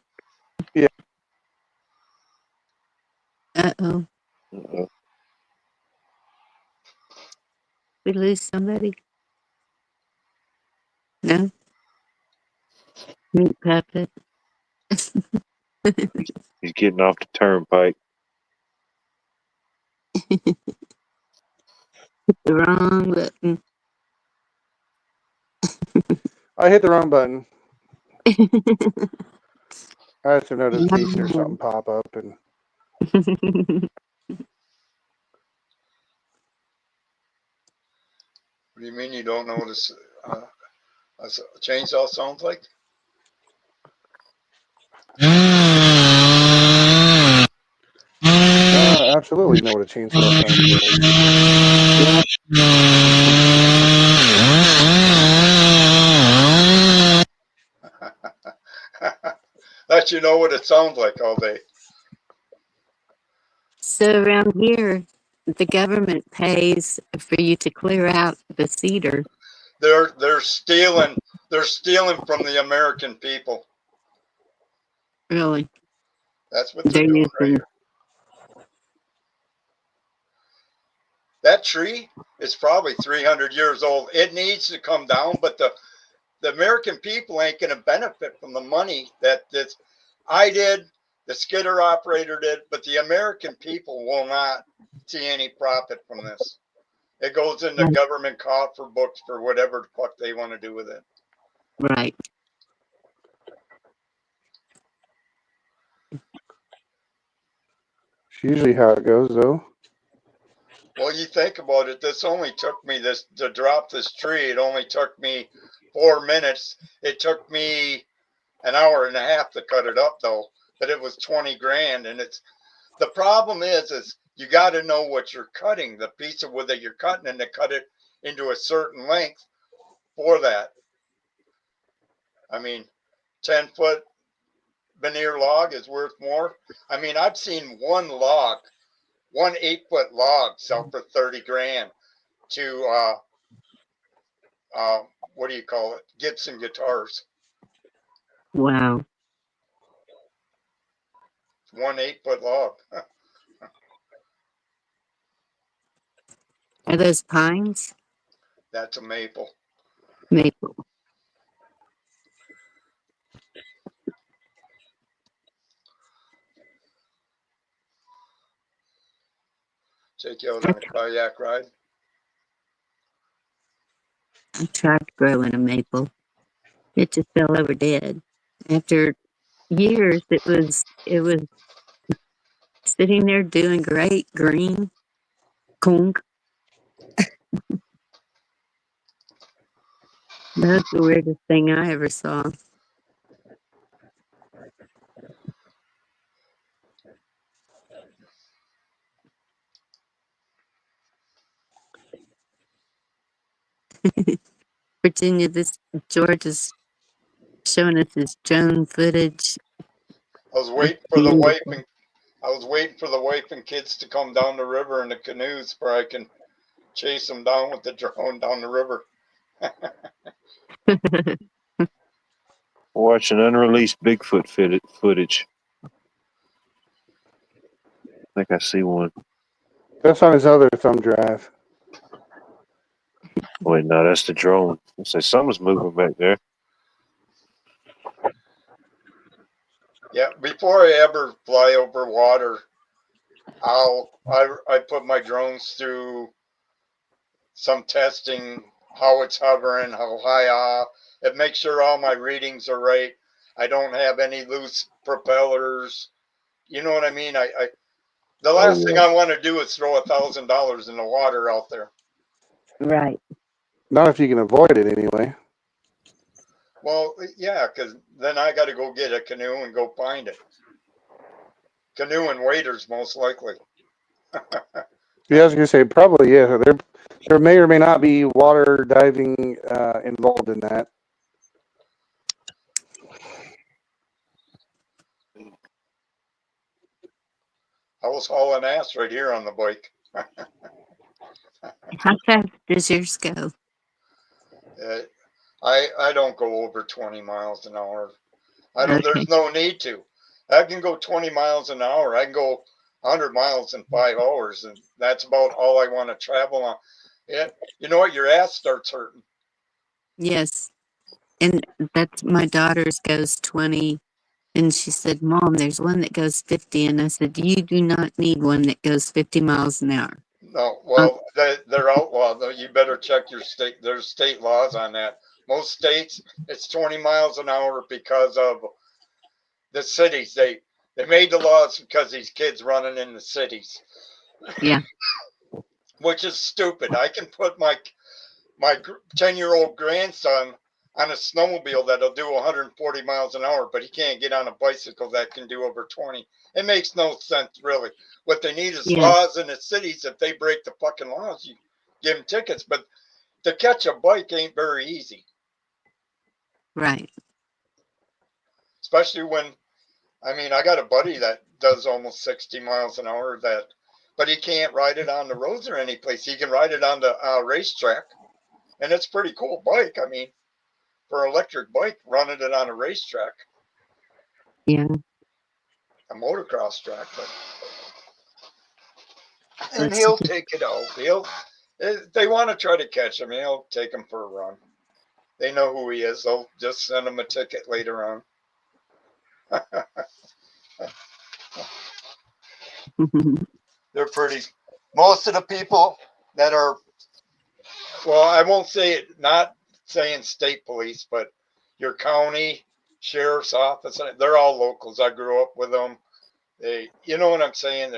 Yeah. Uh-oh. Uh-oh. We lose somebody? No? Meat puppet. He's getting off the turnpike. The wrong button. I hit the wrong button. I had some notification or something pop up, and What do you mean you don't know what a chainsaw sounds like? absolutely know what a chainsaw sounds like. Let you know what it sounds like all day. So around here, the government pays for you to clear out the cedar. They're stealing from the American people. Really, That's what they're doing right using. here. That tree is probably 300 years old. It needs to come down, but the American people ain't going to benefit from the money that I did, the skidder operator did, but the American people will not see any profit from this. It goes in the government coffer books for whatever the fuck they want to do with it. Right. It's usually how it goes, though. Well, you think about it. This only took me to drop this tree. It only took me 4 minutes. It took me an hour and a half to cut it up, though. But it was 20 grand, and the problem is you got to know what you're cutting, the piece of wood that you're cutting, and to cut it into a certain length for that. I mean, 10-foot veneer log is worth more. I mean, I've seen one 8-foot log sell for 30 grand to what do you call it? Gibson guitars. Wow. 1 8-foot log. Are those pines? That's a maple. Maple. Take you out on a kayak ride. I tried growing a maple. It just fell over dead. After years, it was sitting there doing great, green, kunk. That's the weirdest thing I ever saw. Virginia, this George is showing us his drone footage. I was waiting for the wife and kids to come down the river in the canoes where I can chase them down with the drone down the river. Watching unreleased Bigfoot footage. I think I see one. That's on his other thumb drive. Wait, no, that's the drone. I say something's moving back there. Yeah, before I ever fly over water, I put my drones through some testing, how it's hovering, how high off. It makes sure all my readings are right. I don't have any loose propellers. You know what I mean? The last thing I want to do is throw $1,000 in the water out there. Right. Not if you can avoid it anyway. Well, yeah, because then I got to go get a canoe and go find it. Canoe and waders, most likely. Yeah, I was gonna say probably. Yeah, there may or may not be water diving involved in that. I was hauling ass right here on the bike. How fast does yours go? I don't go over 20 miles an hour. I don't. Okay. There's no need to. I can go 20 miles an hour. I can go 100 miles in 5 hours, and that's about all I want to travel on. Yeah, you know what? Your ass starts hurting. Yes. And that's my daughter's goes 20. And she said, Mom, there's one that goes 50. And I said, you do not need one that goes 50 miles an hour. No, well, they're outlawed. Though. You better check your state. There's state laws on that. Most states, it's 20 miles an hour because of the cities. They made the laws because these kids running in the cities, Yeah. which is stupid. I can put my 10-year-old grandson on a snowmobile that'll do 140 miles an hour, but he can't get on a bicycle that can do over 20. It makes no sense, really. What they need is Yeah. laws in the cities. If they break the fucking laws, you give them tickets. But to catch a bike ain't very easy, Right. especially when, I mean, I got a buddy that does almost 60 miles an hour, but he can't ride it on the roads or any place. He can ride it on the racetrack, and it's a pretty cool bike. I mean, for an electric bike, running it on a racetrack, Yeah. a motocross track, and Let's he'll take it out. If they want to try to catch him, he'll take him for a run. They know who he is. They'll just send him a ticket later on. They're pretty. Most of the people that are, well, I won't say it, not saying state police, but your county sheriff's office, they're all locals. I grew up with them. You know what I'm saying?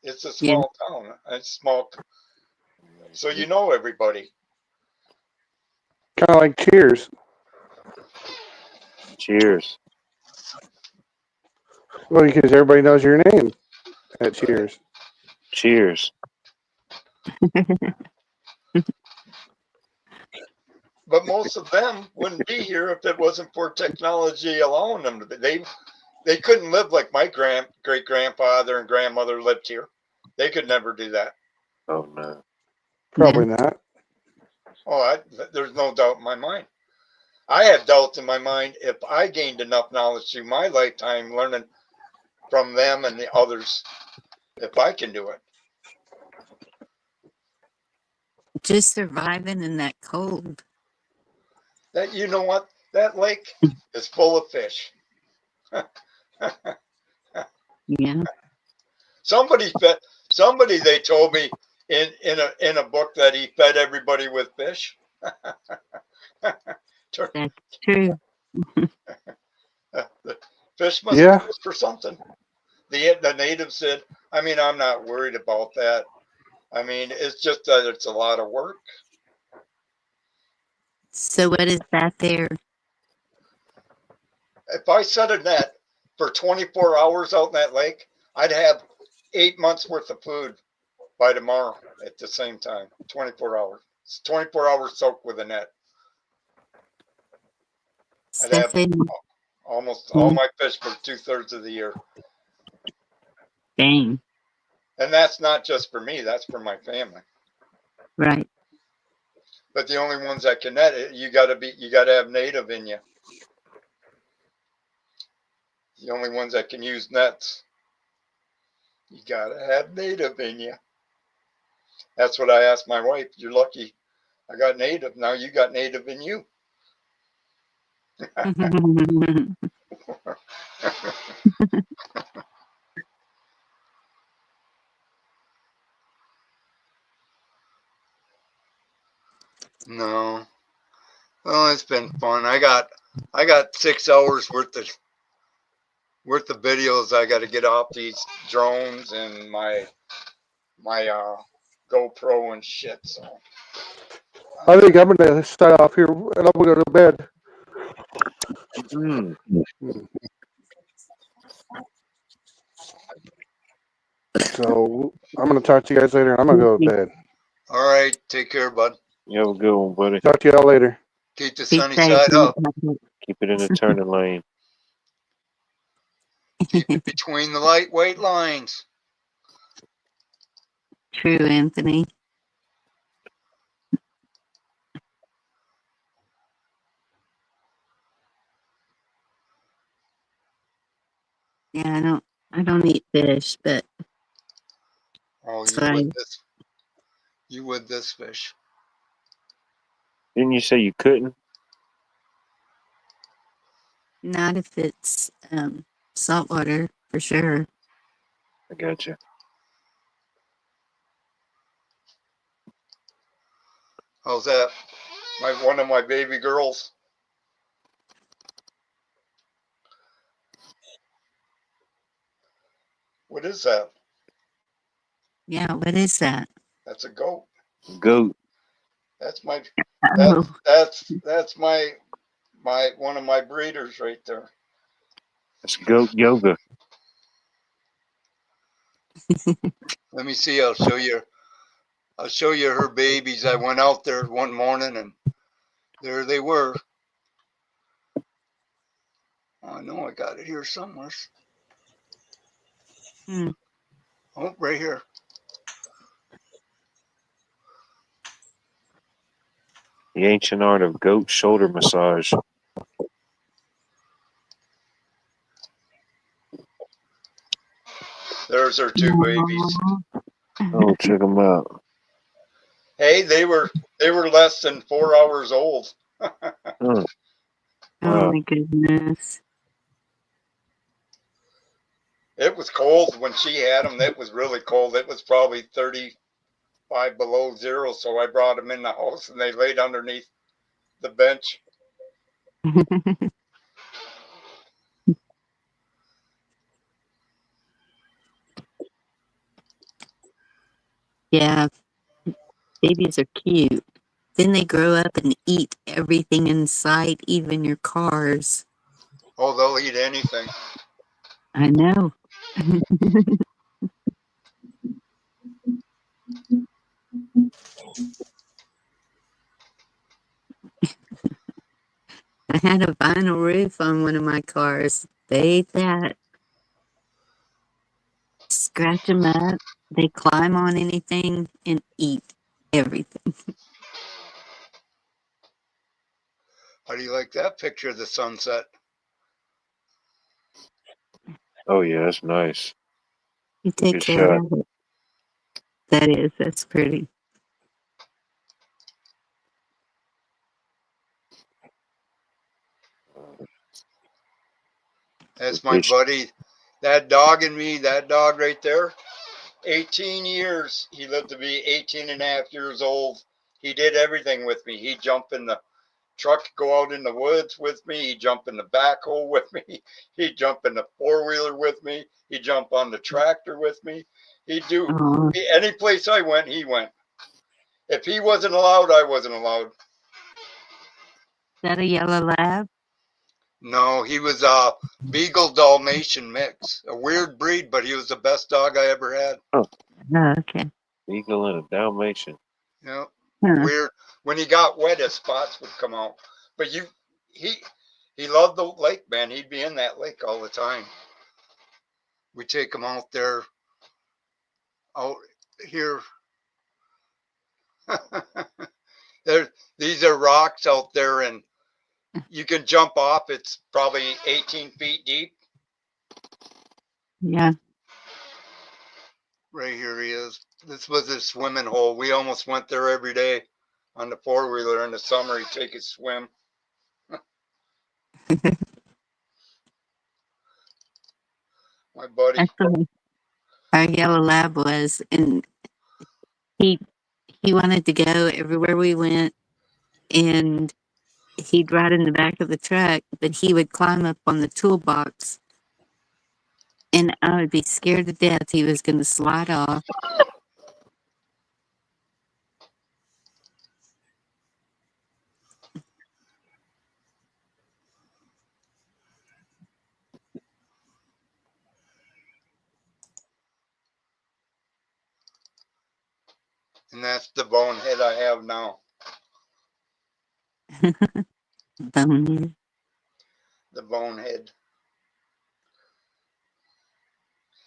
It's a Yeah. small town. It's small, so you know everybody. Kind of like Cheers. Cheers. Well, because everybody knows your name at Cheers. Cheers. But most of them wouldn't be here if it wasn't for technology allowing them to be. They couldn't live like my great grandfather and grandmother lived here. They could never do that. Oh no. Probably not. Oh, there's no doubt in my mind. I have doubts in my mind if I gained enough knowledge through my lifetime learning from them and the others, if I can do it. Just surviving in that cold. That, you know what? That lake is full of fish. Yeah. Somebody they told me in a book that he fed everybody with fish. That's true. The fish must Yeah. be good for something. The native said, I mean, I'm not worried about that. I mean, it's just that it's a lot of work. So what is that there? If I set a net for 24 hours out in that lake, I'd have 8 months worth of food by tomorrow at the same time. 24 hours. It's 24 hours soaked with a net. I'd have Something. almost all my fish for 2/3 of the year. Dang. And that's not just for me, that's for my family. Right. But the only ones that can net it, you gotta have native in you. The only ones that can use nets, you gotta have native in you. That's what I asked my wife. You're lucky I got native. Now you got native in you. No. Oh, it's been fun. I got 6 hours worth of videos I got to get off these drones and my GoPro and shit. So I think I'm going to start off here and I'm going to go to bed. Mm. So I'm going to talk to you guys later. I'm going to go to bed. all right, take care, bud. You have a good one, buddy. Talk to y'all later. Keep the Be sunny safe. side up. Keep it in the turning lane. Keep it between the lightweight lines. True, Anthony. Yeah, I don't eat fish, but Oh, it's you fine. with this? You with this fish? Didn't you say you couldn't? Not if it's saltwater, for sure. I got you. How's that? One of my baby girls. What is that? Yeah, what is that? That's a goat. Goat. That's my Oh, that's my one of my breeders right there. That's goat yoga. Let me see. I'll show you her babies. I went out there one morning and there they were. Oh, I know I got it here somewhere. hmm. Oh, right here. The ancient art of goat shoulder massage. There's her two babies. Oh, check them out. Hey, they were less than 4 hours old. Oh, Oh wow. my goodness. It was cold when she had them. It was really cold. It was probably 35 below zero. So I brought them in the house and they laid underneath the bench. Yeah, babies are cute. Then they grow up and eat everything in sight, even your cars. Oh, they'll eat anything. I know. I had a vinyl roof on one of my cars. They ate that. Scratch them up. They climb on anything and eat everything. How do you like that picture of the sunset? Oh, yeah, that's nice. You take Good care shot. of it. That's pretty. That's my Fish. buddy. That dog and me, that dog right there, 18 years. He lived to be 18 and a half years old. He did everything with me. He'd jump in the truck, go out in the woods with me. He'd jump in the backhoe with me. He'd jump in the four-wheeler with me. He'd jump on the tractor with me. He'd do Oh, any place I went, he went. If he wasn't allowed, I wasn't allowed. is that a yellow lab? No, he was a Beagle Dalmatian mix. A weird breed, but he was the best dog I ever had. Oh, Oh, okay. eagle and a Dalmatian. You know, Huh. weird. When he got wet, his spots would come out. But he he loved the lake, man. He'd be in that lake all the time. We take him out there, out here. there, these are rocks out there, and you can jump off. It's probably 18 feet deep. Yeah. Right here he is. This was his swimming hole. We almost went there every day on the four-wheeler in the summer. He'd take his swim. My buddy. That's what our yellow lab was, and he he wanted to go everywhere we went, and he'd ride in the back of the truck, but he would climb up on the toolbox, and I would be scared to death he was going to slide off. And that's the bonehead I have now. Bonehead. The bonehead.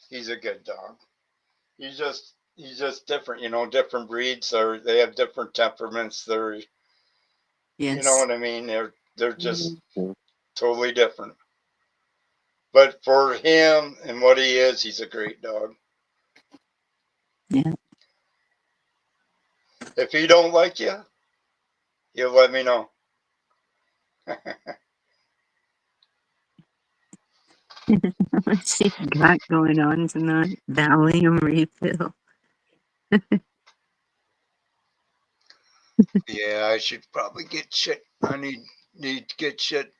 He's a good dog. He's just different, different breeds or they have different temperaments. They're you know Yes. what I mean? They're just Mhm. totally different. But for him and what he is, he's a great dog. Yeah. If he don't like you, he'll let me know. What's she got going on tonight? Valium refill. Yeah, I should probably get shit. I need to get shit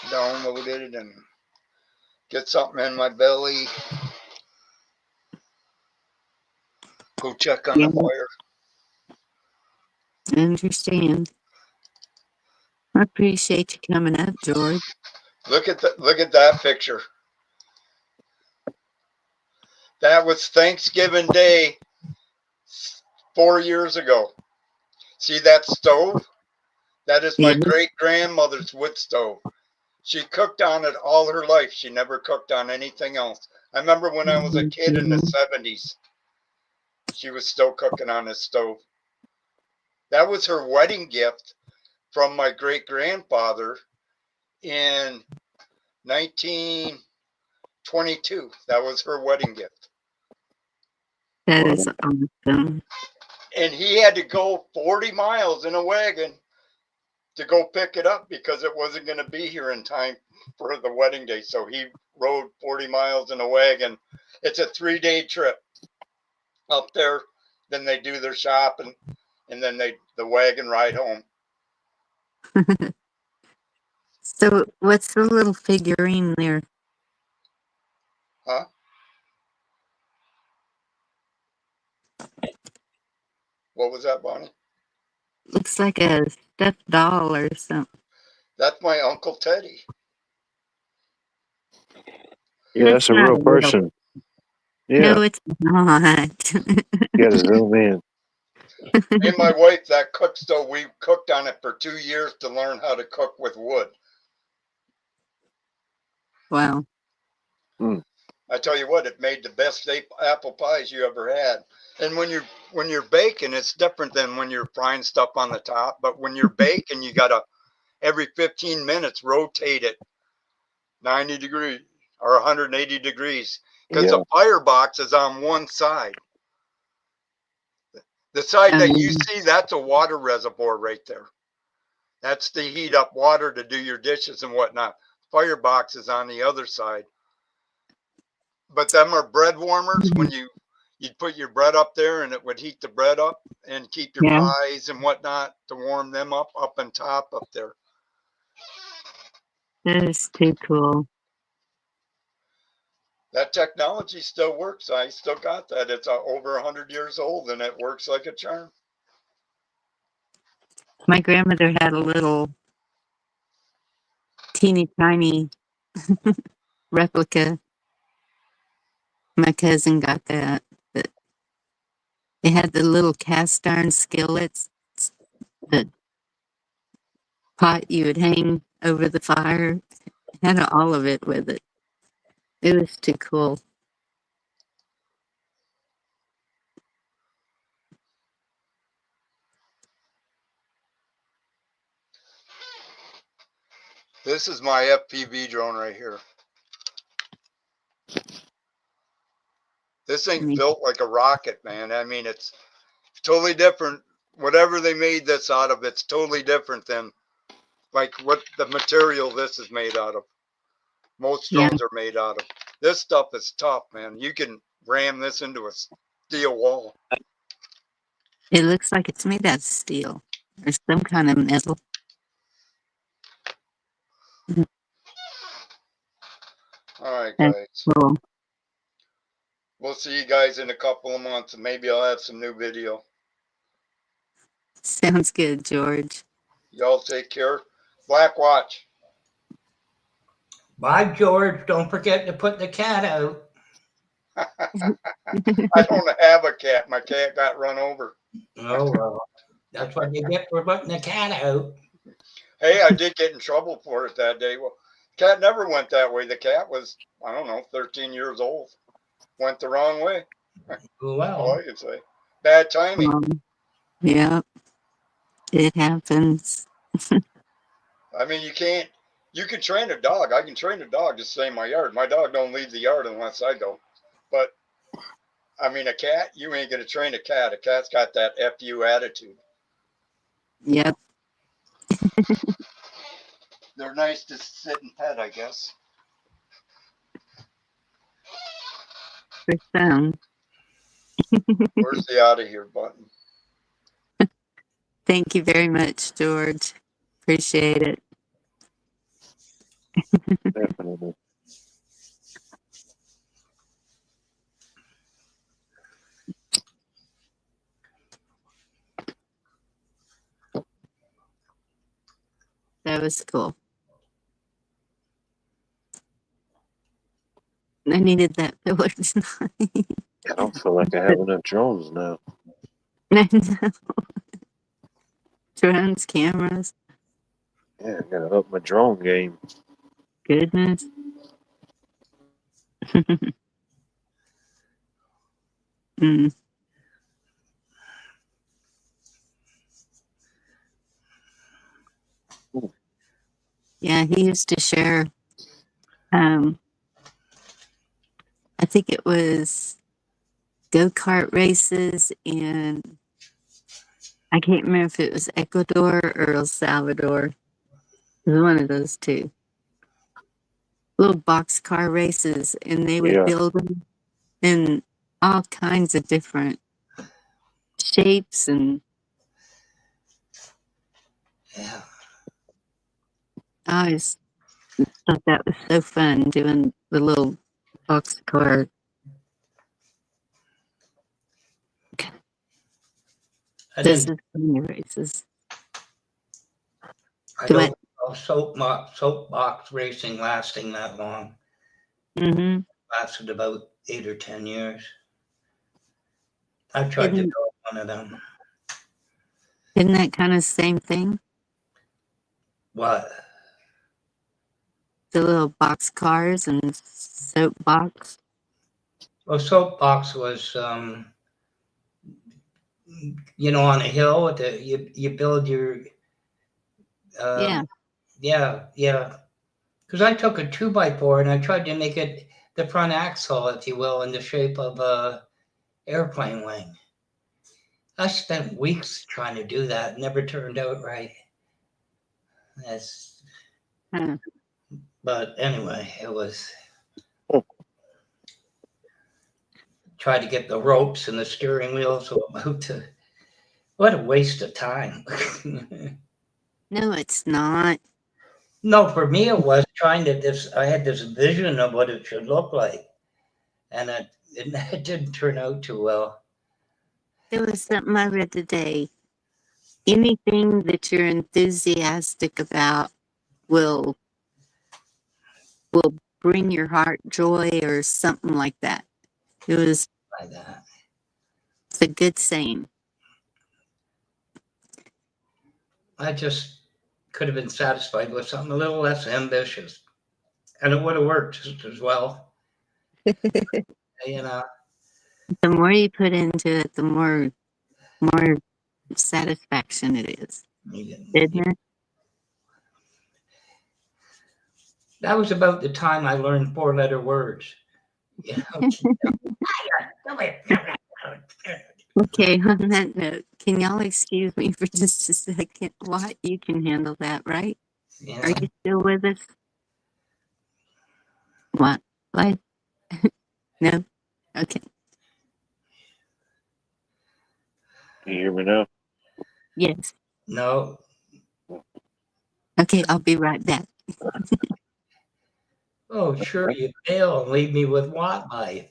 downloaded and get something in my belly. Go check on Yeah, the fire. I understand. I appreciate you coming up, George. Look at that picture. That was Thanksgiving Day 4 years ago. See that stove? That is Yeah. my great grandmother's wood stove. She cooked on it all her life. She never cooked on anything else. I remember when I was a kid in the 70s, she was still cooking on this stove. That was her wedding gift from my great grandfather in 1922. That was her wedding gift. That Wow. is awesome. And he had to go 40 miles in a wagon to go pick it up because it wasn't going to be here in time for the wedding day. So he rode 40 miles in a wagon. It's a 3-day trip up there. Then they do their shopping, and then the wagon ride home. So, what's the little figurine there? Huh? What was that, Bonnie? Looks like a stuffed doll or something. That's my Uncle Teddy. Yeah, that's That's a not real a real. person. Yeah, No, it's not. you got to zoom in. Me and my wife, that cook stove, we cooked on it for 2 years to learn how to cook with wood. Wow. Mm. I tell you what, it made the best apple pies you ever had. And when you're baking, it's different than when you're frying stuff on the top. But when you're baking, you gotta every 15 minutes rotate it 90 degrees or 180 degrees because the Yeah, firebox is on one side. The side that you Um, see, that's a water reservoir right there. That's to heat up water to do your dishes and whatnot. Firebox is on the other side. But them are bread warmers when you'd put your bread up there and it would heat the bread up and keep your yeah, pies and whatnot to warm them up on top up there. that is too cool. That technology still works. I still got that. It's over 100 years old and it works like a charm. My grandmother had a little teeny tiny replica. My cousin got that. But they had the little cast iron skillets, the pot you would hang over the fire. Had all of it with it. It was too cool. This is my FPV drone right here. This I thing's mean, built like a rocket, man. I mean, it's totally different. Whatever they made this out of, it's totally different than like what the material this is made out of. Most yeah, drones are made out of. This stuff is tough, man. You can ram this into a steel wall. it looks like it's made out of steel or some kind of metal. All right, That's guys. cool. We'll see you guys in a couple of months, and maybe I'll have some new video. Sounds good, George. Y'all take care. Black Watch. Bye, George. Don't forget to put the cat out. I don't have a cat. My cat got run over. Oh, well, that's what you get for putting the cat out. Hey, I did get in trouble for it that day. Well, cat never went that way. The cat was, I don't know, 13 years old. Went the wrong way. All Well, I can say. Bad timing. Yeah, it happens. I mean, you can train a dog. I can train a dog to stay in my yard. My dog don't leave the yard unless I go. But, I mean, a cat, you ain't going to train a cat. A cat's got that FU attitude. Yep, They're nice to sit and pet, I guess. for some. Where's the out of here button? Thank you very much, George. Appreciate it. Definitely. That was cool. I needed that filler tonight. I don't feel like I have enough drones now. I know. Drones, cameras, Yeah, I gotta up my drone game. goodness. Mm. Yeah, he used to share, I think it was go-kart races, and I can't remember if it was Ecuador or El Salvador. It was one of those two. Little boxcar races, and they would Yeah, build them in all kinds of different shapes, and Yeah. I always thought that was so fun doing the little boxcar. I Those didn't. are funny races. I Do don't it. know soapbox racing lasting that long. Mm-hmm. Lasted about 8 or 10 years. I tried to Isn't, do one of them. isn't that kind of same thing? What? The little box cars and soapbox. Well, soapbox was, on a hill. You build your, Yeah. um, yeah. Because I took a 2x4 and I tried to make it the front axle, if you will, in the shape of a airplane wing. I spent weeks trying to do that. Never turned out right. That's, Huh. but anyway, it was Oh, try to get the ropes and the steering wheel so it moved to. What a waste of time. No, it's not. No, for me it was trying to this. I had this vision of what it should look like, and it didn't turn out too well. There was something I read today. Anything that you're enthusiastic about will will bring your heart joy or something like that. It's Like that. a good saying. I just could have been satisfied with something a little less ambitious, and it would have worked just as well. You know, The more you put into it, the more satisfaction it is, isn't it? that was about the time I learned four-letter words. You know, Okay, on that note, can y'all excuse me for just a second? What? You can handle that, right? Are yeah. you still with us? What? What? No? Okay. you hear me now? Yes. No. Okay, I'll be right back. Oh, sure, you fail and leave me with what life?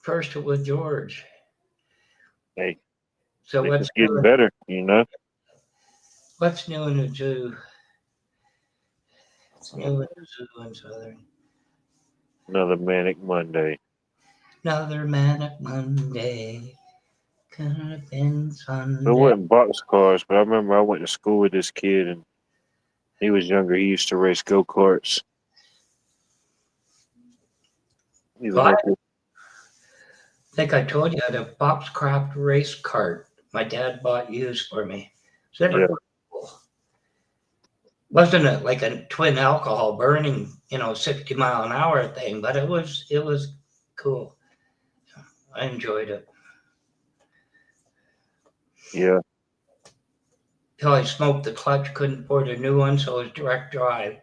First it was George. Hey, So think it's getting better, you know? what's new in the zoo? What's new in the zoo and Southern? Another manic Monday. Another manic Monday. Could have been It Sunday. wasn't box cars, but I remember I went to school with this kid and he was younger. He used to race go karts. He was Well, up I think I told you I had a Foxcraft race cart my dad bought used for me. So there. Yeah, cool. Wasn't it like a twin alcohol burning, 60-mile-an-hour thing, but it was cool. I enjoyed it. yeah. Till I smoked the clutch, couldn't afford a new one, so it was direct drive.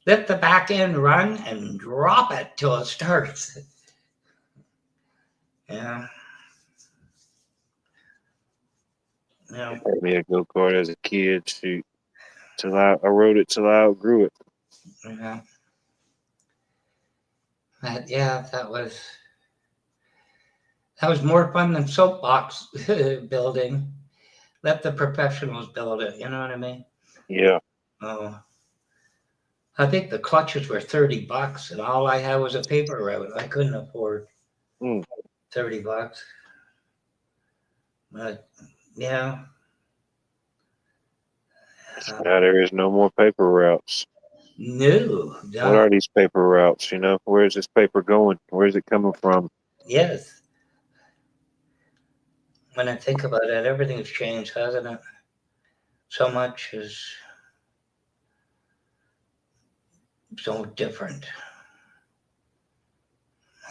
Lift the back end, run, and drop it till it starts. Yeah. know, Had me a go kart as a kid. Shoot, till I rode it till I outgrew it. you know, yeah, that was more fun than soapbox building. Let the professionals build it. You know what I mean? Yeah. Oh, I think the clutches were $30, and all I had was a paper route. I couldn't afford Mm. $30, but yeah. Now there is no more paper routes. No, What are these paper routes? You know, where is this paper going? Where is it coming from? yes. When I think about it, everything's changed, hasn't it? So much is so different.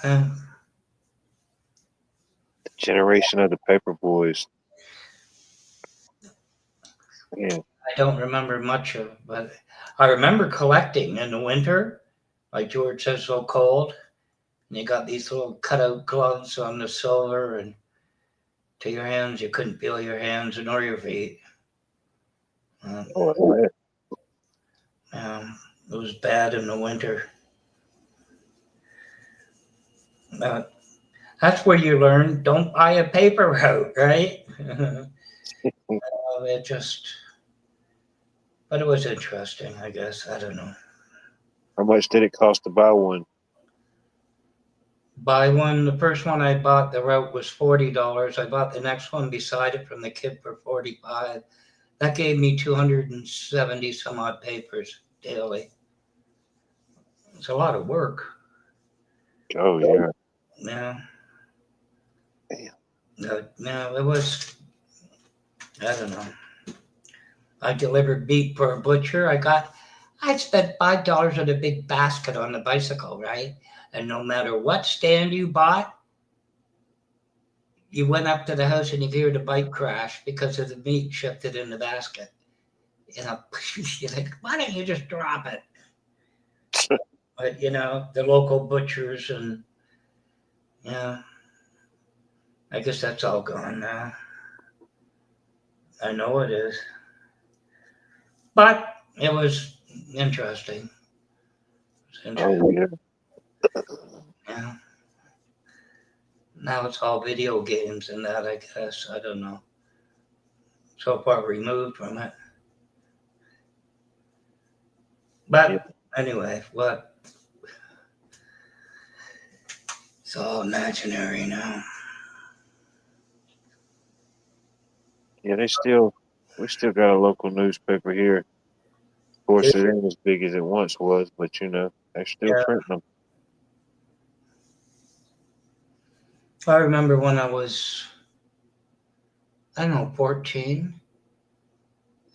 Huh? The generation of the paper boys. Yeah. I don't remember much of, but I remember collecting in the winter, like George says, so cold, and you got these little cutout gloves on the silver, and to your hands, you couldn't feel your hands nor your feet. Oh, yeah. It was bad in the winter. That's where you learn don't buy a paper route, right? It just, but it was interesting, I guess. I don't know. How much did it cost to buy one? Buy one, the first one I bought, the route was $40. I bought the next one beside it from the kid for 45. That gave me 270 some odd papers daily. It's a lot of work. Oh yeah. Yeah. Damn. No, it was, I don't know. I delivered meat for a butcher. I spent $5 on a big basket on the bicycle, right? And no matter what stand you bought, you went up to the house and you hear the bike crash because of the meat shifted in the basket. You know, you're like, why don't you just drop it? But the local butchers and I guess that's all gone now. I know it is. But it was interesting. Oh yeah. Yeah. Now it's all video games and that, I guess. I don't know. So far removed from it. But Yeah. anyway, what? It's all imaginary now. Yeah, we still got a local newspaper here. Of course, it ain't as big as it once was, but they're still Yeah. printing them. I remember when I was, I don't know, 14,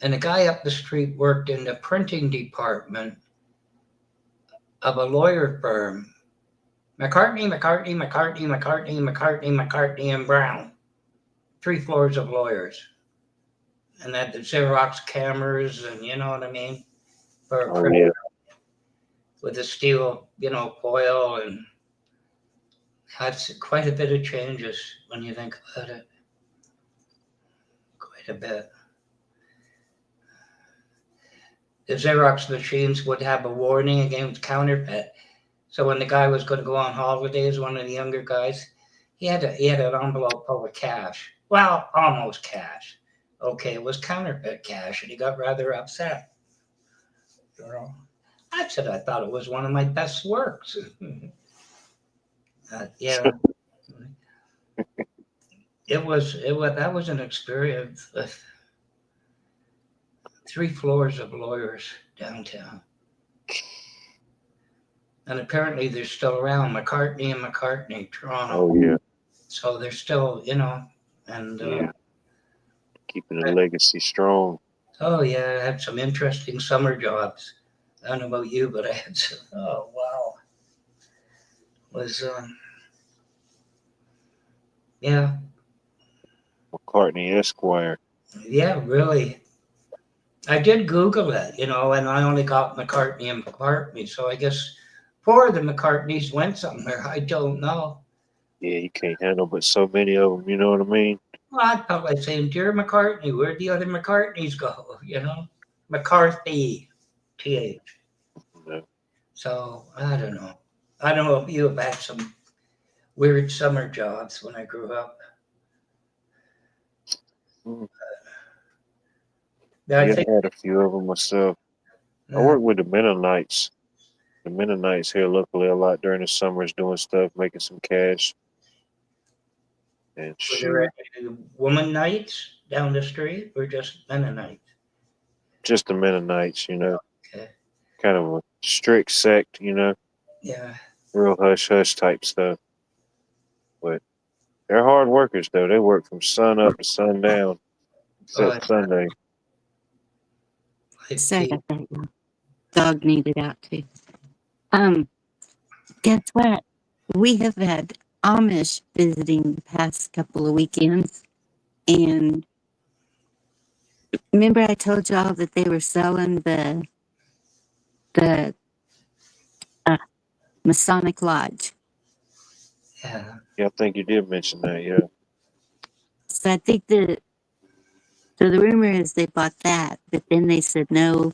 and a guy up the street worked in the printing department of a lawyer firm. McCartney, and Brown. 3 floors of lawyers. And had the Xerox cameras and you know what I mean? For a Oh printer yeah. with the steel, foil, and had quite a bit of changes when you think about it. Quite a bit. The Xerox machines would have a warning against counterfeit. So when the guy was going to go on holidays, one of the younger guys, he had an envelope full of cash. Well, almost cash. Okay, it was counterfeit cash, and he got rather upset. I said I thought it was one of my best works. Yeah, that was an experience. 3 floors of lawyers downtown. And apparently they're still around, McCartney, Toronto. Oh yeah. So they're still, and Yeah. Keeping the legacy strong. oh yeah, I had some interesting summer jobs. I don't know about you, but I had some, oh wow. Was yeah, McCartney Esquire. yeah, really. I did Google it, and I only got McCartney and McCartney, so I guess 4 of the McCartneys went somewhere. I don't know. Yeah, you can't handle but so many of them. You know what I mean? Well, I'd probably say, dear McCartney, where'd the other McCartneys go? McCarthy, TH. Yeah. So I don't know. I don't know if you have had some weird summer jobs when I grew up. Yeah, I think I had a few of them myself. I work with the Mennonites. The Mennonites here locally a lot during the summers doing stuff, making some cash. And were there shoot, any woman nights down the street or just Mennonites? just the Mennonites, Okay. kind of a strict sect, Yeah. real hush hush type stuff. But they're hard workers though. They work from sun up to sundown, Oh, except Sunday. I'd Sorry see. about that. Y'all. Dog needed out too. Um, guess what? We have had Amish visiting the past couple of weekends, and remember I told y'all that they were selling the Masonic Lodge. Yeah. Yeah, I think you did mention that. Yeah, So I think the rumor is they bought that, but then they said no,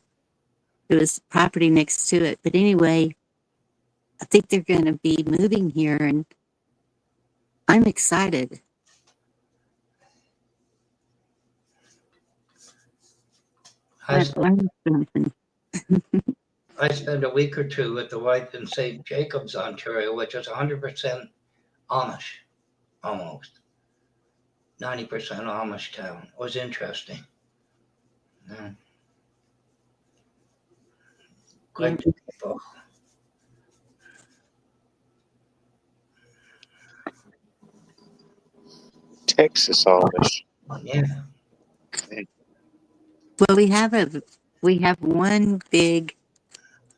there was property next to it. But anyway, I think they're going to be moving here, and I'm excited. I I've learned something. spent a week or two with the wife in St. Jacobs, Ontario, which is 100% Amish, almost 90% Amish town. It was interesting. Yeah. Yeah. Quite beautiful. Texas Amish. Yeah. Well, we have one big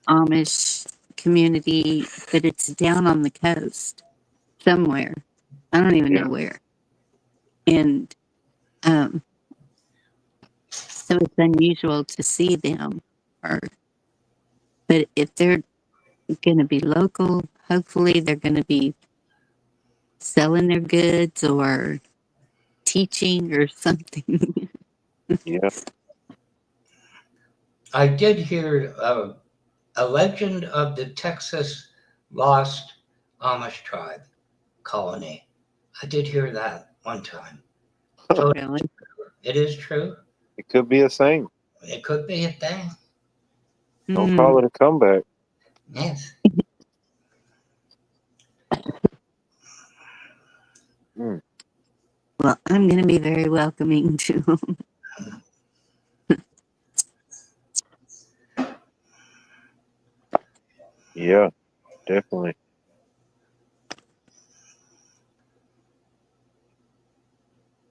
Amish community, but it's down on the coast somewhere. I don't even Yeah, know where. And um, so it's unusual to see them. Or, but if they're going to be local, hopefully they're going to be selling their goods or teaching or something. yeah. I did hear a legend of the Texas lost Amish tribe colony. I did hear that one time. So Really? it is true. It could be a thing. It could be a thing. Don't call Mm. it a comeback. Yes. Mm, Well, I'm going to be very welcoming to them. yeah, definitely.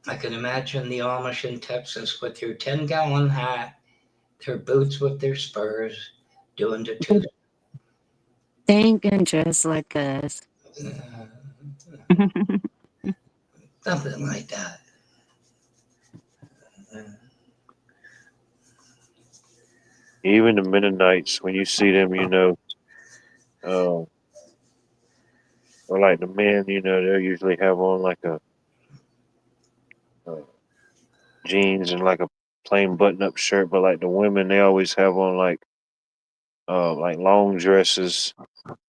I can imagine the Amish in Texas with your 10-gallon hat, their boots with their spurs, doing the two. They ain't going to dress like us. Something like that. Even the Mennonites, when you see them, or like the men, they'll usually have on like a jeans and like a plain button-up shirt. But like the women, they always have on like long dresses,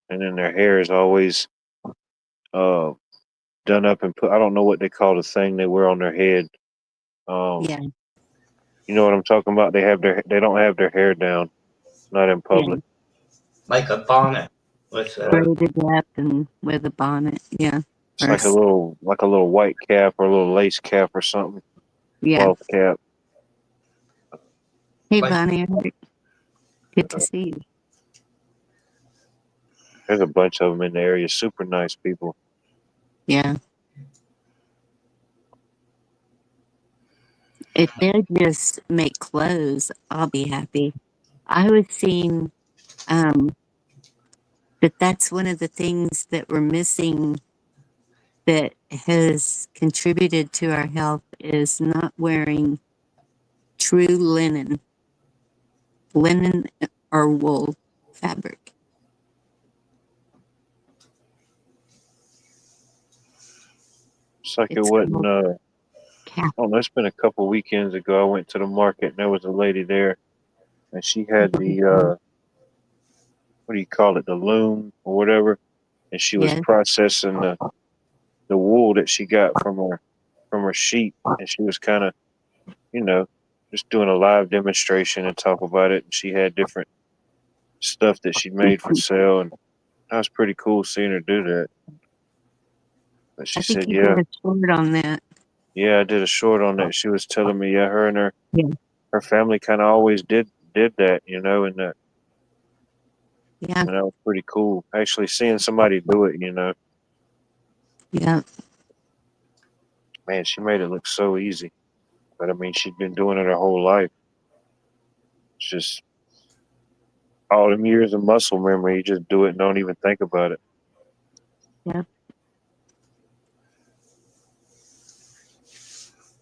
and then their hair is always uh done up and put. I don't know what they call the thing they wear on their head. Um, Yeah, you know what I'm talking about? They don't have their hair down, not in yeah. public. Like a bonnet with Braided up and with a bonnet. Yeah. It's Or, like a little white cap or a little lace cap or something, yeah. cloth cap. Hey, like Bonnie. Good to see you. There's a bunch of them in the area. Super nice people. Yeah. If they just make clothes, I'll be happy. I was seeing um, that that's one of the things that we're missing that has contributed to our health is not wearing true linen or wool fabric. It's like it It's wasn't. called don't know, it's been a couple weekends ago. I went to the market and there was a lady there, and she had the what do you call it, the loom or whatever, and she was Yes. processing the wool that she got from her sheep, and she was kind of, you know, just doing a live demonstration and talk about it. And she had different stuff that she made for sale, and that was pretty cool seeing her do that. But she I think said, you "Yeah, did a short on that. yeah, I did a short on that." She was telling me, yeah, her and Yeah. her family kind of always did that, you know, Yeah. and that was pretty cool. Actually, seeing somebody do it, you know, Yeah. man, she made it look so easy. But I mean, she'd been doing it her whole life. It's just all them years of muscle memory. You just do it and don't even think about it. Yeah.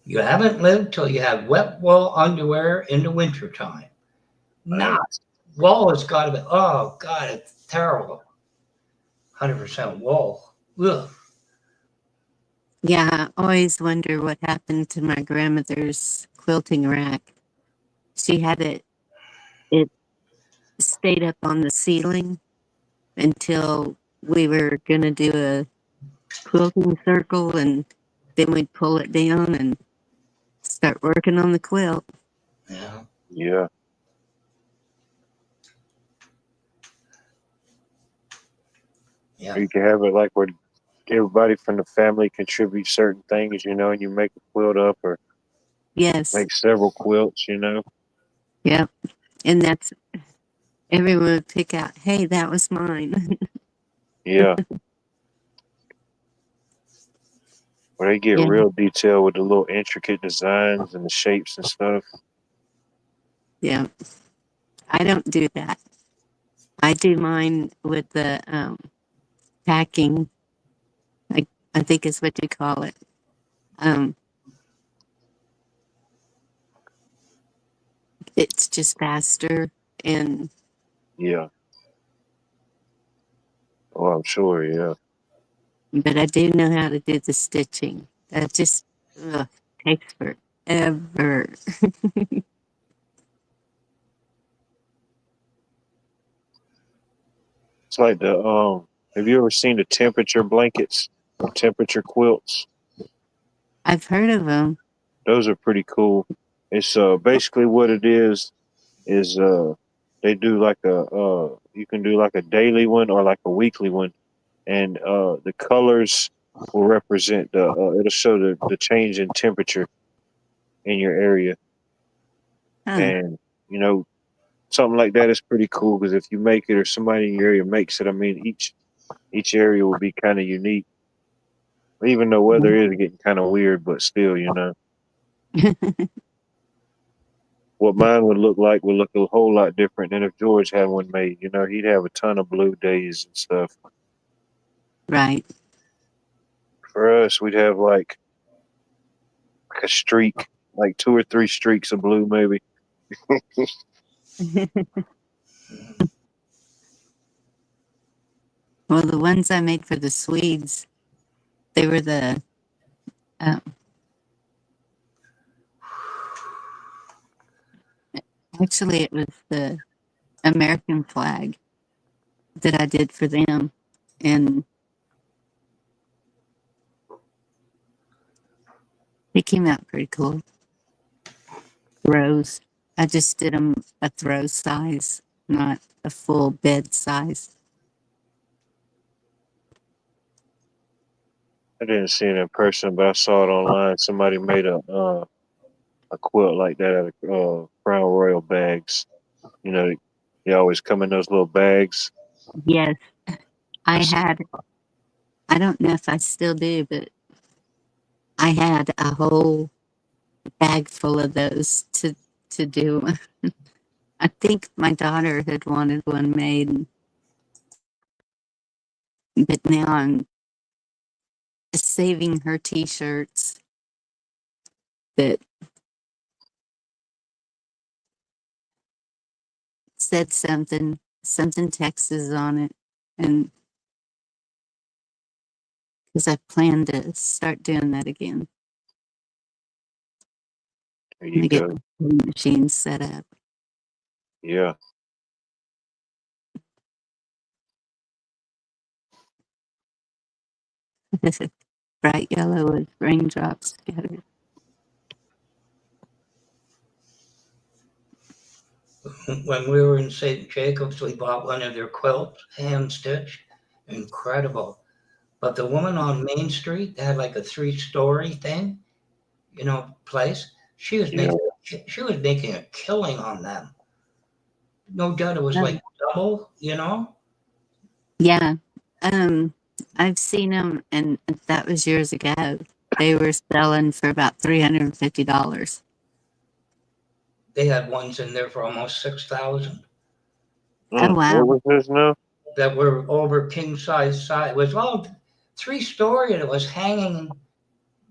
You haven't lived till you have wet wool underwear in the wintertime. Right. Not wool has got to be, oh God, it's terrible. 100% wool. Ugh. Yeah. I always wonder what happened to my grandmother's quilting rack. She had it stayed up on the ceiling until we were going to do a quilting circle, and then we'd pull it down and start working on the quilt. Yeah. Yeah. Or Yeah. you can have it like where everybody from the family contributes certain things, you know, and you make a quilt up or Yes. make several quilts, you know. Yep. And that's everyone would pick out, hey, that was mine. Yeah. Where they get Yeah. real detailed with the little intricate designs and the shapes and stuff. Yeah. I don't do that. I do mine with the packing. I think is what you call it. Um, it's just faster, and Yeah. Oh, I'm sure. Yeah. but I do know how to do the stitching. That just takes forever. It's like the have you ever seen the temperature blankets or temperature quilts? I've heard of them. Those are pretty cool. It's basically what it is they do like a you can do like a daily one or like a weekly one, and the colors will represent the it'll show the change in temperature in your area. Huh. And you know, something like that is pretty cool because if you make it or somebody in your area makes it, I mean each area will be kind of unique. Even though weather is getting kind of weird, but still, you know, what mine would look a whole lot different than if George had one made. You know, he'd have a ton of blue days and stuff. Right. For us, we'd have like a streak, like two or three streaks of blue, maybe. Well, the ones I made for the Swedes, they were the uh, actually it was the American flag that I did for them, and they came out pretty cool. Throws. I just did them a throw size, not a full bed size. I didn't see it in person, but I saw it online. Somebody made a quilt like that out of Crown Royal bags. You know, they always come in those little bags. Yes, I I s- had. I don't know if I still do, but I had a whole bag full of those to do. I think my daughter had wanted one made, but now I'm saving her T-shirts that said something Texas on it, and because I plan to start doing that again. There And you I get go. the machine set up. Yeah. Bright yellow with raindrops scattered. When we were in St. Jacobs, we bought one of their quilts, hand stitched, incredible. But the woman on Main Street had like a 3-story thing, place. She was Yeah. making she was making a killing on them. No doubt it was Oh, like double. yeah. Um, I've seen them, and that was years ago. They were selling for about $350. They had ones in there for almost 6,000 Oh What wow! was this now? that were over king size. It was all 3-story and it was hanging.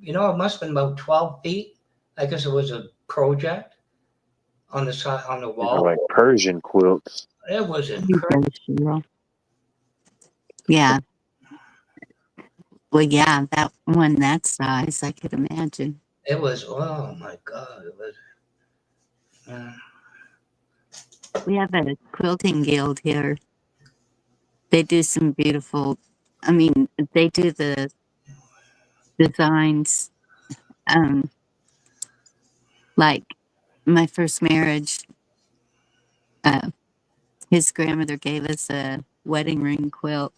It must have been about 12 feet. I guess it was a project on the side on the These are wall. like Persian quilts. It was There you incredible. go, Cheryl. Yeah. Well, yeah, that one that size, I could imagine. It was, oh my God, it was. Uh, We have a quilting guild here. They do some beautiful. I mean, they do the designs. Um, like my first marriage, uh, his grandmother gave us a wedding ring quilt,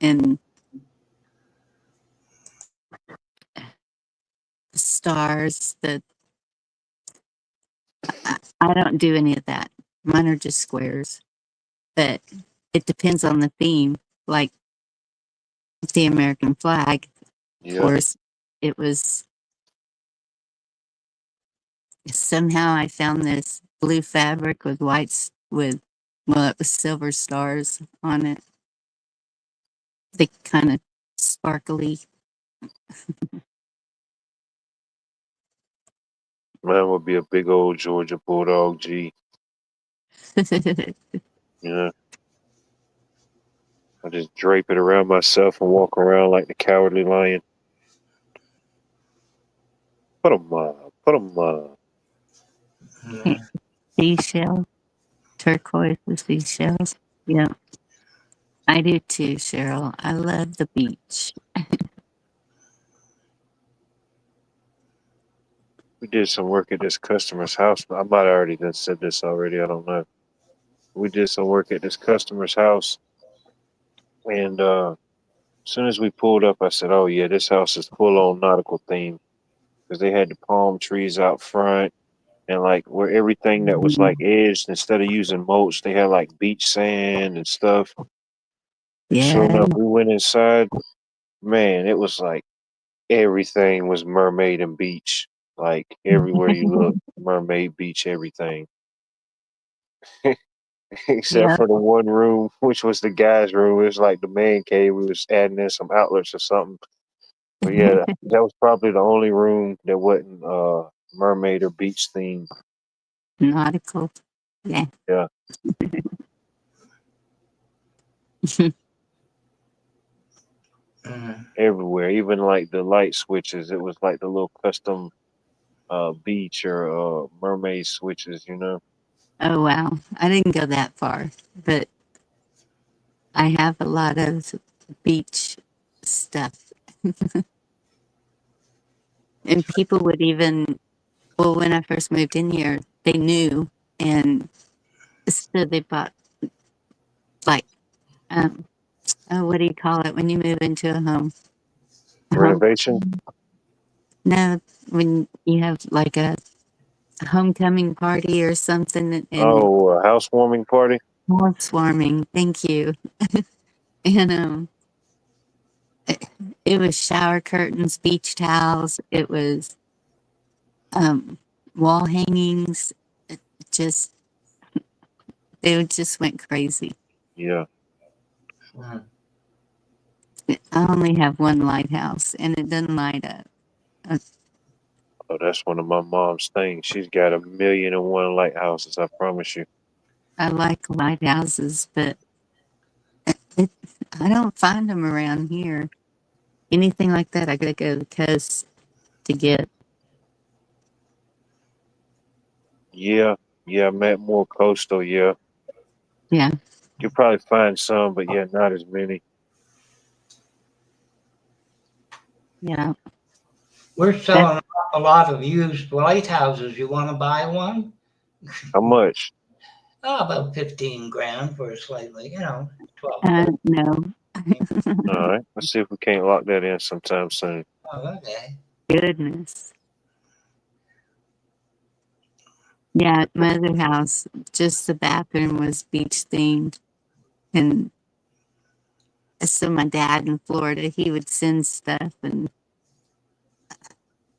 and the stars. I don't do any of that. Mine are just squares, but it depends on the theme. Like the American flag, of Yeah. course, it was somehow I found this blue fabric with well, it was silver stars on it. They kind of sparkly. Mine would be a big old Georgia Bulldog G. Yeah. I just drape it around myself and walk around like the Cowardly Lion. Put 'em on. Put 'em on. yeah. Seashell, turquoise with seashells. Yeah, I do too, Cheryl. I love the beach. We did some work at this customer's house. I might have already done said this already. I don't know. We did some work at this customer's house, and as soon as we pulled up, I said, "Oh yeah, this house is full on nautical theme," because they had the palm trees out front, and like where everything that was like edged, instead of using mulch, they had like beach sand and stuff. And sure Yeah, enough, we went inside. Man, it was like everything was mermaid and beach. Like everywhere you look, mermaid beach, everything. Except yeah. for the one room, which was the guy's room. It was like the man cave. We was adding in some outlets or something. But yeah, that was probably the only room that wasn't mermaid or beach themed. Nautical. Yeah. Yeah. Mm. Everywhere. Even like the light switches. It was like the little custom beach or mermaid switches, you know. Oh wow, I didn't go that far, but I have a lot of beach stuff. And people would even, well, when I first moved in here, they knew, and so they bought like, um, oh, what do you call it when you move into a home? A home? Renovation. No, when you have like a homecoming party or something, and Oh, a housewarming party. housewarming. Thank you. And it was shower curtains, beach towels. It was um, wall hangings. It just they just went crazy. Yeah. Mm. I only have one lighthouse, and it doesn't light up. Uh, Oh, that's one of my mom's things. She's got 1,000,001 lighthouses. I promise you. I like lighthouses, but it, I don't find them around here. Anything like that, I gotta go to the coast to get. Yeah, yeah, Matt more coastal. Yeah, Yeah. you probably find some, but yeah, not as many. Yeah. We're That, selling a lot of used lighthouses. You want to buy one? How much? Oh, about 15 grand for a slightly, 12. no. All right, let's see if we can't lock that in sometime soon. Oh, okay. Goodness. Yeah, at my other house, just the bathroom was beach themed. And so my dad in Florida, he would send stuff, and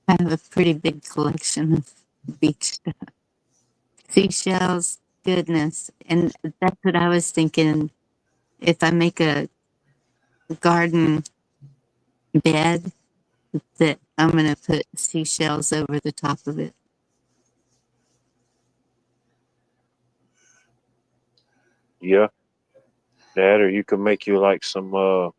I have a pretty big collection of beach stuff. Seashells, goodness. And that's what I was thinking. If I make a garden bed, that I'm going to put seashells over the top of it. Yeah, that, or you could make you like some uh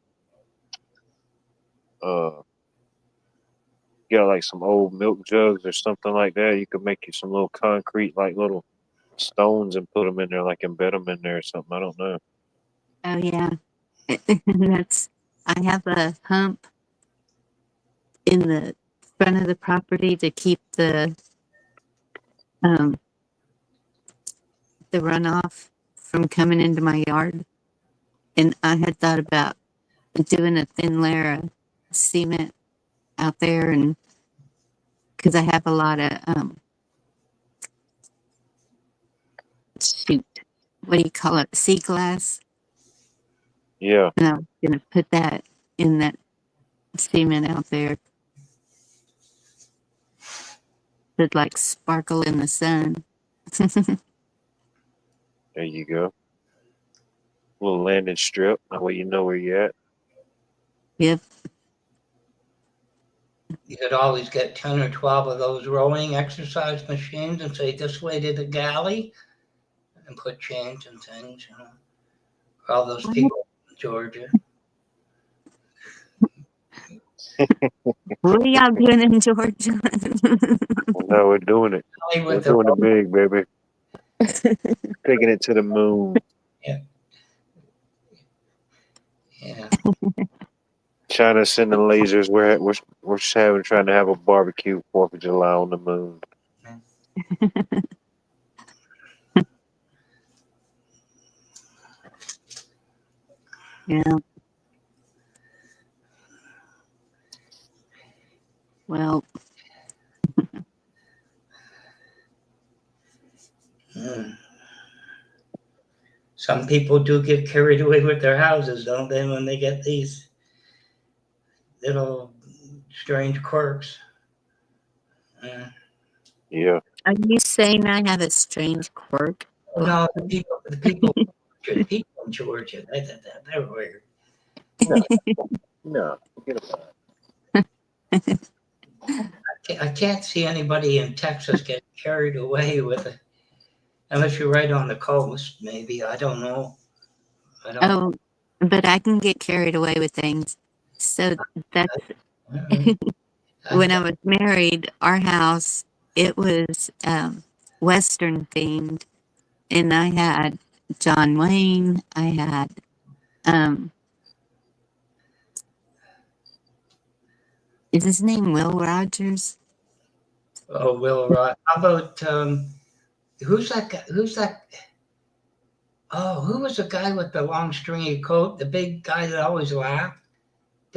get like some old milk jugs or something like that. You could make you some little concrete like little stones and put them in there, like embed them in there or something. I don't know. Oh, yeah. That's, I have a hump in the front of the property to keep um, the runoff from coming into my yard. And I had thought about doing a thin layer of cement out there, and because I have a lot of shoot, what do you call it, sea glass, Yeah, and I'm gonna put that in that cement out there that like sparkle in the sun. there you go. Little landing strip. That way you know where you're at. Yep. You could always get 10 or 12 of those rowing exercise machines and say, this way to the galley, and put chains and things, for all those people in Georgia. What are y'all doing in Georgia? Well, no, we're doing it. Galley We're with the doing it rope. big, baby. Taking it to the moon. Yeah. Yeah. China sending lasers. We're just trying to have a barbecue 4th of July on the moon. Yeah. Well, Mm. Some people do get carried away with their houses, don't they, when they get these little strange quirks? Yeah. are you saying I have a strange quirk? No, the people in Georgia, they're weird. No, no. Forget about it. I can't see anybody in Texas getting carried away with it, unless you're right on the coast. Maybe, I don't know. I don't. Oh, but I can get carried away with things. So that's when I was married, our house, it was Western themed, and I had John Wayne. I had um, is his name Will Rogers? Oh, Will Rod. How about who's that guy? Who's that? Oh, who was the guy with the long stringy coat? The big guy that always laughed.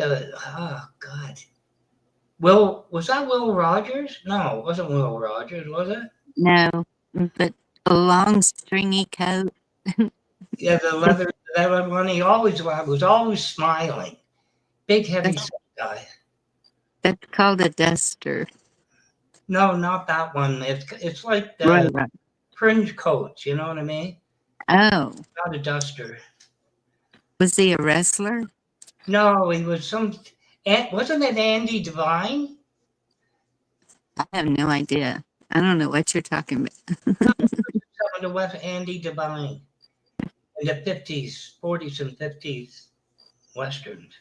Oh God. Was that Will Rogers? No, it wasn't Will Rogers, was it? No, but a long stringy coat. Yeah, the leather one. He always laughed. Was always smiling. Big, heavy That's, guy. that's called a duster. No, not that one. It's like Right, the right. fringe coats. You know what I mean? Oh, Not a duster. was he a wrestler? No, he was some. Wasn't it Andy Devine? I have no idea. I don't know what you're talking about. Some of the West Andy Devine in the 50s, 40s, and 50s westerns.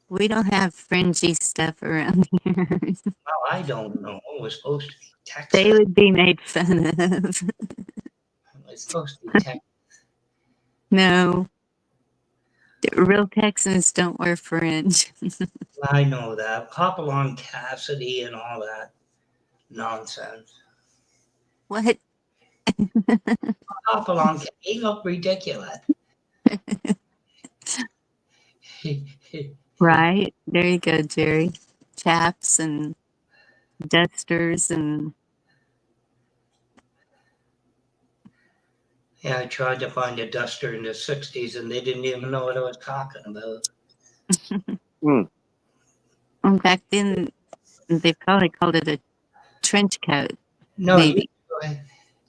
We don't have fringy stuff around here. Well, I don't know. It was supposed to be They Texas. would be made fun of. It was supposed to be Texas. No, the real Texans don't wear fringe. I know that. Hopalong Cassidy and all that nonsense. What? Hopalong, he looked ridiculous. Right? There you go, Jerry. Chaps and dusters and Yeah, I tried to find a duster in the 60s and they didn't even know what I was talking about. back then they probably called it a trench coat. No, Maybe.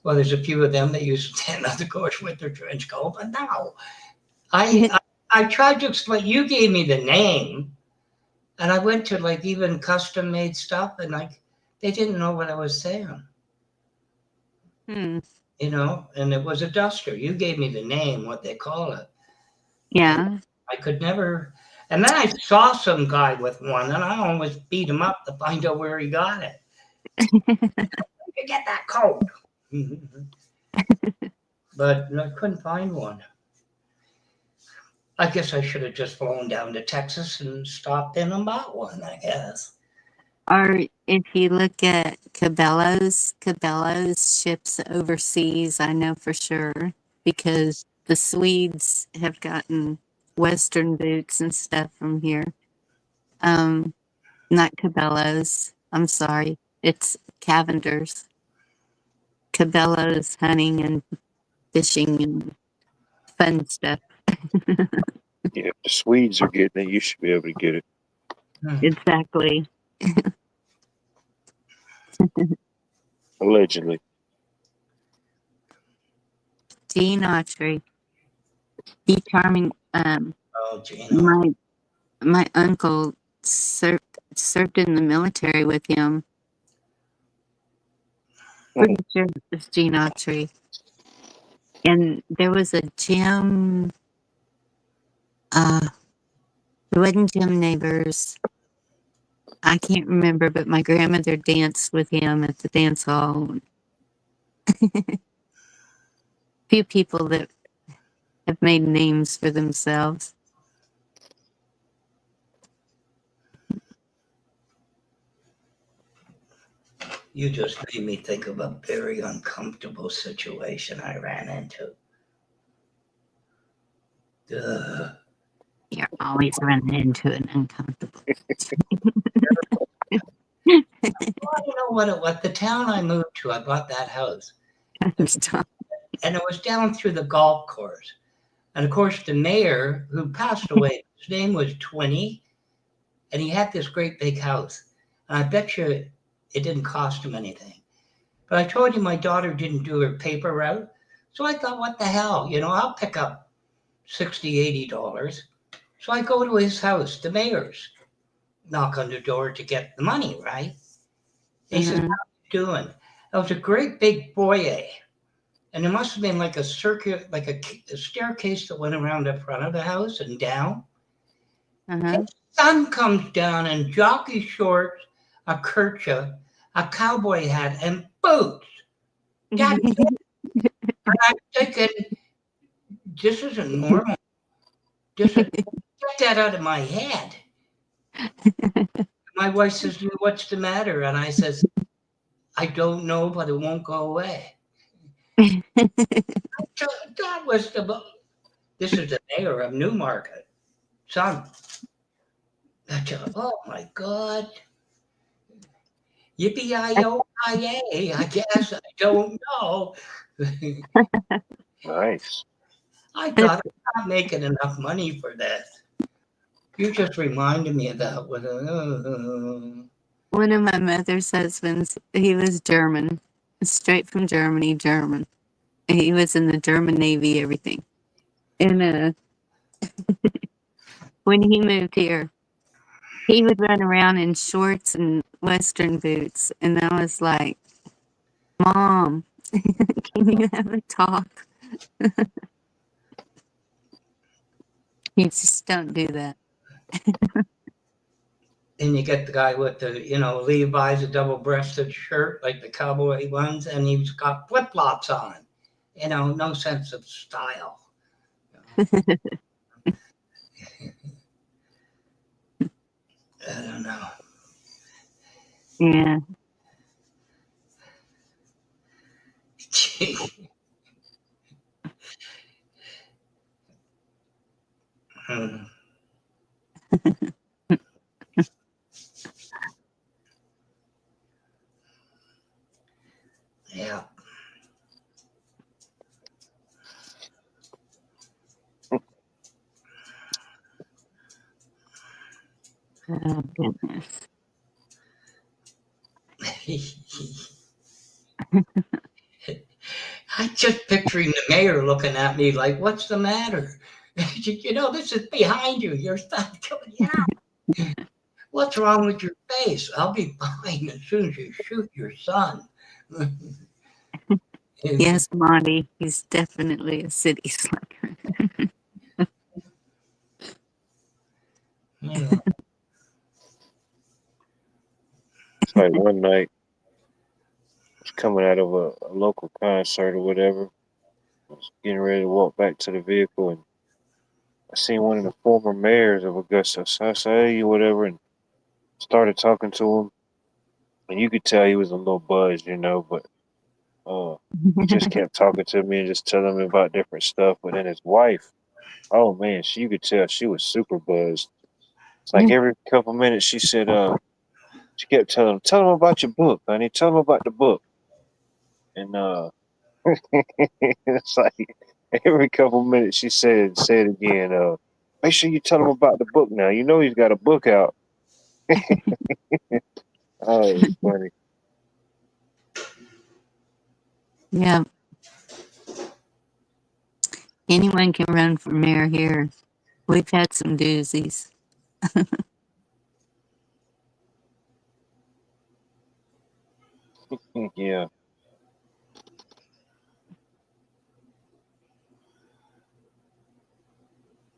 well, there's a few of them that used to stand on the course with their trench coat, but no. I tried to explain. You gave me the name, and I went to like even custom made stuff, and like they didn't know what I was saying. You know, and it was a duster. You gave me the name, what they call it. Yeah. And I could never. And then I saw some guy with one, and I almost beat him up to find out where he got it. Where'd you get that coat? But I couldn't find one. I guess I should have just flown down to Texas and stopped in and bought one, I guess. Or if you look at Cabela's ships overseas, I know for sure, because the Swedes have gotten Western boots and stuff from here. Not Cabela's. I'm sorry. It's Cavender's. Cabela's hunting and fishing and fun stuff. Yeah, if the Swedes are getting it, you should be able to get it. Exactly. Allegedly. Gene Autry. He charming. Oh, Gino. My uncle served in the military with him. Pretty sure it was Gene Autry. And there was a gym. It wasn't Jim Neighbors. I can't remember, but my grandmother danced with him at the dance hall. Few people that have made names for themselves. You just made me think of a very uncomfortable situation I ran into. Ugh. You're always running into an uncomfortable. Well, you know what it was? The town I moved to, I bought that house. And it was down through the golf course. And of course, the mayor who passed away, his name was Twinney, and he had this great big house. And I bet you it didn't cost him anything. But I told you my daughter didn't do her paper route. So I thought, what the hell? You know, I'll pick up $60, $80. So I go to his house, the mayor's, knock on the door to get the money, right? He says, how are you doing? It was a great big foyer. And there must have been like a circuit, like a staircase that went around the front of the house and down. The sun comes down in jockey shorts, a kerchief, a cowboy hat, and boots. And I'm thinking, this isn't normal. Get that out of my head. My wife says, what's the matter? And I says, I don't know, but it won't go away. That was this is the mayor of Newmarket. Son. Oh my God. Yippee-I-O-I-A, I guess. I don't know. Nice. I thought I'm not making enough money for this. You just reminded me of that. One of my mother's husbands, he was German, straight from Germany, German. He was in the German Navy, everything. And when he moved here, he would run around in shorts and Western boots. And I was like, Mom, can you have a talk? You just don't do that. and you get the guy with the, Levi's, a double-breasted shirt, like the cowboy ones, and he's got flip-flops on. No sense of style. I don't know. Yeah. Hmm. Yeah. Oh, goodness. I just picturing the mayor looking at me like, "What's the matter? This is behind you. Your son's coming out. What's wrong with your face? I'll be fine as soon as you shoot your son." Yes, Monty, he's definitely a city slicker. Yeah. It's like one night, I was coming out of a local concert or whatever. I was getting ready to walk back to the vehicle, and I seen one of the former mayors of Augusta. So I said, "Hey, whatever," and started talking to him. And you could tell he was a little buzzed, but he just kept talking to me and just telling me about different stuff. But then his wife, oh man, you could tell she was super buzzed. It's like every couple minutes she said, she kept tell him about your book, honey, tell him about the book. And it's like every couple minutes she said again, make sure you tell him about the book now. You know he's got a book out. Oh, it was funny. Yeah, anyone can run for mayor here. We've had some doozies. Yeah.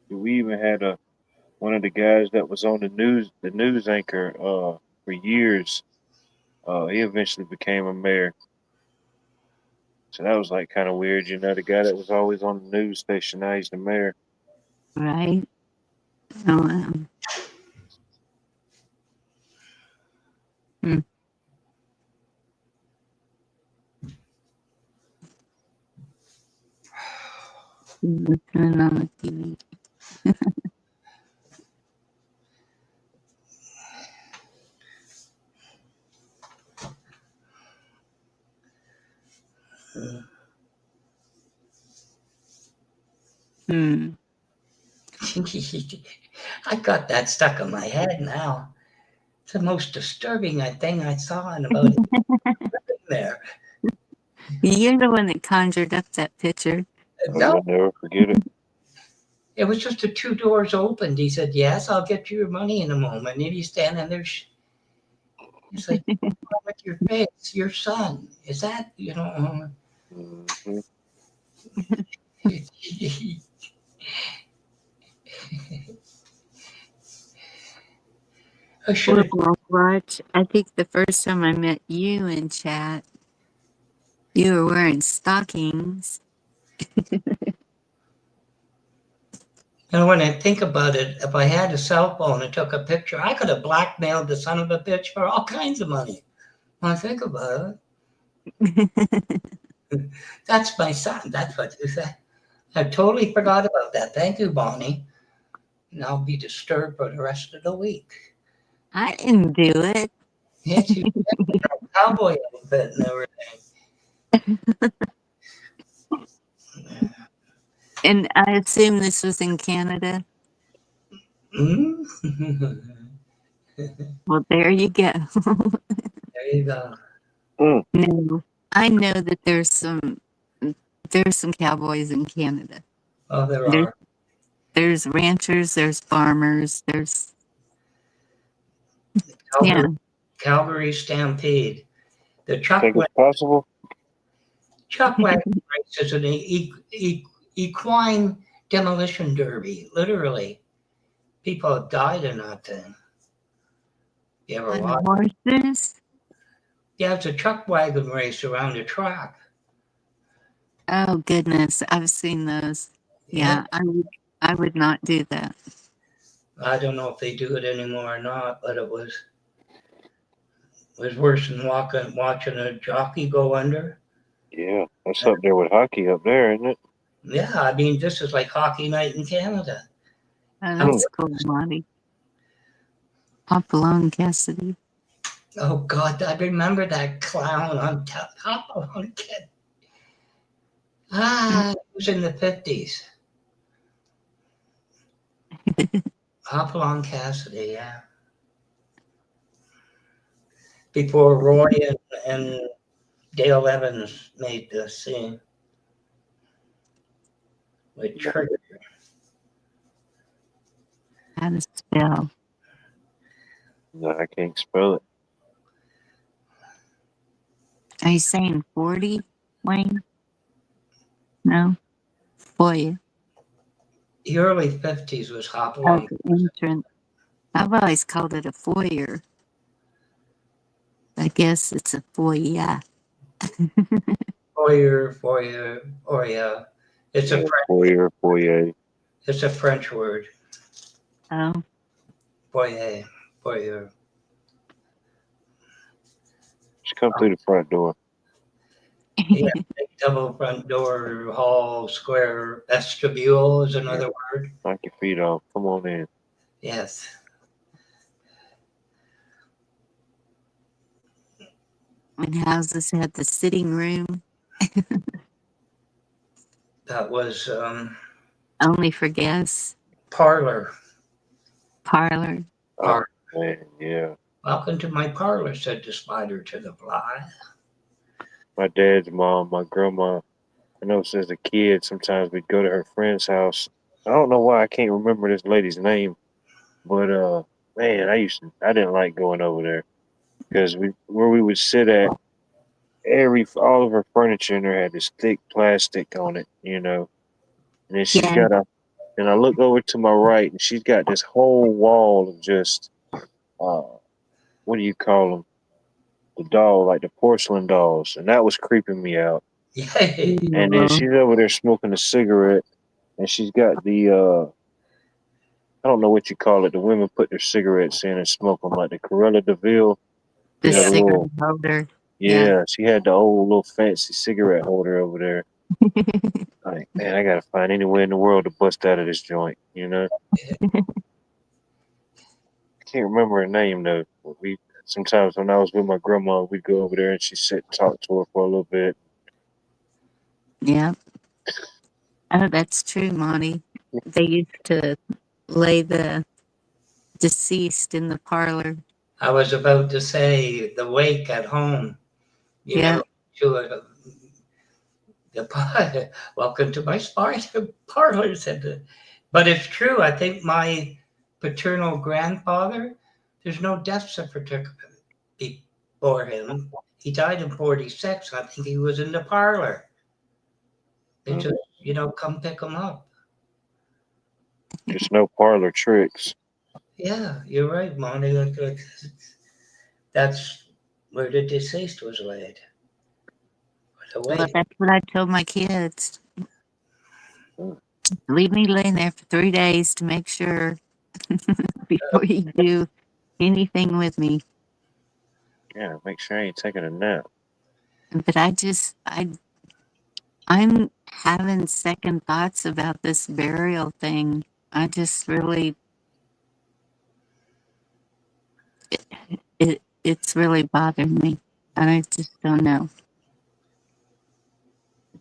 We even had one of the guys that was on the news anchor for years. He eventually became a mayor. So that was like kind of weird, the guy that was always on the news station, now he's the mayor. Right? So, hmm, what's going on with TV? Hmm. I got that stuck in my head now. It's the most disturbing thing I saw in about there. You're the one that conjured up that picture. Oh, No, you'll never forget it. it was just the two doors opened. He said, "Yes, I'll get you your money in a moment." And he's standing there. He's like, "What's wrong with your face? Your son. Is that, Hmm. I should Well, have. Watch, I think the first time I met you in chat, you were wearing stockings. And when I think about it, if I had a cell phone and took a picture, I could have blackmailed the son of a bitch for all kinds of money. When I think about it, that's my son. That's what you said. I totally forgot about that. Thank you, Bonnie. And I'll be disturbed for the rest of the week. I didn't do it. Yes, you cowboy outfit and everything. And I assume this was in Canada. Mm? Well, there you go. There you go. Mm. No, I know that there's some cowboys in Canada. Oh, there There's are. there's ranchers, there's farmers, there's yeah. Calgary Stampede. The Think it's possible? Chuck Wagon race is an equine demolition derby. Literally, people have died in that thing. You ever On watch? horses? Yeah, it's a chuck wagon race around the track. Oh goodness, I've seen those. Yeah. Yeah, I would not do that. I don't know if they do it anymore or not, but it was worse than watching a jockey go under. Yeah, that's up there with hockey up there, isn't it? Yeah, I mean, this is like hockey night in Canada. Oh, Hmm. that's cool, Monty. Hop along, Cassidy. Oh God, I remember that clown on top of on kid. It was in the 50s. Hopalong Cassidy, yeah. Before Roy and Dale Evans made the scene with Trick. How to spell? No, I can't spell it. Are you saying 40, Wayne? No, boy. The early 50s was Oh, Hopalong. the entrance. I've always called it a foyer. I guess it's a foyer. Foyer. It's a Yeah, French, foyer. it's a French word. Oh, Foyer, foyer. Just come through the front door. Yeah, big double front door, hall, square, vestibule is another word. Knock your feet off. Come on in. Yes. when houses had the sitting room, That was only for guests, parlor. parlor. Oh man, yeah. Welcome to my parlor, said the spider to the fly. My dad's mom, my grandma. I know since a kid, sometimes we'd go to her friend's house. I don't know why I can't remember this lady's name, but man, I didn't like going over there because where we would sit at, all of her furniture in there had this thick plastic on it, and then Yeah, and I look over to my right, and she's got this whole wall of just, uh, what do you call them? The doll, like the porcelain dolls, and that was creeping me out. Yay. And then she's over there smoking a cigarette, and she's got I don't know what you call it. The women put their cigarettes in and smoke them, like the Corella Deville. the The Yeah. cigarette little, holder. Yeah. yeah, she had the old little fancy cigarette holder over there. Like, man, I gotta find anywhere in the world to bust out of this joint. I can't remember her name though. We sometimes when I was with my grandma, we'd go over there and she'd sit and talk to her for a little bit. Yeah. Oh, that's true, Monty. They used to lay the deceased in the parlor. I was about to say the wake at home, Yeah. to welcome to my parlor, said but it's true. I think my paternal grandfather, there's no death certificate before him. He died in 46. I think he was in the parlor. They just, come pick him up. Just no parlor tricks. Yeah, you're right, Monty. That's where the deceased was laid. Well, that's what I told my kids. Leave me laying there for 3 days to make sure before you do anything with me. Yeah, make sure I ain't taking a nap. But I'm having second thoughts about this burial thing. I just really, it's really bothering me. And I just don't know.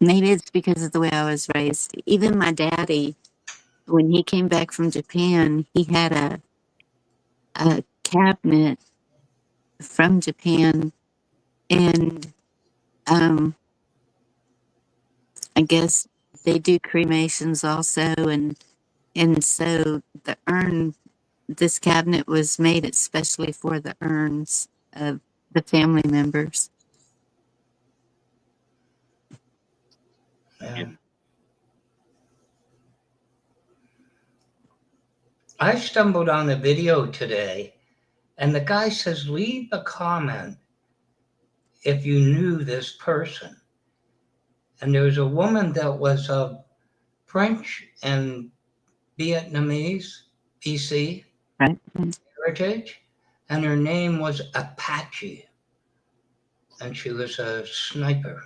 Maybe it's because of the way I was raised. Even my daddy, when he came back from Japan, he had a cabinet from Japan, and I guess they do cremations also, and so the urn, this cabinet was made especially for the urns of the family members. Yeah. I stumbled on a video today And the guy says, leave a comment if you knew this person. And there was a woman that was of French and Vietnamese, BC, Right. heritage, and her name was Apache, and she was a sniper.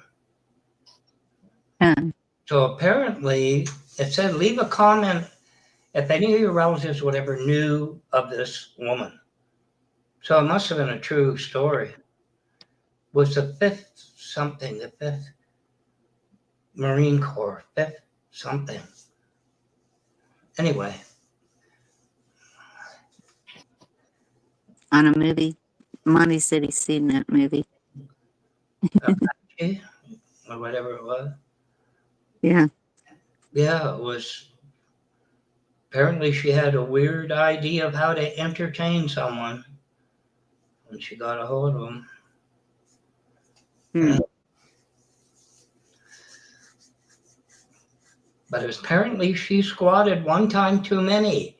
So apparently, it said, leave a comment if any of your relatives, whatever, knew of this woman. So it must have been a true story. Was the fifth Marine Corps, fifth something. Anyway, On a movie. Monty said he's seen that movie. Apache, or whatever it was. Yeah. Yeah, it was. Apparently, she had a weird idea of how to entertain someone when she got a hold of him. Hmm. But apparently, she squatted one time too many,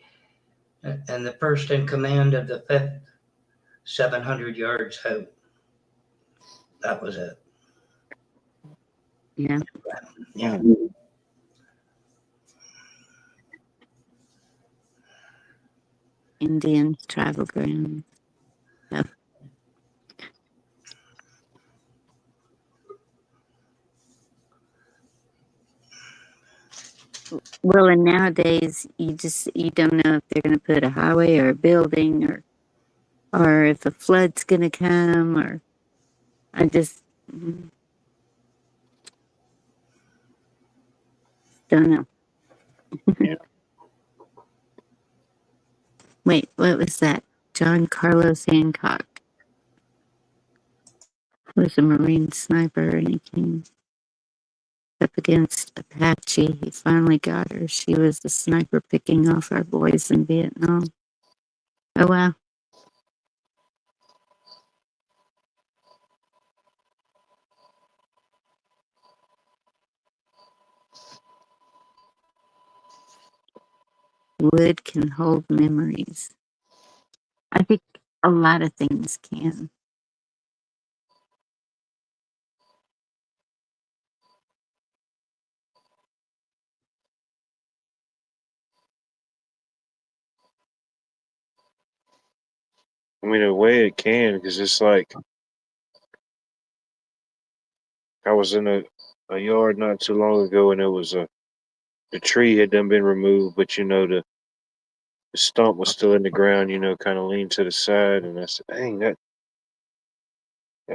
and the first in command of the fifth, 700 yards out. That was it. Yeah. Yeah. Indian travel ground. Yep. Well, and nowadays you don't know if they're going to put a highway or a building or if a flood's going to come or I just don't know. Yeah. Wait, what was that? John Carlos Hancock was a Marine sniper and he came up against Apache. He finally got her. She was the sniper picking off our boys in Vietnam. Oh, wow. Wood can hold memories. I think a lot of things can. I mean, the way it can, because it's like I was in a yard not too long ago, and it was the tree had done been removed, but the stump was still in the ground, kind of leaned to the side, and I said, "Dang, that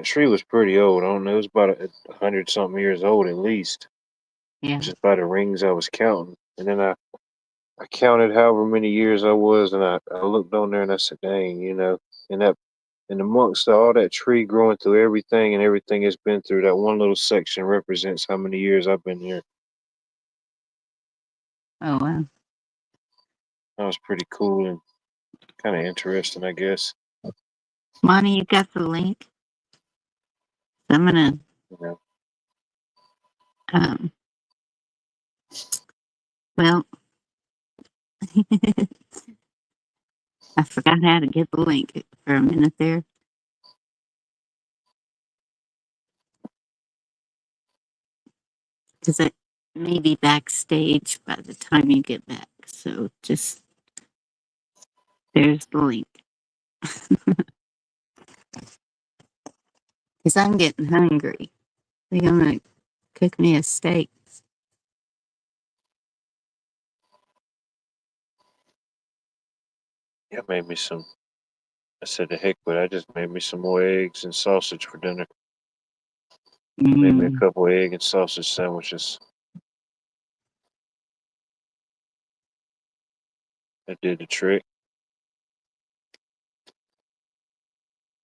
tree was pretty old. I don't know, it was about 100 something years old at least, Yeah. just by the rings I was counting." And then I counted however many years I was, and I looked on there and I said, "Dang, and that." And amongst all that tree growing through everything and everything it's been through, that one little section represents how many years I've been here. Oh, wow. That was pretty cool and kind of interesting, I guess. Monty, you got the link? I'm gonna You know, um well I forgot how to get the link for a minute there. Because it may be backstage by the time you get back. So just there's the link. Because I'm getting hungry. I think I'm gonna cook me a steak. it made me some. I said, "The heck with it." I just made me some more eggs and sausage for dinner. Made me a couple egg and sausage sandwiches. That did the trick.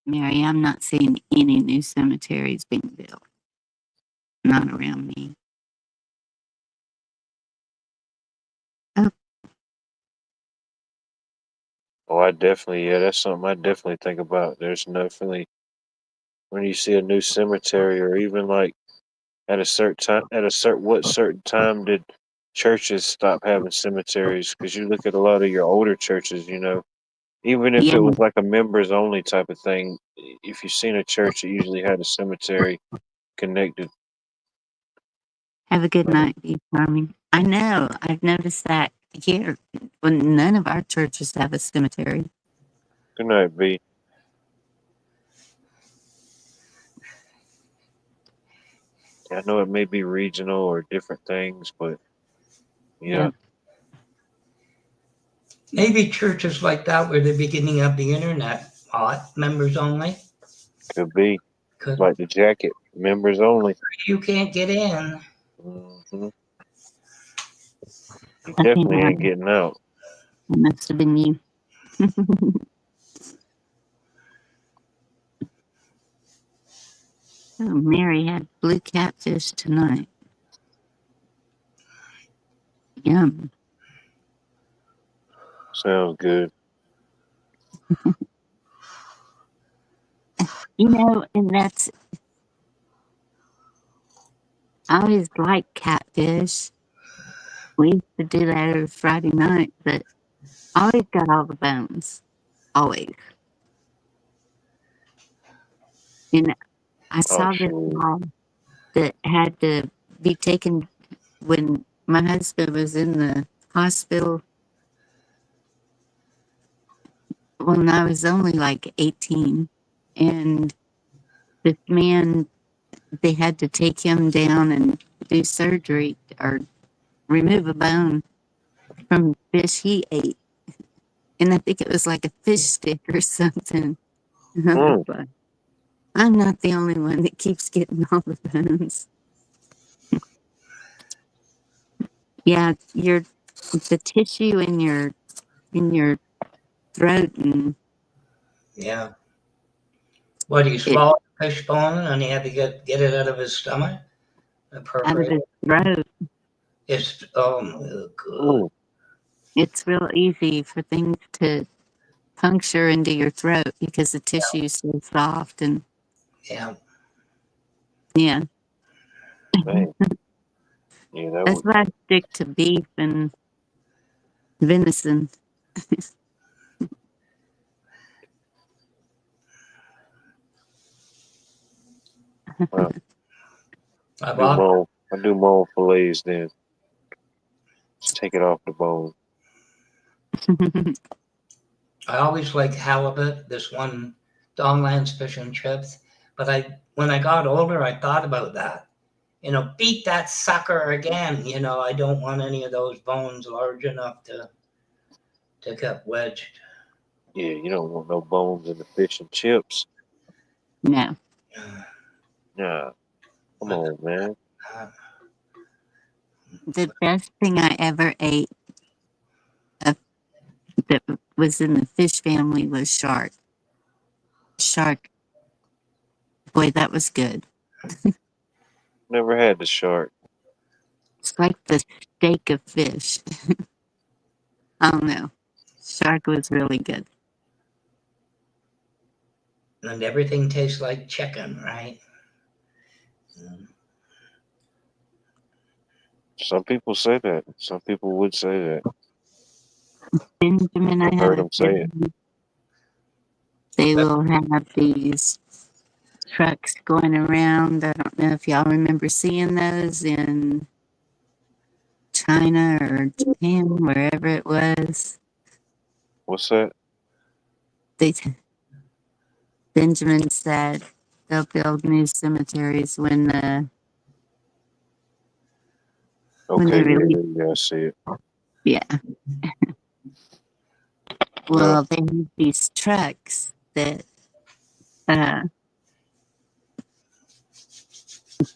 Mary, I'm not seeing any new cemeteries being built. Not around me. Oh, Oh, I definitely, yeah, that's something I definitely think about. There's definitely, when you see a new cemetery, or even like at a certain time, what certain time did churches stop having cemeteries? Because you look at a lot of your older churches, Even if Yeah. it was like a members only type of thing, if you've seen a church, it usually had a cemetery connected. Have a good night, be charming. I know. I've noticed that here. Well, none of our churches have a cemetery. Good night, B. I know it may be regional or different things, but yeah, Maybe churches like that were the beginning of the internet. Members only. could be. Because Like the jacket, members only. you can't get in. You I think definitely ain't getting out. it must have been you. Oh, Mary had blue catfish tonight. Yum. Sounds good. You know, and that's, I always liked catfish. We used to do that every Friday night, but I always got all the bones. Always. And I Oh saw this shoot. law that had to be taken when my husband was in the hospital. When I was only like 18. And this man, they had to take him down and do surgery or remove a bone from fish he ate. And I think it was like a fish stick or something. And I was Mm, like, I'm not the only one that keeps getting all the bones. Yeah, the tissue in your throat and Yeah. What, he it swallowed a fish bone and he had to get it out of his stomach? out of Perforate his throat. it's good. mm. It's real easy for things to puncture into your throat because the tissue is so soft and Yeah. yeah. Man, yeah, that That's would. why I stick to beef and venison. Well, I do bought more. I do more fillets then. Just take it off the bone. I always liked halibut, this one Donglands fish and chips. But when I got older, I thought about that. Beat that sucker again. I don't want any of those bones large enough to get wedged. Yeah, you don't want no bones in the fish and chips. No. Nah, come on, man. Uh, The best thing I ever ate of, that was in the fish family was shark. Shark. Boy, that was good. Never had the shark. It's like the steak of fish. I don't know. Shark was really good. and everything tastes like chicken, right? Mm. Some people say that. Some people would say that. Benjamin, I I've have heard a them say it. feeling they will have these trucks going around. I don't know if y'all remember seeing those in China or Japan, wherever it was. What's that? They, Benjamin said they'll build new cemeteries when they Okay, release. yeah, I see it. Yeah. Well, Well, they have these trucks that uh,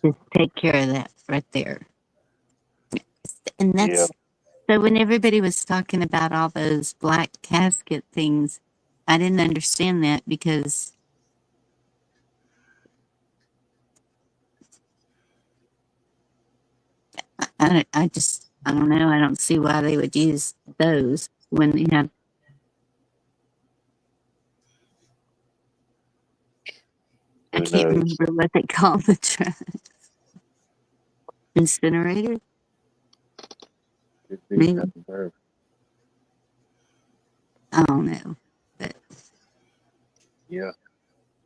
just take care of that right there. And yeah, that's so when everybody was talking about all those black casket things, I didn't understand that because I don't know. I don't see why they would use those when they have. I who can't knows? remember what they call the truck. Incinerator, Could be. I maybe. haven't heard. I don't know. Yeah.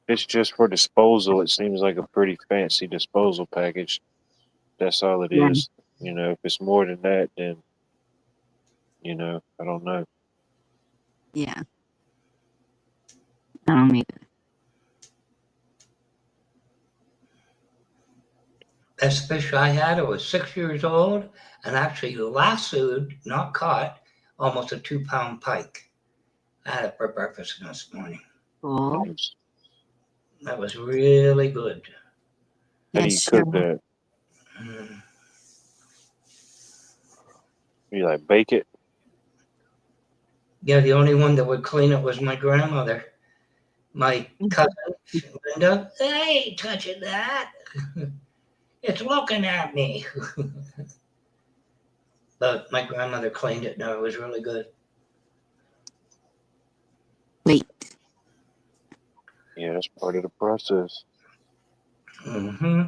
It's just for disposal. It seems like a pretty fancy disposal package. That's all it Yeah. is. If it's more than that, then, I don't know. Yeah. I don't either. Best fish I had, I was 6 years old and actually lassoed, not caught, almost a 2-pound pike. I had it for breakfast this morning. Cool. Nice. That was really good. How do Yeah, you sure. cook that? Mm. You like bake it? Yeah, the only one that would clean it was my grandmother. My cousin, Linda, I ain't touching that. It's looking at me. But my grandmother cleaned it. No, it was really good. Wait. Yeah, that's part of the process. Mm-hmm.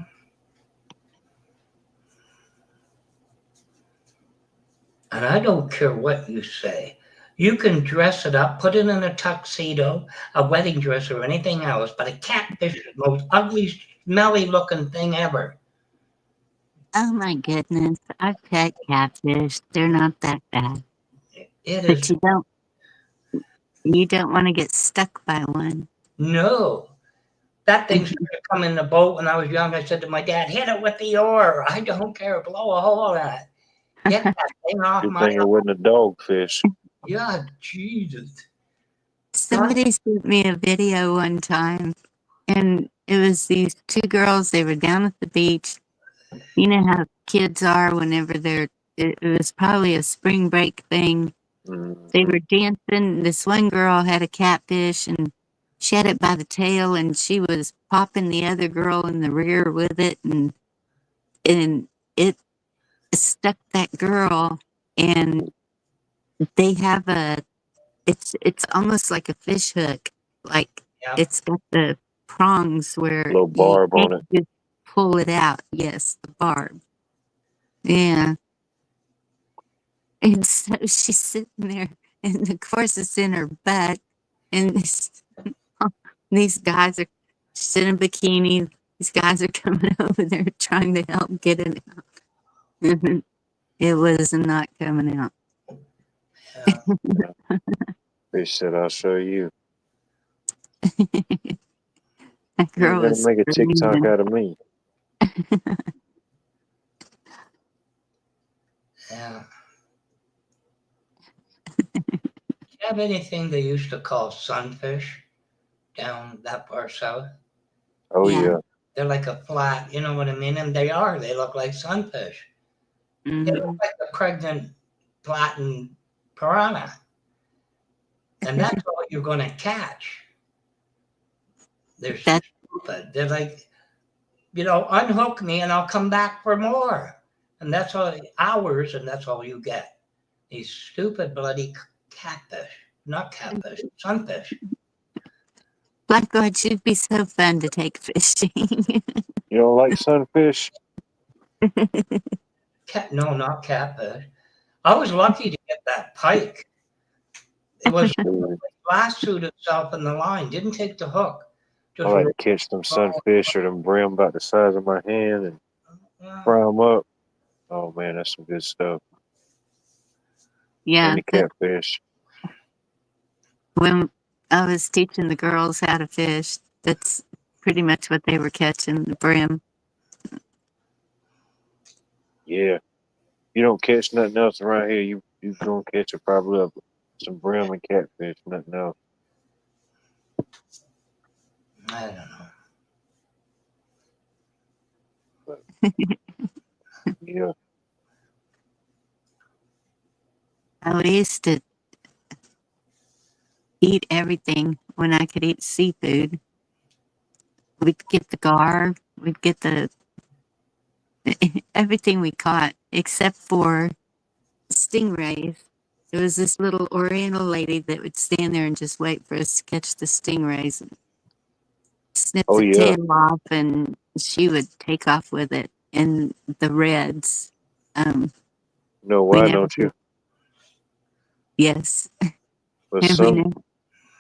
And I don't care what you say. You can dress it up, put it in a tuxedo, a wedding dress, or anything else, but a catfish is the most ugly, smelly looking thing ever. Oh my goodness. I've pet catfish. They're not that bad. It But is you don't want to get stuck by one. no. That thing started to come in the boat when I was young. I said to my dad, hit it with the oar. I don't care. Blow a hole in it. Get that thing off Good my thing it wasn't a dogfish. Yeah, Jesus. Somebody sent me a video one time, and it was these two girls. They were down at the beach. You know how kids are whenever it was probably a spring break thing. They Mm-hmm. were dancing. This one girl had a catfish, and she had it by the tail, and she was popping the other girl in the rear with it, and it stuck that girl. And they have it's almost like a fish hook, like Yeah. it's got the prongs where Little you barb can't on it. just pull it out. Yes, the barb. Yeah. And so she's sitting there, and of course it's in her butt, and these guys are she's in a bikini. These guys are coming over there trying to help get it out. And it was not coming out. Yeah. Fish said, I'll show you. That You're girl going to was make a TikTok screaming. out of me. Yeah. Do you have anything they used to call sunfish down that far south? Oh, Yeah. yeah. They're like a flat, you know what I mean? And they are. They look like sunfish. They look Mhm. like a pregnant flattened piranha. And that's all you're going to catch. They're That stupid. They're like, unhook me and I'll come back for more. And that's all hours, and that's all you get. These stupid bloody catfish. Not catfish, sunfish. Blackguard should be so fun to take fishing. You don't like sunfish? No, not catfish. I was lucky to get that pike. It was Ooh, lassoed itself in the line, didn't take the hook. I Just like to catch them sunfish or them brim about the size of my hand and fry them up. Oh, man, that's some good stuff. Yeah, And the catfish. when I was teaching the girls how to fish, that's pretty much what they were catching, the brim. Yeah. You don't catch nothing else around here. You gonna catch it probably up some brim and catfish, nothing else. I don't know. But, yeah. I used to eat everything when I could eat seafood. We'd get the gar, we'd get the everything we caught except for stingrays. There was this little Oriental lady that would stand there and just wait for us to catch the stingrays and snip Oh, the yeah. tail off, and she would take off with it. And the reds, You know we why, never don't did. you? Yes, But and we never.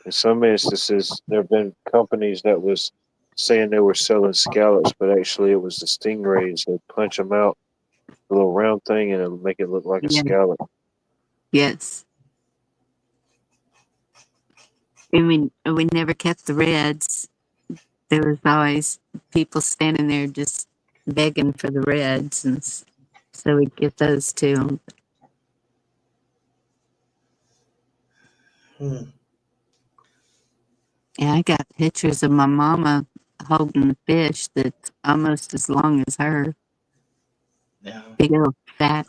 in some instances, there have been companies that was saying they were selling scallops, but actually it was the stingrays. They punch them out, a little round thing, and it'll make it look like a Yeah. scallop. Yes. And we never kept the reds. There was always people standing there just begging for the reds, and so we'd get those to them. Hmm. Yeah, I got pictures of my mama holding a fish that's almost as long as her. Yeah. Big old fat.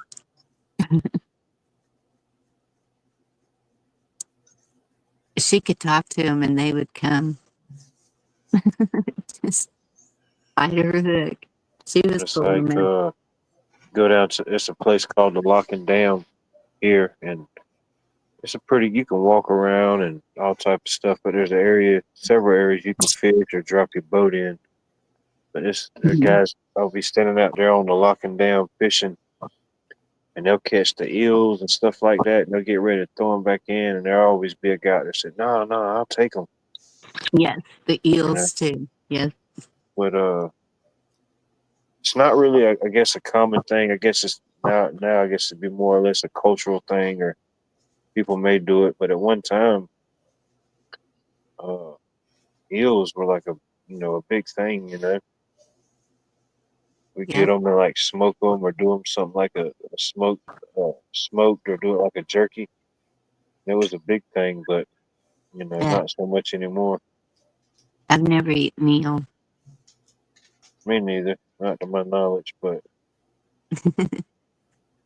She could talk to them and they would come. Just bite her hook. She was It's pulling like them in. go down to it's a place called the Lock and Dam here, and it's a pretty. You can walk around and all type of stuff, but there's several areas you can fish or drop your boat in. But the Mhm. guys, I'll be standing out there on the Lock and Dam fishing, and they'll catch the eels and stuff like that, and they'll get ready to throw them back in, and there'll always be a guy that said, "No, no, I'll take them." Yes, the You know, eels too. Yes. but it's not really, I guess, a common thing. I guess it's now. I guess it'd be more or less a cultural thing, or people may do it. But at one time, uh, eels were like a big thing. We get Yeah. them and like smoke them or do them something like a smoked or do it like a jerky. It was a big thing, but Yeah. not so much anymore. I've never eaten eel. Me neither, not to my knowledge. But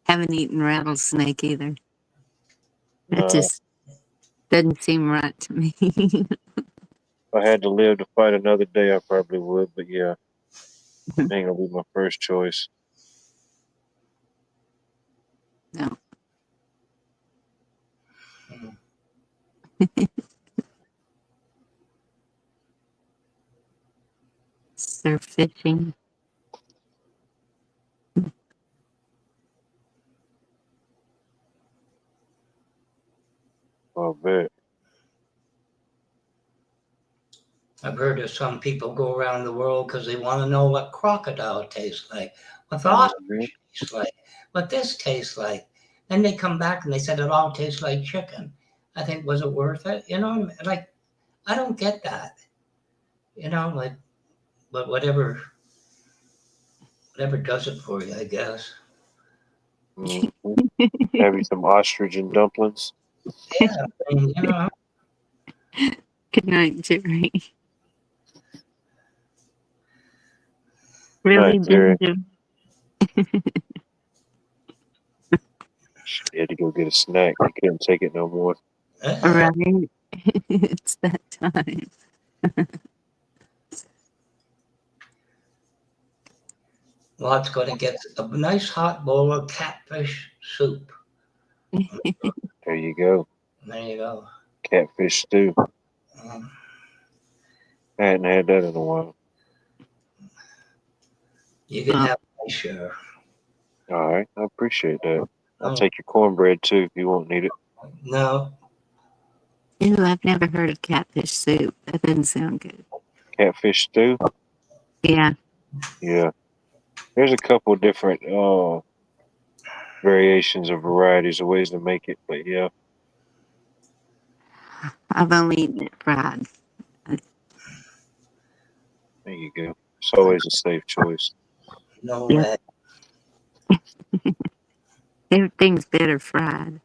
Haven't eaten rattlesnake either. That no, just doesn't seem right to me. if I had to live to fight another day, I probably would. But yeah, ain't gonna be my first choice. No. Surf fishing. I bet. I've heard of some people go around the world because they want to know what crocodile tastes like, what the Mhm. ostrich tastes like, what this tastes like. Then they come back and they said it all tastes like chicken. I think, was it worth it? Like, I don't get that. Like, but whatever does it for you, I guess. Mhm. Have you some ostrich and dumplings? Yeah, I mean, Good night, Jerry. Night, Really, Terry. Ginger? She had to go get a snack. He couldn't take it no more. Right. It's that time. Lot's going to get a nice hot bowl of catfish soup. There you go. There you go. Catfish stew. Um, I hadn't had that in a while. you can Well, have my share. All right, I appreciate that. I'll Oh, take your cornbread too if you won't need it. no, ew, I've never heard of catfish soup. That doesn't sound good. Catfish stew. Yeah, Yeah, there's a couple different variations or varieties of ways to make it, but yeah, I've only eaten it fried. there you go. It's always a safe choice. no Yep, way. everything's better fried.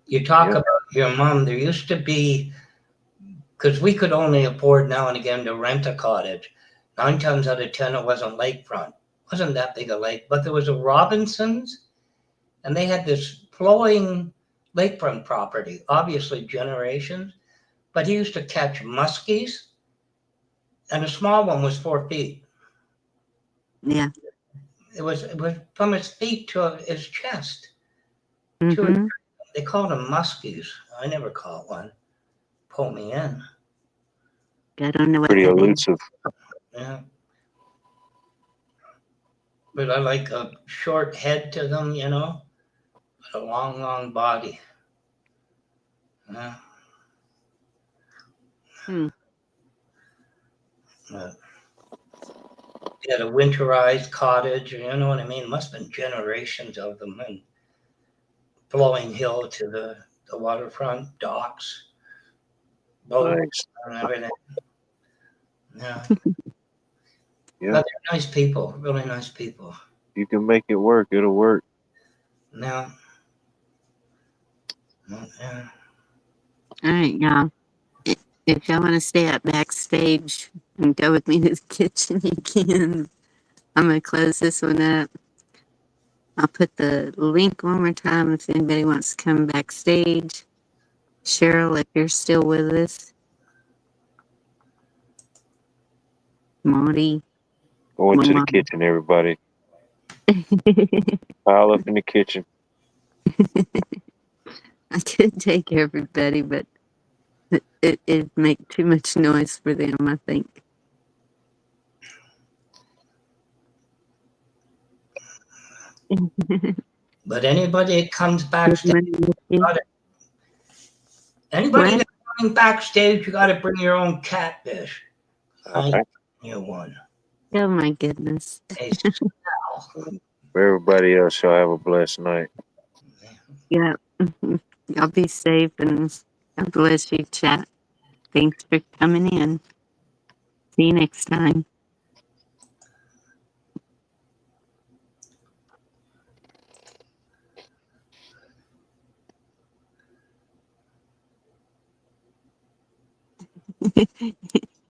You talk Yep. about your mom. There used to be, because we could only afford now and again to rent a cottage. 9 times out of 10, it wasn't lakefront. It wasn't that big a lake, but there was a Robinsons, and they had this flowing lakefront property, obviously generations. But he used to catch muskies, and a small one was 4 feet. Yeah. It was from his feet to his chest. Mm-hmm. They called them muskies. I never caught one. Pull me in. I don't know what Pretty that is. elusive. Yeah. But I like a short head to them, a long, long body. Yeah. Hmm. He had a winterized cottage, you know what I mean? Must have been generations of them, and flowing hill to the waterfront, docks, boats, Nice. and everything. Yeah. Yeah. But they're nice people, really nice people. You can make it work. It'll work. Now, yeah. All right, y'all. If y'all want to stay up backstage and go with me to the kitchen, you can. I'm going to close this one up. I'll put the link one more time if anybody wants to come backstage. Cheryl, if you're still with us. Marty. Going to the Mama. kitchen, everybody. Pile up in the kitchen. I could take everybody, but it'd make too much noise for them, I think. But anybody that comes backstage, anybody What? that's coming backstage, you got to bring your own catfish. All I right. you one. Oh my goodness. Hey, Sal. For everybody else, y'all have a blessed night. Yeah. Y'all be safe and God bless you, chat. Thanks for coming in. See you next time.